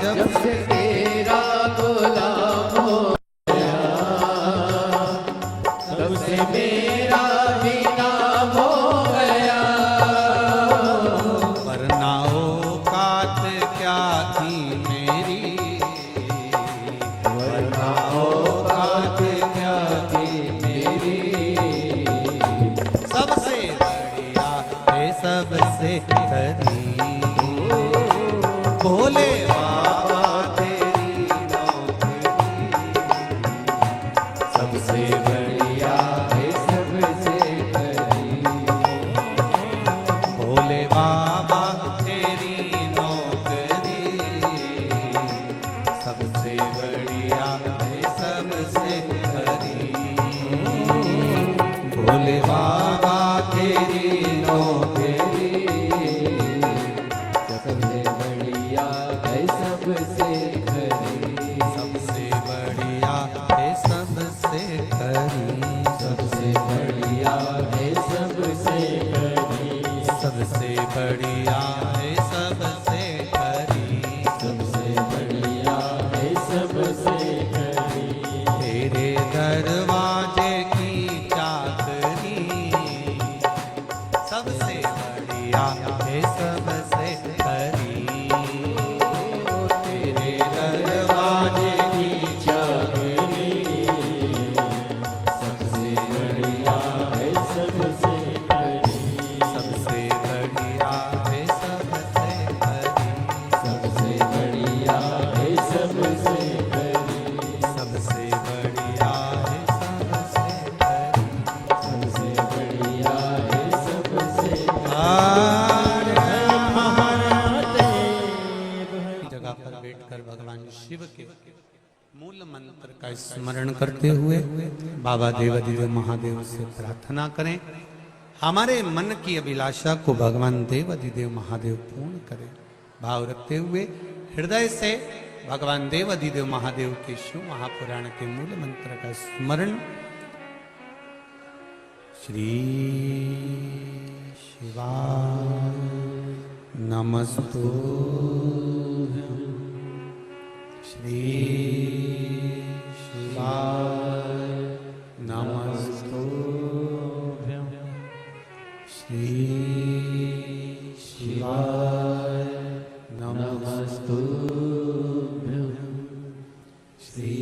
B: जब से तेरा गुलाम हो गया तब से मेरा भी नाम हो गया।
A: वरना औकात क्या थी मेरी,
B: वरना औकात क्या थी मेरी।
A: सबसे बढ़िया है सबसे हरी। भोले बाबा तेरी नौकरी
B: सबसे बढ़िया है सबसे हरी।
A: भोले बाबा तेरी नौकरी सबसे बढ़िया है सबसे हरी। भोले बाबा तेरी नौकरी
B: सबसे बढ़िया है सबसे हरी।
A: सबसे बढ़िया है सबसे हरी।
B: सबसे बढ़िया है सबसे हरी।
A: सबसे बढ़िया है सबसे हरी।
B: सबसे बढ़िया है सबसे हरी।
A: तेरे दरवाजे की चाकरी सबसे बढ़िया है सबसे हरी। तेरे दरवाजे की
B: चाकरी सबसे बढ़िया है सबसे हरी।
A: सबसे बढ़िया है सबसे हरी।
B: सबसे बढ़िया है सबसे हरी।
A: सबसे बढ़िया है सबसे हरी।
B: सबसे बढ़िया है सबसे
A: जगह पर बैठकर भगवान शिव के मूल मंत्र का स्मरण करते हुए बाबा देवादिदेव महादेव से प्रार्थना करें, हमारे मन की अभिलाषा को भगवान देवादिदेव महादेव पूर्ण करें। भाव रखते हुए हृदय से भगवान देवादिदेव महादेव के शिव महापुराण के मूल मंत्र का स्मरण। श्री शिवाय नमस्तु। श्री शिवाय नमस्तु। श्री शिवाय नमस्तु। श्री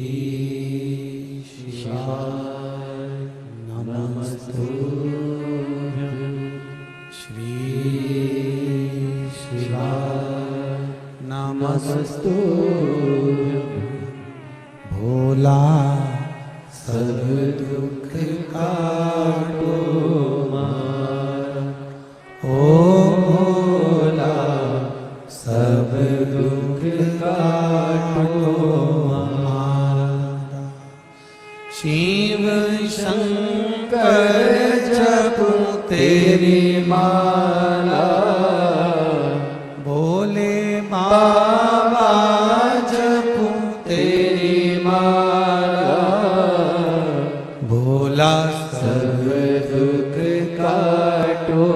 A: शिवाय नमस्तु। श्री शिवाय नमस्तु। भोला सब दुख काटो मार। ओ भोला सब दुख काटो मार। शिव शंकर जपू तेरी माला। भोले बाबा जपू तेरी माला। भोला सब दुख काटो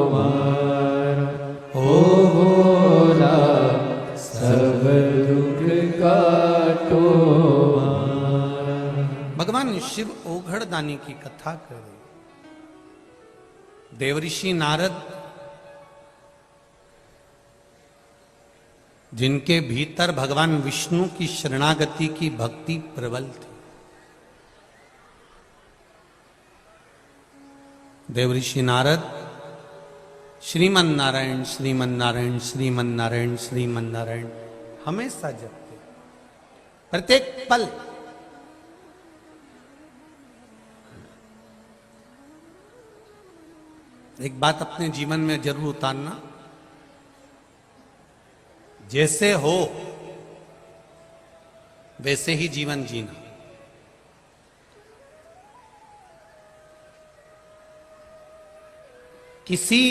B: मारा, हो भोला सब दुख काटो मारा।
A: भगवान शिव ओघड़ दानी की कथा कर रहे। देवऋषि नारद जिनके भीतर भगवान विष्णु की शरणागति की भक्ति प्रबल थी, देवऋषि नारद श्रीमन नारायण श्रीमन नारायण श्रीमन नारायण श्रीमन नारायण हमेशा जपते, प्रत्येक पल। एक बात अपने जीवन में जरूर उतारना, जैसे हो वैसे ही जीवन जीना। किसी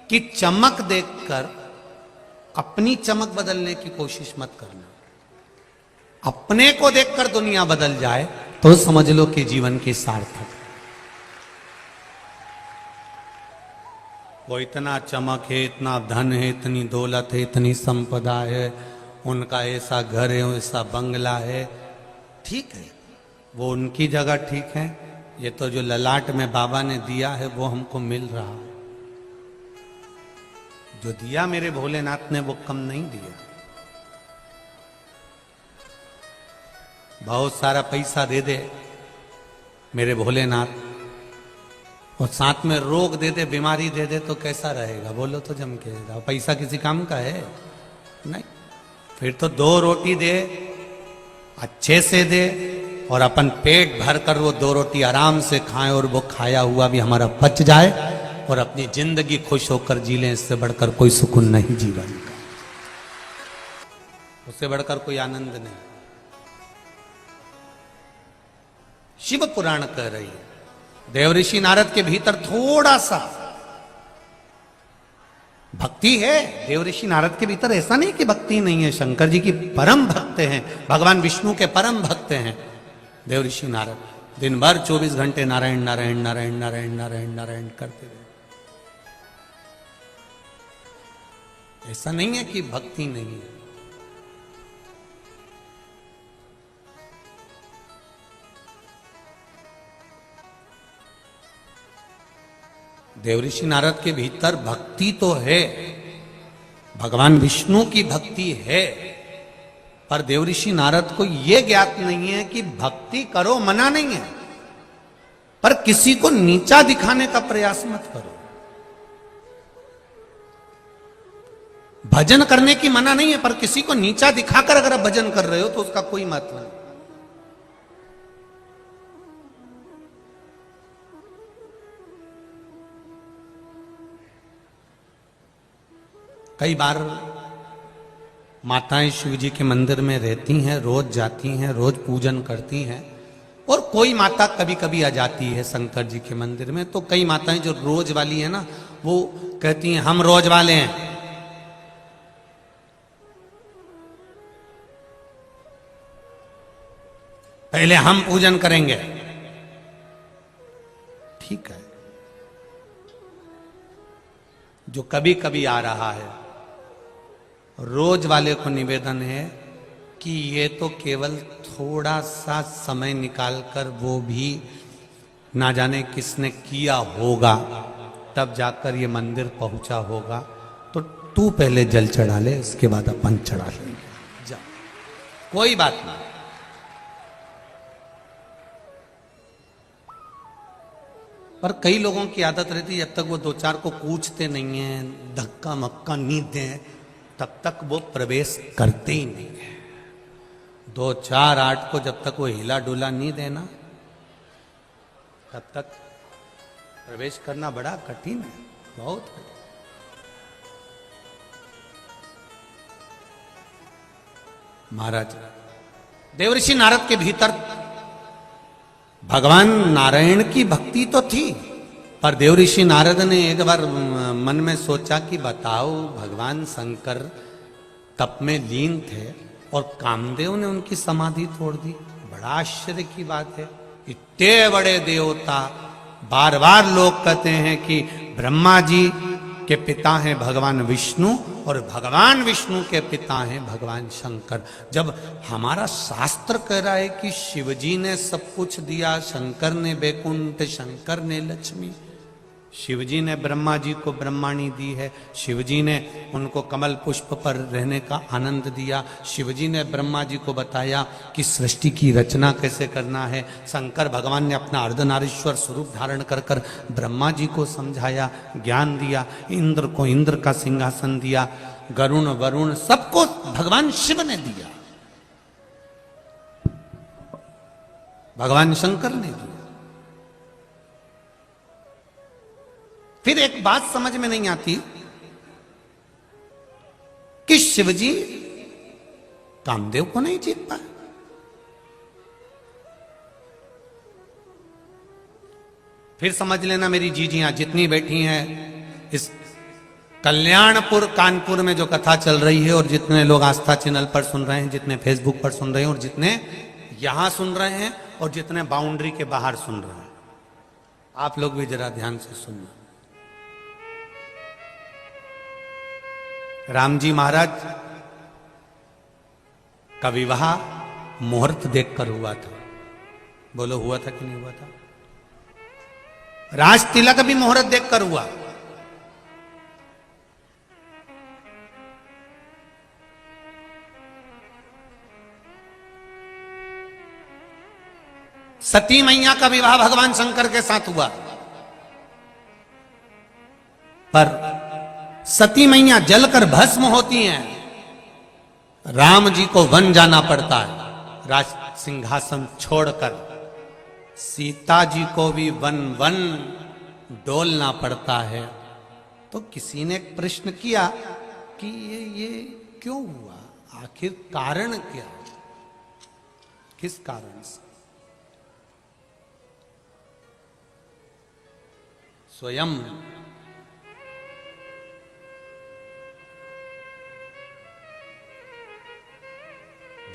A: की चमक देखकर अपनी चमक बदलने की कोशिश मत करना। अपने को देखकर दुनिया बदल जाए तो समझ लो कि जीवन की सार्थक। वो इतना चमक है, इतना धन है, इतनी दौलत है, इतनी संपदा है, उनका ऐसा घर है, ऐसा बंगला है, ठीक है, वो उनकी जगह ठीक है। ये तो जो ललाट में बाबा ने दिया है वो हमको मिल रहा है। जो दिया मेरे भोलेनाथ ने वो कम नहीं दिया। बहुत सारा पैसा दे दे मेरे भोलेनाथ और साथ में रोग दे दे, बीमारी दे दे, तो कैसा रहेगा बोलो तो जम के। पैसा किसी काम का है नहीं। फिर तो 2 रोटी दे, अच्छे से दे, और अपन पेट भर कर वो 2 रोटी आराम से खाएं और वो खाया हुआ भी हमारा पच जाए और अपनी जिंदगी खुश होकर जी लें। इससे बढ़कर कोई सुकून नहीं जीवन का, उससे बढ़कर कोई आनंद नहीं। शिव पुराण कह रही है देवऋषि नारद के भीतर थोड़ा सा भक्ति है। देवऋषि नारद के भीतर ऐसा नहीं कि भक्ति नहीं है, शंकर जी की परम भक्त हैं, भगवान विष्णु के परम भक्त हैं देवऋषि नारद। दिन भर 24 घंटे नारायण नारायण नारायण नारायण नारायण नारायण करते रहे। ऐसा नहीं है कि भक्ति नहीं है। देवऋषि नारद के भीतर भक्ति तो है, भगवान विष्णु की भक्ति है, पर देवऋषि नारद को यह ज्ञात नहीं है कि भक्ति करो मना नहीं है, पर किसी को नीचा दिखाने का प्रयास मत करो। भजन करने की मना नहीं है, पर किसी को नीचा दिखाकर अगर आप भजन कर रहे हो तो उसका कोई महत्व नहीं। कई बार माताएं शिव जी के मंदिर में रहती हैं, रोज जाती हैं, रोज पूजन करती हैं, और कोई माता कभी कभी आ जाती है शंकर जी के मंदिर में। तो कई माताएं जो रोज वाली है ना, वो कहती हैं हम रोज वाले हैं, पहले हम पूजन करेंगे। ठीक है, जो कभी कभी आ रहा है, रोज वाले को निवेदन है कि ये तो केवल थोड़ा सा समय निकालकर, वो भी ना जाने किसने किया होगा, तब जाकर ये मंदिर पहुंचा होगा। तो तू पहले जल चढ़ा ले, इसके बाद अपन चढ़ा लेंगे, जा, कोई बात नहीं। पर कई लोगों की आदत रहती है, जब तक वो 2-4 को पूछते नहीं है, धक्का मक्का नहीं दें, तब तक वो प्रवेश करते ही नहीं है। 2-4-8 को जब तक वो हिला डुला नहीं देना, तब तक प्रवेश करना बड़ा कठिन है, बहुत कठिन। महाराज देवऋषि नारद के भीतर भगवान नारायण की भक्ति तो थी, पर देवऋषि नारद ने एक बार मन में सोचा कि बताओ, भगवान शंकर तप में लीन थे और कामदेव ने उनकी समाधि तोड़ दी। बड़ा आश्चर्य की बात है, इतने बड़े देवता, बार बार लोग कहते हैं कि ब्रह्मा जी के पिता हैं भगवान विष्णु और भगवान विष्णु के पिता हैं भगवान शंकर। जब हमारा शास्त्र कह रहा है कि शिवजी ने सब कुछ दिया, शंकर ने बैकुंठ, शंकर ने लक्ष्मी, शिवजी ने ब्रह्मा जी को ब्रह्माणी दी है, शिवजी ने उनको कमल पुष्प पर रहने का आनंद दिया, शिवजी ने ब्रह्मा जी को बताया कि सृष्टि की रचना कैसे करना है, शंकर भगवान ने अपना अर्धनारीश्वर स्वरूप धारण कर कर ब्रह्मा जी को समझाया, ज्ञान दिया, इंद्र को इंद्र का सिंहासन दिया, गरुण वरुण सबको भगवान शिव ने दिया, भगवान शंकर ने दिया। फिर एक बात समझ में नहीं आती कि शिवजी कामदेव को नहीं जीत पाए। फिर समझ लेना मेरी जीजियां जितनी बैठी हैं इस कल्याणपुर कानपुर में जो कथा चल रही है, और जितने लोग आस्था चैनल पर सुन रहे हैं, जितने फेसबुक पर सुन रहे हैं, और जितने यहां सुन रहे हैं, और जितने बाउंड्री के बाहर सुन रहे हैं, आप लोग भी जरा ध्यान से सुनना। राम जी महाराज का विवाह मुहूर्त देखकर हुआ था। बोलो हुआ था कि नहीं हुआ था? राज तिलक भी मुहूर्त देखकर हुआ। सती मैया का विवाह भगवान शंकर के साथ हुआ, पर सती मैया जलकर भस्म होती हैं, राम जी को वन जाना पड़ता है राज सिंहासन छोड़कर, सीता जी को भी वन वन डोलना पड़ता है। तो किसी ने एक प्रश्न किया कि ये क्यों हुआ, आखिर कारण क्या, किस कारण से? स्वयं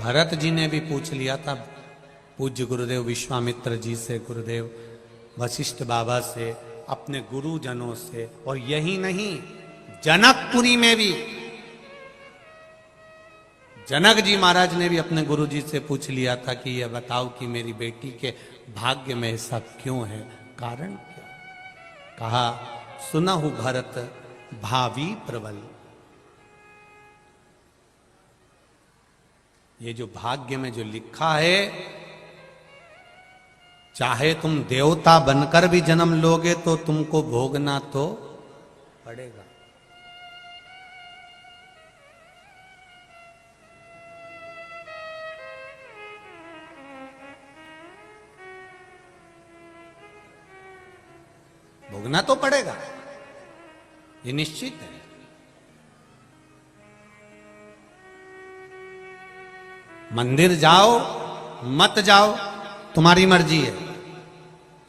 A: भरत जी ने भी पूछ लिया था पूज्य गुरुदेव विश्वामित्र जी से, गुरुदेव वशिष्ठ बाबा से, अपने गुरुजनों से, और यही नहीं जनकपुरी में भी जनक जी महाराज ने भी अपने गुरु जी से पूछ लिया था कि यह बताओ कि मेरी बेटी के भाग्य में ऐसा क्यों है, कारण क्या? कहा सुनहु भरत भावी प्रबल। ये जो भाग्य में जो लिखा है, चाहे तुम देवता बनकर भी जन्म लोगे तो तुमको भोगना तो पड़ेगा। भोगना तो पड़ेगा, ये निश्चित है। मंदिर जाओ मत जाओ तुम्हारी मर्जी है,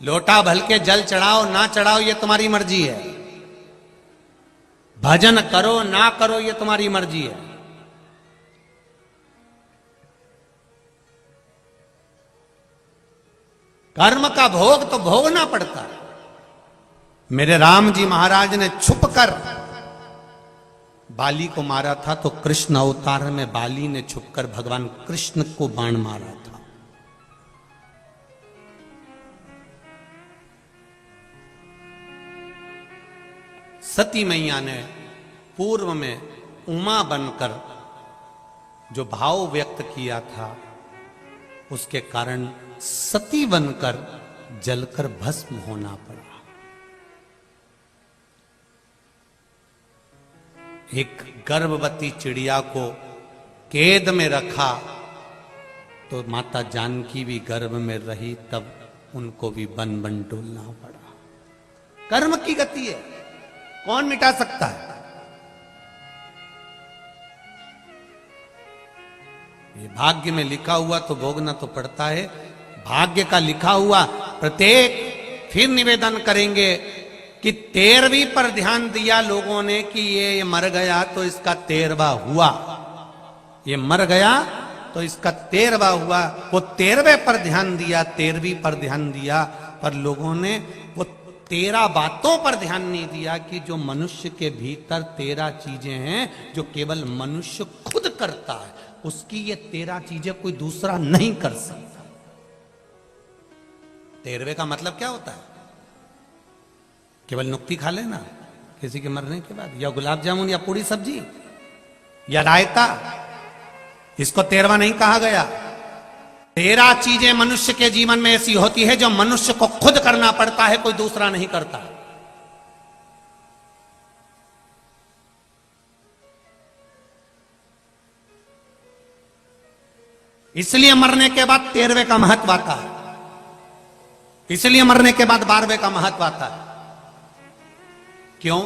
A: लोटा भल के जल चढ़ाओ ना चढ़ाओ ये तुम्हारी मर्जी है, भजन करो ना करो ये तुम्हारी मर्जी है। कर्म का भोग तो भोगना पड़ता है। मेरे राम जी महाराज ने छुपकर बाली को मारा था, तो कृष्ण अवतार में बाली ने छुपकर भगवान कृष्ण को बाण मारा था। सती मैया ने पूर्व में उमा बनकर जो भाव व्यक्त किया था, उसके कारण सती बनकर जलकर भस्म होना पड़ा। एक गर्भवती चिड़िया को कैद में रखा तो माता जानकी भी गर्भ में रही, तब उनको भी बन बन डोलना पड़ा। कर्म की गति है, कौन मिटा सकता है? ये भाग्य में लिखा हुआ तो भोगना तो पड़ता है। भाग्य का लिखा हुआ प्रत्येक, फिर निवेदन करेंगे कि 13वीं पर ध्यान दिया लोगों ने कि ये मर गया तो इसका 13वां हुआ, ये मर गया तो इसका 13वां हुआ। वो 13वें पर ध्यान दिया, 13वीं पर ध्यान दिया, पर लोगों ने वो 13 बातों पर ध्यान नहीं दिया कि जो मनुष्य के भीतर 13 चीजें हैं जो केवल मनुष्य खुद करता है, उसकी ये 13 चीजें कोई दूसरा नहीं कर सकता। 13वें का मतलब क्या होता है? केवल नुक्ती खा लेना किसी के मरने के बाद, या गुलाब जामुन या पूरी सब्जी या रायता, इसको 13वां नहीं कहा गया। 13 चीजें मनुष्य के जीवन में ऐसी होती है जो मनुष्य को खुद करना पड़ता है, कोई दूसरा नहीं करता। इसलिए मरने के बाद 13वें का महत्व आता है, इसलिए मरने के बाद 12वें का महत्व आता है। क्यों?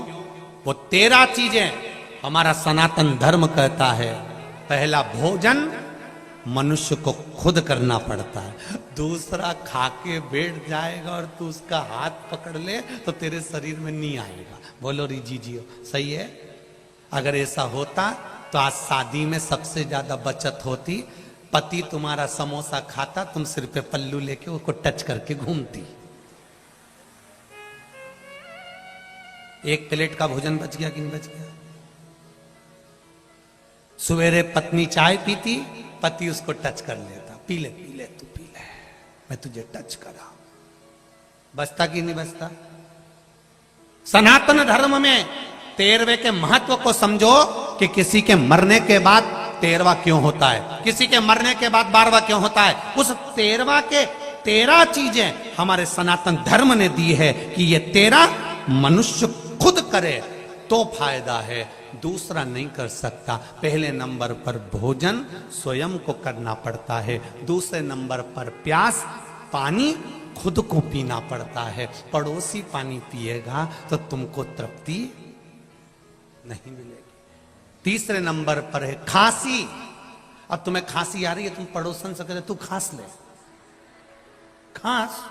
A: वो 13 चीजें हमारा सनातन धर्म कहता है। पहला, भोजन मनुष्य को खुद करना पड़ता है। दूसरा खा के बैठ जाएगा और तू उसका हाथ पकड़ ले तो तेरे शरीर में नहीं आएगा। बोलो री जी सही है? अगर ऐसा होता तो आज शादी में सबसे ज्यादा बचत होती। पति तुम्हारा समोसा खाता, तुम सिर पे पल्लू लेके उसको टच करके घूमती। एक प्लेट का भोजन बच गया कि नहीं बच गया? सवेरे पत्नी चाय पीती, पति उसको टच कर लेता, पी ले तू पी ले, मैं तुझे टच करा। बचता कि नहीं बचता? सनातन धर्म में 13वें के महत्व को समझो कि किसी के मरने के बाद 13वां क्यों होता है, किसी के मरने के बाद 12वां क्यों होता है। उस 13वां के 13 चीजें हमारे सनातन धर्म ने दी है कि ये 13 मनुष्य खुद करे तो फायदा है, दूसरा नहीं कर सकता। पहले नंबर पर भोजन स्वयं को करना पड़ता है। दूसरे नंबर पर प्यास, पानी खुद को पीना पड़ता है। पड़ोसी पानी पिएगा तो तुमको तृप्ति नहीं मिलेगी। तीसरे नंबर पर है खांसी। अब तुम्हें खांसी आ रही है, तुम पड़ोसन से कहते तू खांस ले, खांस।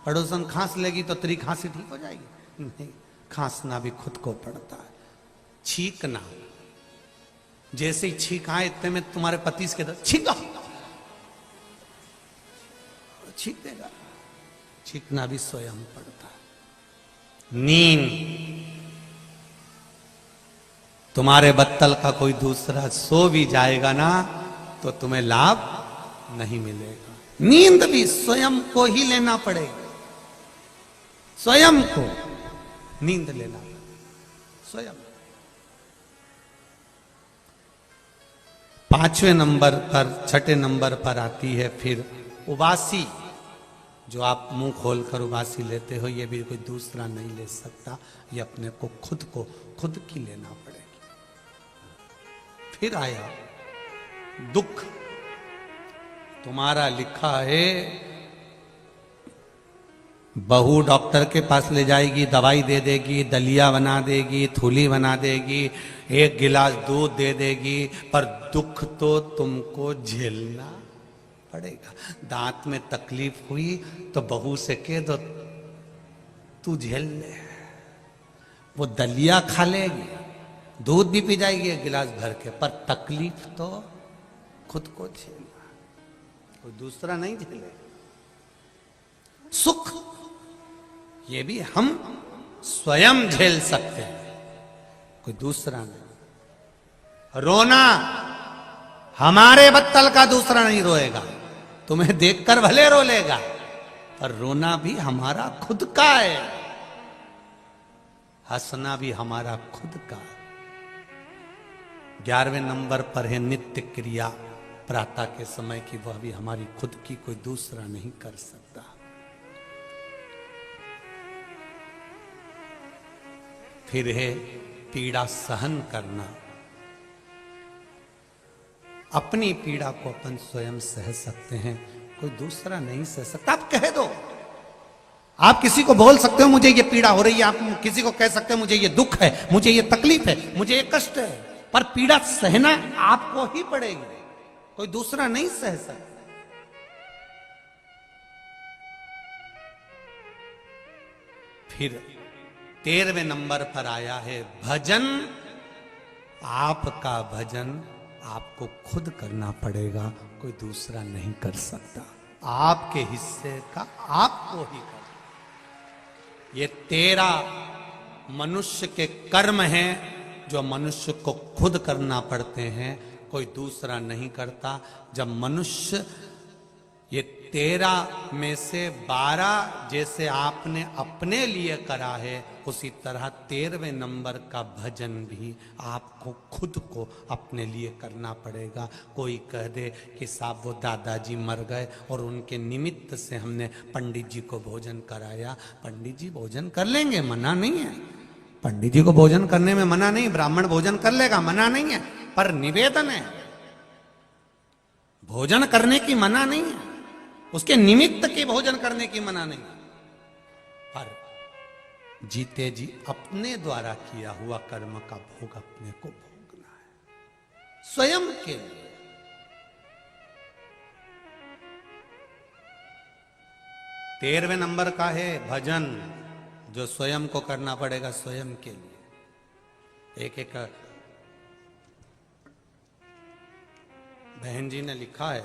A: पड़ोसन खांस लेगी तो तेरी खांसी ठीक हो जाएगी? नहीं, खांसना भी खुद को पड़ता है। छींकना, जैसे ही छींक आए इतने में तुम्हारे पति से कहते छींको, छींक देगा। छींकना भी स्वयं पड़ता है। नींद, तुम्हारे बत्तल का कोई दूसरा सो भी जाएगा ना तो तुम्हें लाभ नहीं मिलेगा। नींद भी स्वयं को ही लेना पड़ेगा, स्वयं को नींद लेना स्वयं। 5वें नंबर पर, 6ठे नंबर पर आती है फिर उबासी। जो आप मुंह खोलकर उबासी लेते हो, ये भी कोई दूसरा नहीं ले सकता, ये अपने को खुद की लेना पड़ेगी। फिर आया दुख। तुम्हारा लिखा है बहू डॉक्टर के पास ले जाएगी, दवाई दे देगी, दलिया बना देगी, थूली बना देगी, 1 गिलास दूध दे देगी, पर दुख तो तुमको झेलना पड़ेगा। दांत में तकलीफ हुई तो बहू से कह दो तू झेल ले, वो दलिया खा लेगी, दूध भी पी जाएगी 1 गिलास भर के, पर तकलीफ तो खुद को झेलना, कोई दूसरा नहीं झेलेगा। सुख ये भी हम स्वयं झेल सकते हैं, कोई दूसरा नहीं। रोना हमारे बत्तल का दूसरा नहीं रोएगा, तुम्हें देखकर भले रो लेगा, पर रोना भी हमारा खुद का है, हंसना भी हमारा खुद का। 11वें नंबर पर है नित्य क्रिया, प्रातः के समय की, वह भी हमारी खुद की, कोई दूसरा नहीं कर सकता। फिर है पीड़ा सहन करना। अपनी पीड़ा को अपन स्वयं सह सकते हैं, कोई दूसरा नहीं सह सकता। आप कह दो, आप किसी को बोल सकते हो मुझे ये पीड़ा हो रही है, आप किसी को कह सकते हो मुझे ये दुख है, मुझे ये तकलीफ है, मुझे ये कष्ट है, पर पीड़ा सहना आपको ही पड़ेगी, कोई दूसरा नहीं सह सकता। फिर 13वें नंबर पर आया है भजन। आपका भजन आपको खुद करना पड़ेगा, कोई दूसरा नहीं कर सकता। आपके हिस्से का आपको ही करना। ये 13 मनुष्य के कर्म हैं जो मनुष्य को खुद करना पड़ते हैं, कोई दूसरा नहीं करता। जब मनुष्य ये 13 में से 12 जैसे आपने अपने लिए करा है, उसी तरह 13वें नंबर का भजन भी आपको खुद को अपने लिए करना पड़ेगा। कोई कह दे कि साहब वो दादाजी मर गए और उनके निमित्त से हमने पंडित जी को भोजन कराया। पंडित जी भोजन कर लेंगे, मना नहीं है। पंडित जी को भोजन करने में मना नहीं, ब्राह्मण भोजन कर लेगा, मना नहीं है। पर निवेदन है, भोजन करने की मना नहीं है, उसके निमित्त के भोजन करने की मना नहीं। पर जीते जी अपने द्वारा किया हुआ कर्म का भोग अपने को भोगना है, स्वयं के लिए। तेरहवें नंबर का है भजन, जो स्वयं को करना पड़ेगा, स्वयं के लिए। एक बहन जी ने लिखा है,